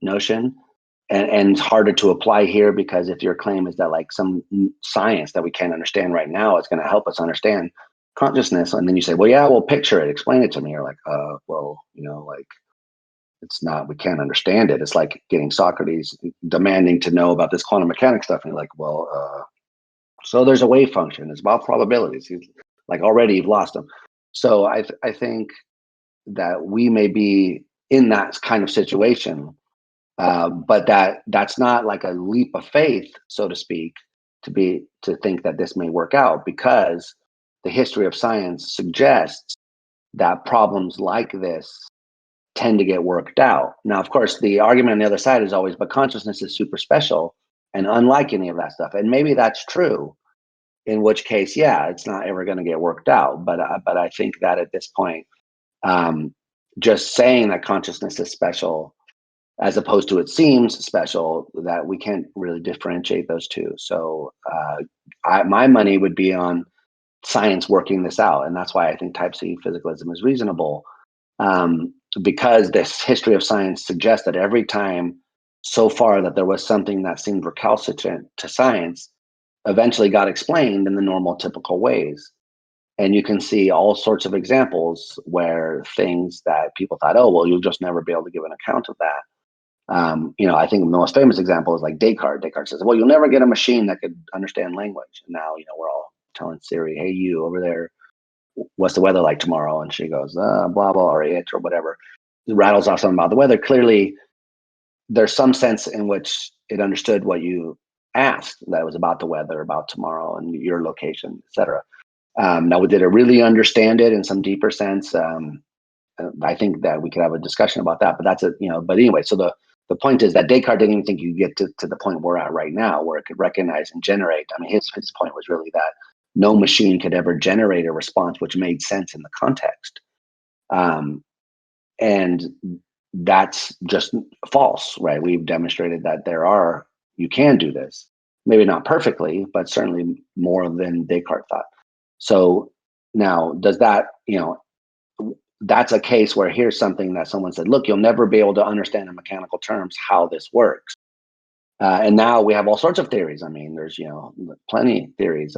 notion. And it's harder to apply here because if your claim is that like some science that we can't understand right now is going to help us understand consciousness, and then you say, well, yeah, we'll picture it, explain it to me. You're like, well, like it's not, we can't understand it. It's like getting Socrates demanding to know about this quantum mechanics stuff. And you're like, well, so there's a wave function. It's about probabilities. Like already you've lost them. So I think that we may be in that kind of situation, but that's not like a leap of faith, so to speak, to think that this may work out, because the history of science suggests that problems like this tend to get worked out. Now, of course, the argument on the other side is always, but consciousness is super special and unlike any of that stuff. And maybe that's true, in which case, yeah, it's not ever going to get worked out. But I think that at this point, just saying that consciousness is special as opposed to it seems special, that we can't really differentiate those two. So my money would be on science working this out. And that's why I think type C physicalism is reasonable. Because this history of science suggests that every time so far that there was something that seemed recalcitrant to science, eventually got explained in the normal, typical ways. And you can see all sorts of examples where things that people thought, oh, well, you'll just never be able to give an account of that. I think the most famous example is like Descartes. Descartes says, well, you'll never get a machine that could understand language. And now, we're all telling Siri, hey, you over there, what's the weather like tomorrow? And she goes, blah, blah, or it, or whatever. It rattles off something about the weather. Clearly, there's some sense in which it understood what you asked, that it was about the weather, about tomorrow, and your location, etc. Now, did it really understand it in some deeper sense? I think that we could have a discussion about that, but that's but anyway, so the point is that Descartes didn't even think you get to the point we're at right now, where it could recognize and generate. I mean, his point was really that no machine could ever generate a response which made sense in the context. And that's just false, right? We've demonstrated that you can do this, maybe not perfectly, but certainly more than Descartes thought. So now, does that, that's a case where here's something that someone said, look, you'll never be able to understand in mechanical terms how this works. And now we have all sorts of theories. I mean, there's, plenty of theories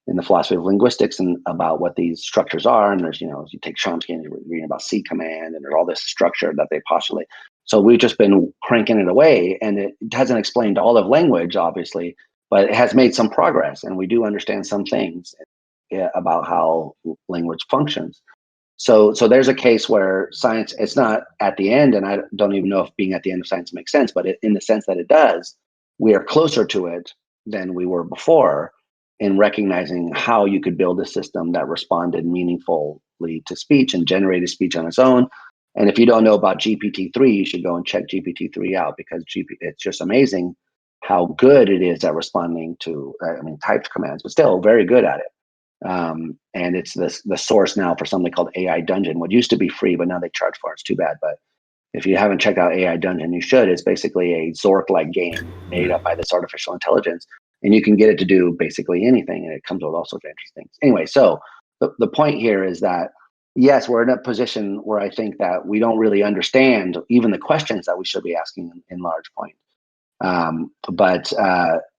in the philosophy of linguistics and about what these structures are. And there's, you take Chomsky and you're reading about C command, and there's all this structure that they postulate. So we've just been cranking it away, and it hasn't explained all of language, obviously, but it has made some progress, and we do understand some things about how language functions. So there's a case where science, it's not at the end, and I don't even know if being at the end of science makes sense, but in the sense that it does, we are closer to it than we were before in recognizing how you could build a system that responded meaningfully to speech and generated speech on its own. And if you don't know about GPT-3, you should go and check GPT-3 out, because it's just amazing how good it is at responding to, typed commands, but still very good at it. And it's the source now for something called AI Dungeon. What used to be free, but now they charge for it. It's too bad. But if you haven't checked out AI Dungeon, you should. It's basically a Zork-like game made up by this artificial intelligence. And you can get it to do basically anything, and it comes with all sorts of interesting things. Anyway, so the point here is that, yes, we're in a position where I think that we don't really understand even the questions that we should be asking in large point. But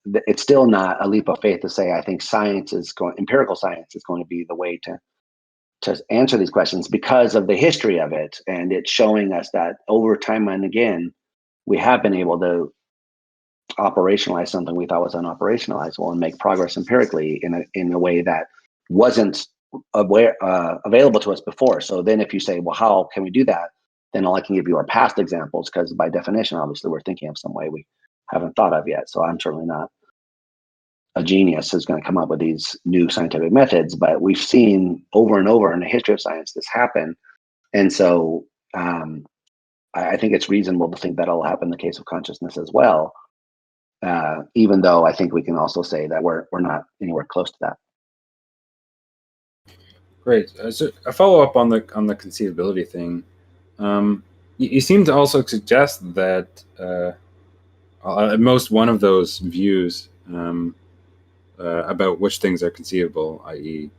it's still not a leap of faith to say I think empirical science is going to be the way to answer these questions, because of the history of it, and it's showing us that over time and again we have been able to operationalize something we thought was unoperationalizable and make progress empirically in a way that wasn't available to us before. So then if you say, well, how can we do that? Then all I can give you are past examples, because by definition, obviously, we're thinking of some way we haven't thought of yet. So I'm certainly not a genius who's going to come up with these new scientific methods, but we've seen over and over in the history of science this happen. And so I think it's reasonable to think that'll happen in the case of consciousness as well. Even though I think we can also say that we're not anywhere close to that. Great. So a follow up on the conceivability thing. You seem to also suggest that at most one of those views about which things are conceivable, i.e.,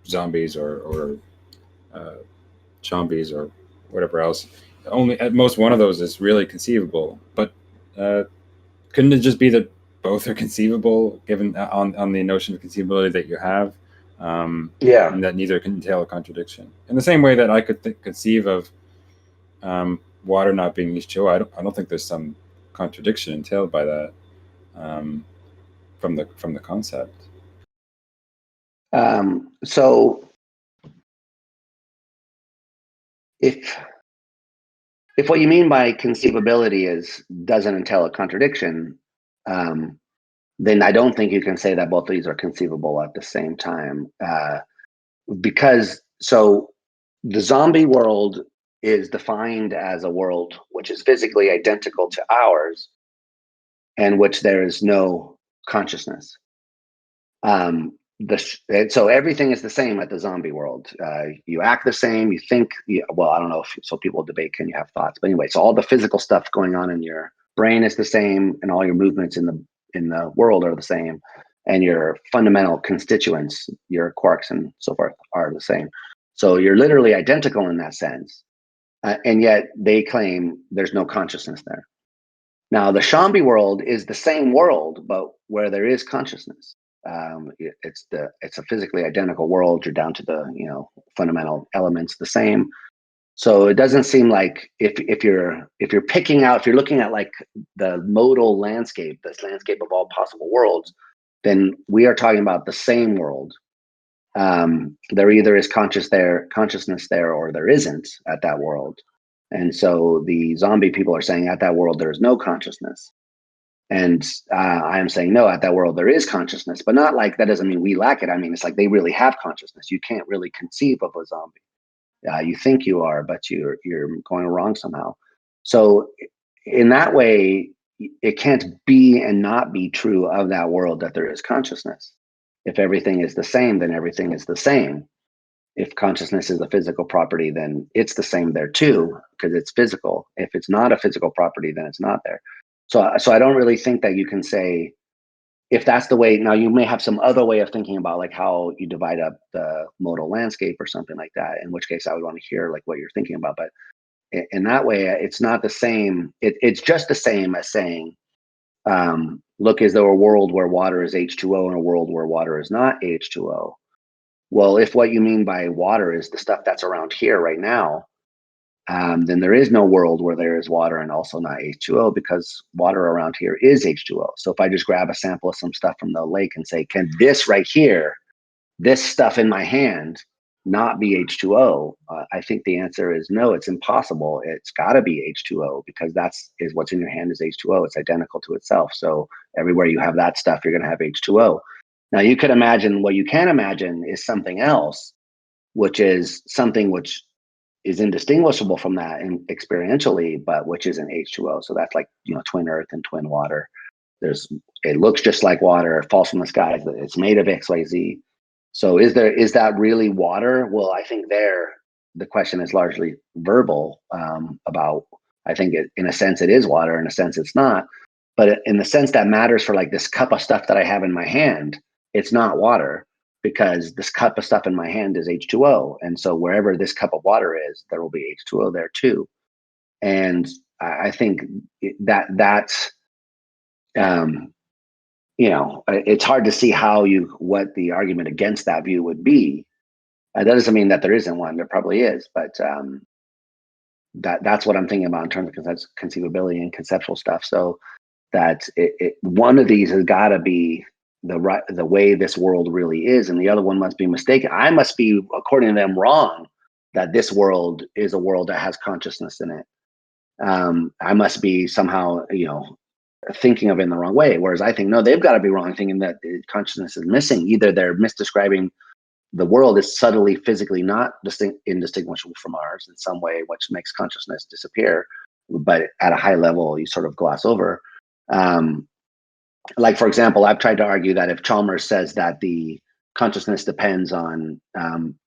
zombies or zombies or whatever else, only at most one of those is really conceivable. But couldn't it just be that both are conceivable, given on the notion of conceivability that you have? And that neither can entail a contradiction. In the same way that I could conceive of water not being H2O, I don't think there's some contradiction entailed by that from the concept. So if what you mean by conceivability doesn't entail a contradiction, then I don't think you can say that both of these are conceivable at the same time. Because the zombie world is defined as a world which is physically identical to ours and which there is no consciousness. So everything is the same at the zombie world. You act the same, you think, well, I don't know if so people debate, can you have thoughts? But anyway, so all the physical stuff going on in your brain is the same, and all your movements in the world are the same, and your fundamental constituents, your quarks and so forth, are the same. So you're literally identical in that sense. And yet they claim there's no consciousness there. Now, the Shambi world is the same world, but where there is consciousness. It's a physically identical world. You're down to the fundamental elements the same. So it doesn't seem like if you're looking at like the modal landscape, this landscape of all possible worlds, then we are talking about the same world. There either is consciousness there, or there isn't at that world. And so the zombie people are saying at that world there is no consciousness. And I am saying no, at that world there is consciousness, but not like that doesn't mean we lack it. I mean, it's like they really have consciousness. You can't really conceive of a zombie. You think you are, but you're going wrong somehow. So in that way, it can't be and not be true of that world that there is consciousness. If everything is the same, then everything is the same. If consciousness is a physical property, then it's the same there too, because it's physical. If it's not a physical property, then it's not there. So I don't really think that you can say, if that's the way. Now, you may have some other way of thinking about like how you divide up the modal landscape or something like that, in which case I would want to hear like what you're thinking about. But in that way, it's not the same. It's just the same as saying, look, is there a world where water is H2O and a world where water is not H2O? Well, if what you mean by water is the stuff that's around here right now, then there is no world where there is water and also not H2O, because water around here is H2O. So if I just grab a sample of some stuff from the lake and say, can this right here, this stuff in my hand, not be H2O? I think the answer is no, it's impossible. It's got to be H2O, because is what's in your hand is H2O. It's identical to itself. So everywhere you have that stuff, you're going to have H2O. Now, you could imagine, what you can imagine is something else, which is something which is indistinguishable from that experientially, but which isn't H2O. So that's like, twin earth and twin water. It looks just like water, falls from the sky. It's made of XYZ. So is that really water? Well, I think the question is largely verbal about, I think in a sense it is water, in a sense it's not. But in the sense that matters for like this cup of stuff that I have in my hand, it's not water, because this cup of stuff in my hand is H2O. And so wherever this cup of water is, there will be H2O there too. And I think that's, it's hard to see what the argument against that view would be. That doesn't mean that there isn't one. There probably is, but that's what I'm thinking about in terms of conceivability and conceptual stuff. So that one of these has got to be the way this world really is, and the other one must be mistaken. I must be, according to them, wrong that this world is a world that has consciousness in it. I must be somehow, thinking of it in the wrong way. Whereas I think, no, they've got to be wrong, thinking that consciousness is missing. Either they're misdescribing the world is subtly, physically not indistinguishable from ours in some way, which makes consciousness disappear, but at a high level, you sort of gloss over. Like, for example, I've tried to argue that if Chalmers says that the consciousness depends on,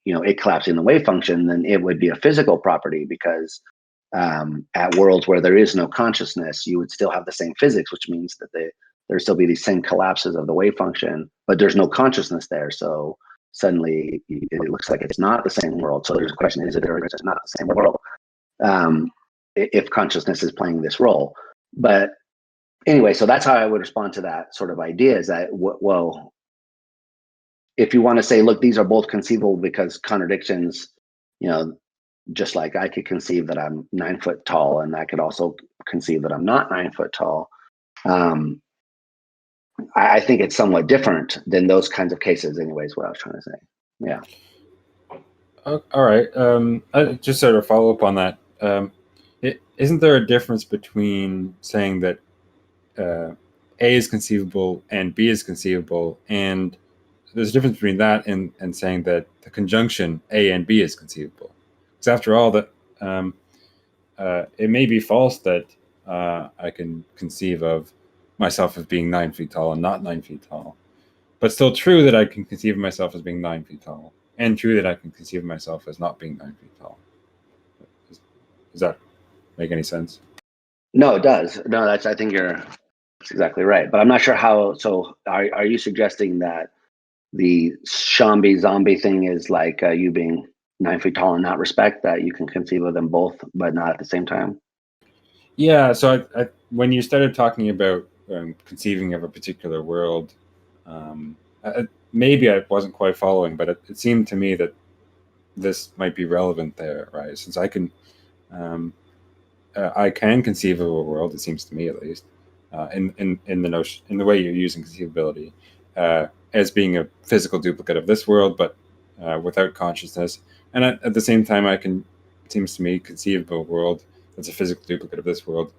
it collapsing the wave function, then it would be a physical property, because at worlds where there is no consciousness, you would still have the same physics, which means that there still be these same collapses of the wave function, but there's no consciousness there. So suddenly it looks like it's not the same world. So there's a question, is it or is it not the same world? If consciousness is playing this role. But anyway, so that's how I would respond to that sort of idea, is that, well, if you want to say, look, these are both conceivable because contradictions, just like I could conceive that I'm 9 foot tall, and I could also conceive that I'm not 9 foot tall. I think it's somewhat different than those kinds of cases, anyways, what I was trying to say. Yeah. All right. I just sort of follow up on that. Isn't there a difference between saying that A is conceivable and B is conceivable, and there's a difference between that and saying that the conjunction A and B is conceivable. Because after all, that it may be false that I can conceive of myself as being 9 feet tall and not 9 feet tall, but still true that I can conceive of myself as being 9 feet tall, and true that I can conceive of myself as not being 9 feet tall. Does that make any sense? No, it does. No, I think that's exactly right. But I'm not sure how. So are you suggesting that the zombie thing is like you being 9 feet tall and not respect, that you can conceive of them both, but not at the same time? Yeah. So when you started talking about conceiving of a particular world, maybe I wasn't quite following, but it seemed to me that this might be relevant there, right? Since I can conceive of a world, it seems to me at least, in the notion, in the way you're using conceivability, as being a physical duplicate of this world, but without consciousness. And at the same time, it seems to me, conceive of a world that's a physical duplicate of this world,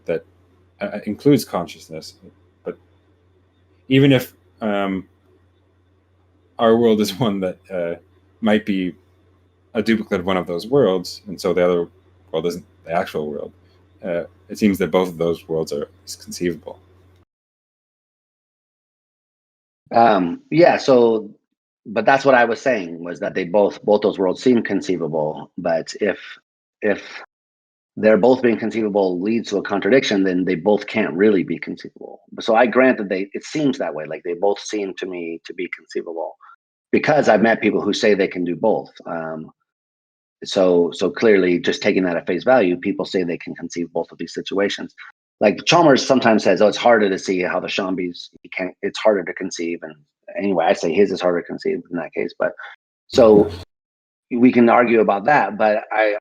that includes consciousness. But even if our world is one that might be a duplicate of one of those worlds, and so the other world isn't the actual world, it seems that both of those worlds are conceivable. Yeah. So, but that's what I was saying, was that they both those worlds seem conceivable. But if they're both being conceivable leads to a contradiction, then they both can't really be conceivable. So I grant that it seems that way. Like they both seem to me to be conceivable, because I've met people who say they can do both. So clearly, just taking that at face value, people say they can conceive both of these situations. Like Chalmers sometimes says, "Oh, it's harder to see how the Shambis it's harder to conceive." And anyway, I say his is harder to conceive in that case. But so we can argue about that. But I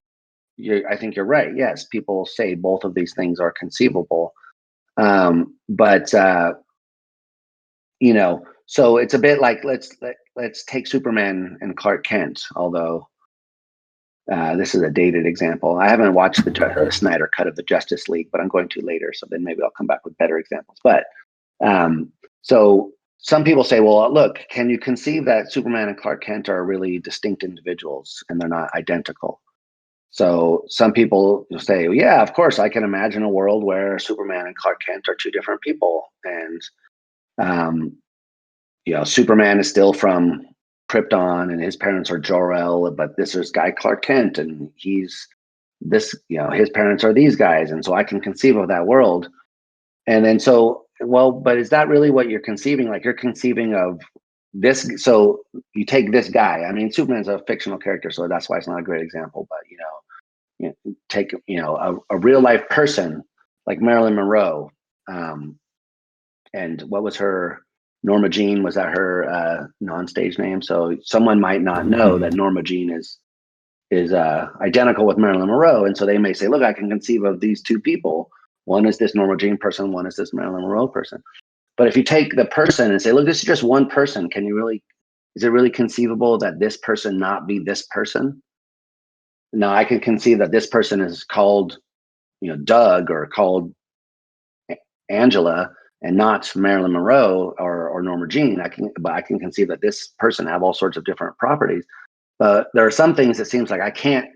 think you're right. Yes, people say both of these things are conceivable. But so it's a bit like let's take Superman and Clark Kent, although. This is a dated example. I haven't watched the Snyder cut of the Justice League, but I'm going to later. So then maybe I'll come back with better examples. But so some people say, well, look, can you conceive that Superman and Clark Kent are really distinct individuals and they're not identical? So some people say, yeah, of course, I can imagine a world where Superman and Clark Kent are two different people. And, Superman is still from Krypton and his parents are Jor-El, but this is guy Clark Kent and he's this, his parents are these guys. And so I can conceive of that world. And then but is that really what you're conceiving? Like you're conceiving of this. So you take this guy, I mean, Superman's a fictional character, so that's why it's not a great example, but take, a real life person like Marilyn Monroe. And what was her, Norma Jean, was that her non-stage name? So someone might not know that Norma Jean is identical with Marilyn Monroe, and so they may say, "Look, I can conceive of these two people. One is this Norma Jean person, one is this Marilyn Monroe person." But if you take the person and say, "Look, this is just one person," is it really conceivable that this person not be this person? Now, I can conceive that this person is called, Doug or called Angela, and not Marilyn Monroe or Norma Jean. I can conceive that this person have all sorts of different properties. But there are some things that seems like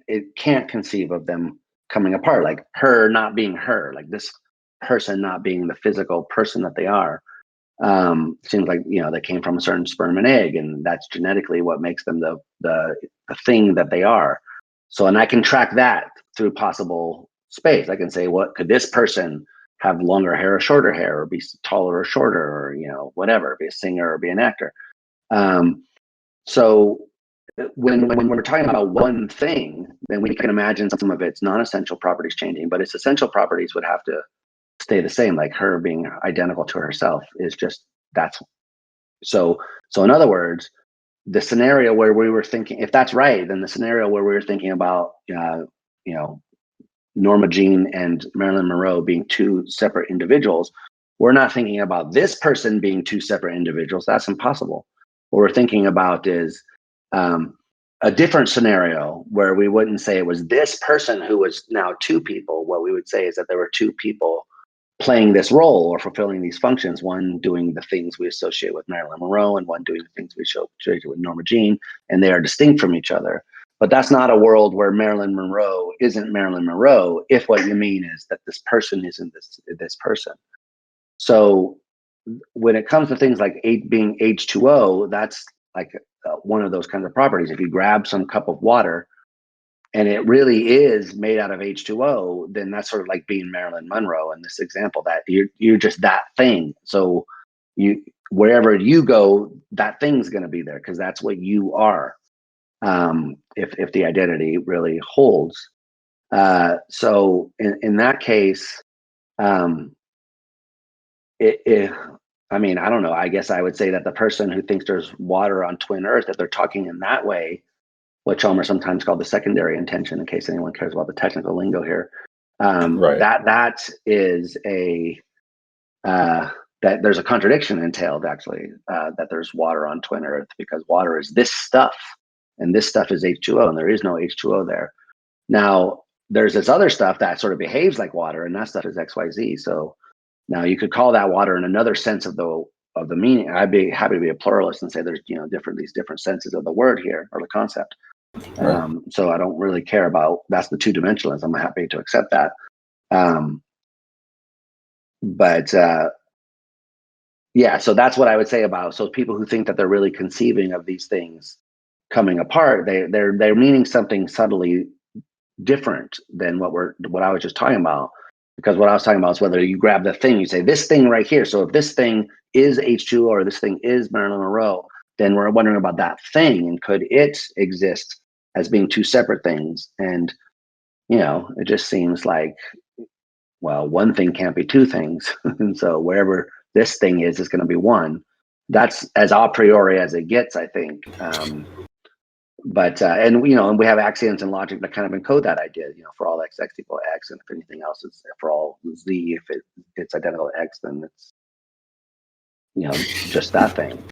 it can't conceive of them coming apart, like her not being her, like this person not being the physical person that they are. Seems like, they came from a certain sperm and egg, and that's genetically what makes them the thing that they are. So, and I can track that through possible space. I can say, what could this person have, longer hair or shorter hair, or be taller or shorter, or whatever, be a singer or be an actor. So when we're talking about one thing, then we can imagine some of its non-essential properties changing, but its essential properties would have to stay the same. Like her being identical to herself is just that's so. In other words, the scenario where we were thinking, if that's right, then the scenario where we were thinking about, Norma Jean and Marilyn Monroe being two separate individuals, we're not thinking about this person being two separate individuals. That's impossible. What we're thinking about is a different scenario where we wouldn't say it was this person who was now two people. What we would say is that there were two people playing this role or fulfilling these functions, one doing the things we associate with Marilyn Monroe and one doing the things we associate with Norma Jean, and they are distinct from each other. But that's not a world where Marilyn Monroe isn't Marilyn Monroe if what you mean is that this person isn't this person. So when it comes to things like being H2O, that's like one of those kinds of properties. If you grab some cup of water and it really is made out of H2O, then that's sort of like being Marilyn Monroe in this example, that you're just that thing. So wherever you go, that thing's going to be there because that's what you are. If the identity really holds. So in that case, I mean, I don't know. I guess I would say that the person who thinks there's water on twin Earth, if they're talking in that way, what Chalmers sometimes called the secondary intention, in case anyone cares about the technical lingo here, that is that there's a contradiction entailed actually, that there's water on twin Earth, because water is this stuff. And this stuff is H2O, and there is no H2O there. Now, there's this other stuff that sort of behaves like water, and that stuff is XYZ. So now you could call that water in another sense of the meaning. I'd be happy to be a pluralist and say there's these different senses of the word here or the concept. Right. So I don't really care about that's the two-dimensionalism. I'm happy to accept that. Yeah, so that's what I would say about so people who think that they're really conceiving of these things coming apart, they're meaning something subtly different than what I was just talking about. Because what I was talking about is whether you grab the thing, you say this thing right here. So if this thing is H2O or this thing is Marilyn Monroe, then we're wondering about that thing and could it exist as being two separate things? And it just seems like, well, one thing can't be two things, and so wherever this thing is going to be one. That's as a priori as it gets, I think. And we have axioms and logic that kind of encode that idea. For all x equal x, and if anything else is for all z, if it's identical to x, then it's just that thing.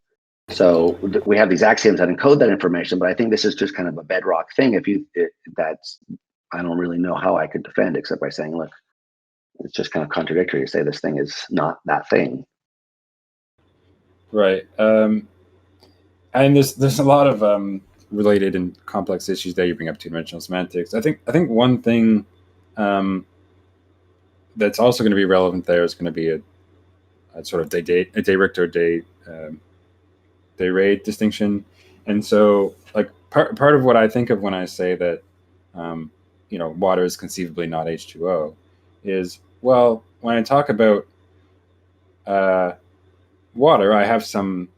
So we have these axioms that encode that information, but I think this is just kind of a bedrock thing. I don't really know how I could defend except by saying, look, it's just kind of contradictory to say this thing is not that thing. Right. And there's a lot of related and complex issues there. You bring up two-dimensional semantics. I think one thing that's also going to be relevant there is going to be a sort of day-richt or day-rate distinction. And so, like part of what I think of when I say that water is conceivably not H2O is, well, when I talk about water, I have some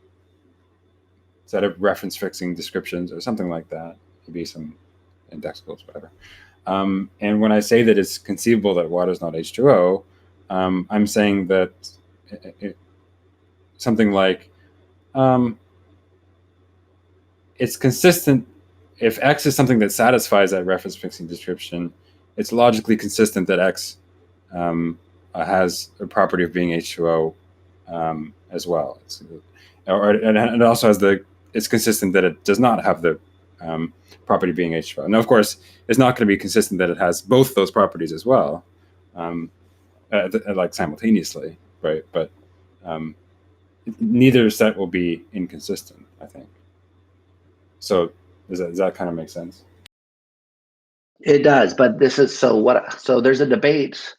set of reference fixing descriptions or something like that, maybe some indexicals, whatever. And when I say that it's conceivable that water is not H2O, I'm saying that something like it's consistent. If X is something that satisfies that reference fixing description, it's logically consistent that X has a property of being H2O as well. And it also has it's consistent that it does not have the property being H2O. Now, of course, it's not going to be consistent that it has both those properties as well, like simultaneously, right? But neither set will be inconsistent, I think. So does that kind of make sense? It does, but this is so there's a debate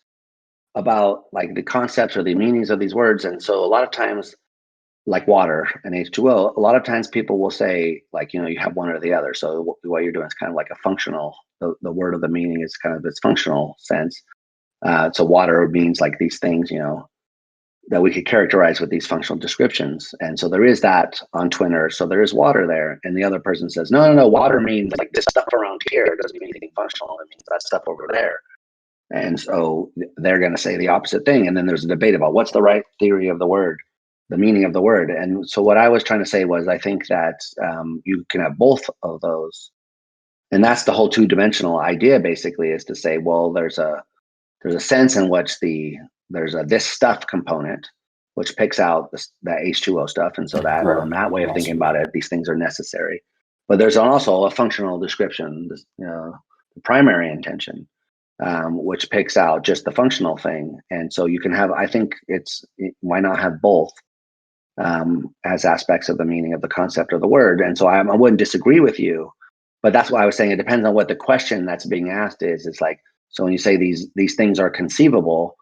about like the concepts or the meanings of these words, and so a lot of times, like water and H2O, a lot of times people will say, like, you have one or the other. So what you're doing is kind of like a functional, the word of the meaning is kind of its functional sense. So water means like these things, that we could characterize with these functional descriptions. And so there is that on twin Earth. So there is water there. And the other person says, no, water means like this stuff around here. It doesn't mean anything functional. It means that stuff over there. And so they're going to say the opposite thing. And then there's a debate about what's the right theory of the word, the meaning of the word. And so what I was trying to say was, I think that you can have both of those. And that's the whole two-dimensional idea, basically, is to say, well, there's a sense in which there's a this stuff component, which picks out the H2O stuff. And so that on that way of thinking about it, these things are necessary. But there's also a functional description, the primary intention. which picks out just the functional thing. And so you can have, I think why not have both as aspects of the meaning of the concept or the word? And so I wouldn't disagree with you, but that's why I was saying it depends on what the question that's being asked is. It's like, so when you say these things are conceivable,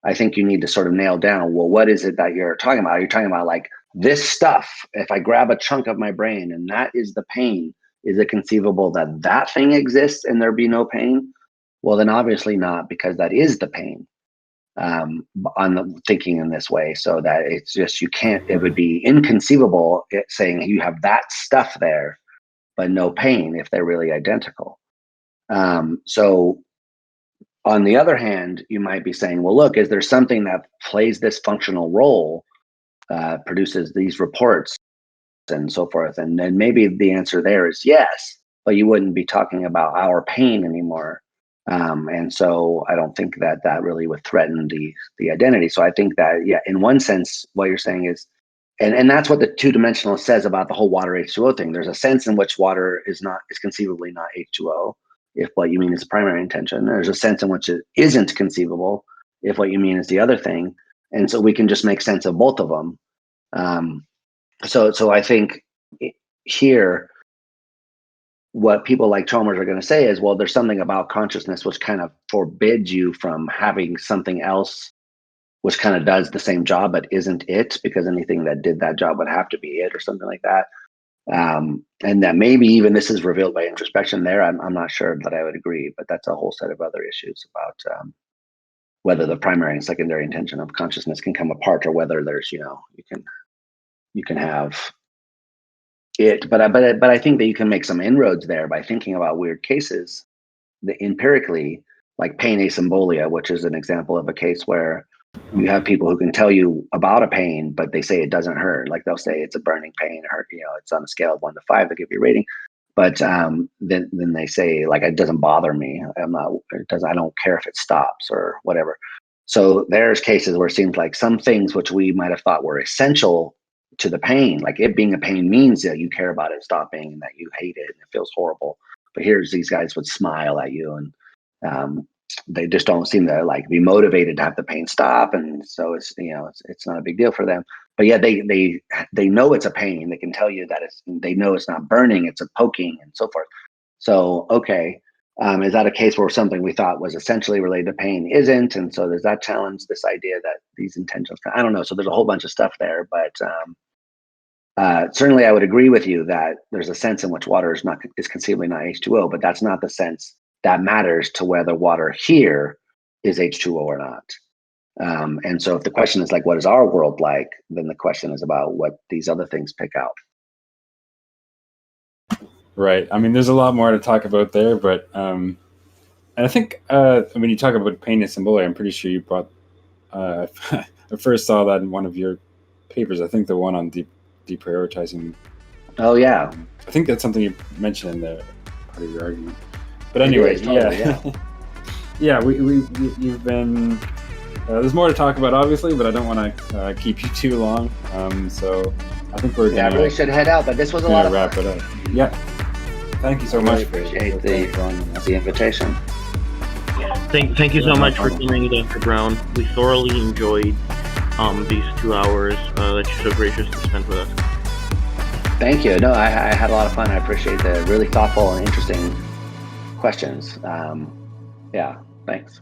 I think you need to sort of nail down, well, what is it that you're talking about? Are you talking about like this stuff? If I grab a chunk of my brain and that is the pain, is it conceivable that that thing exists and there be no pain? Well, then obviously not, because that is the pain. On the thinking in this way, so that it's just, you can't, it would be inconceivable saying you have that stuff there, but no pain if they're really identical. So on the other hand, you might be saying, well, look, is there something that plays this functional role, produces these reports and so forth? And then maybe the answer there is yes, but you wouldn't be talking about our pain anymore. And so I don't think that really would threaten the identity. So I think that, yeah, in one sense, what you're saying is, and that's what the two-dimensional says about the whole water H2O thing. There's a sense in which water is conceivably not H2O, if what you mean is the primary intention. There's a sense in which it isn't conceivable, if what you mean is the other thing. And so we can just make sense of both of them. So I think here, what people like Chalmers are going to say is, well, there's something about consciousness which kind of forbids you from having something else which kind of does the same job but isn't it, because anything that did that job would have to be it, or something like that. And that maybe even this is revealed by introspection there. I'm not sure that I would agree, but that's a whole set of other issues about whether the primary and secondary intention of consciousness can come apart, or whether there's, you can have it, but I think that you can make some inroads there by thinking about weird cases, empirically, like pain asymbolia, which is an example of a case where you have people who can tell you about a pain, but they say it doesn't hurt. Like they'll say it's a burning pain, or it's on a scale of 1 to 5, they give you a rating, but then they say, like, it doesn't bother me. I don't care if it stops or whatever. So there's cases where it seems like some things which we might have thought were essential to the pain, like it being a pain, means that you care about it stopping and that you hate it and it feels horrible. But here's these guys would smile at you, and they just don't seem to like be motivated to have the pain stop, and so it's not a big deal for them. But yeah, they know it's a pain. They can tell you that they know it's not burning, it's a poking and so forth. So okay, is that a case where something we thought was essentially related to pain isn't? And so does that challenge this idea that these intentions? I don't know. So there's a whole bunch of stuff there, but certainly I would agree with you that there's a sense in which water is conceivably not H2O, but that's not the sense that matters to whether water here is H2O or not. And so if the question is like, what is our world like? Then the question is about what these other things pick out. Right. I mean, there's a lot more to talk about there, but and I think when you talk about pain asymbolia, I'm pretty sure you brought. I first saw that in one of your papers. I think the one on deprioritizing. Oh yeah. I think that's something you mentioned in the part of your argument. But anyway, yeah. You've been. There's more to talk about, obviously, but I don't want to keep you too long. So I think we're gonna. Yeah, I really should head out, but this was a lot of wrap it up. Yeah. Thank you so much. Appreciate the invitation. Thank you so much for coming, Dr. Brown. We thoroughly enjoyed these 2 hours that you're so gracious to spend with us. Thank you. No, I had a lot of fun. I appreciate the really thoughtful and interesting questions. Yeah, thanks.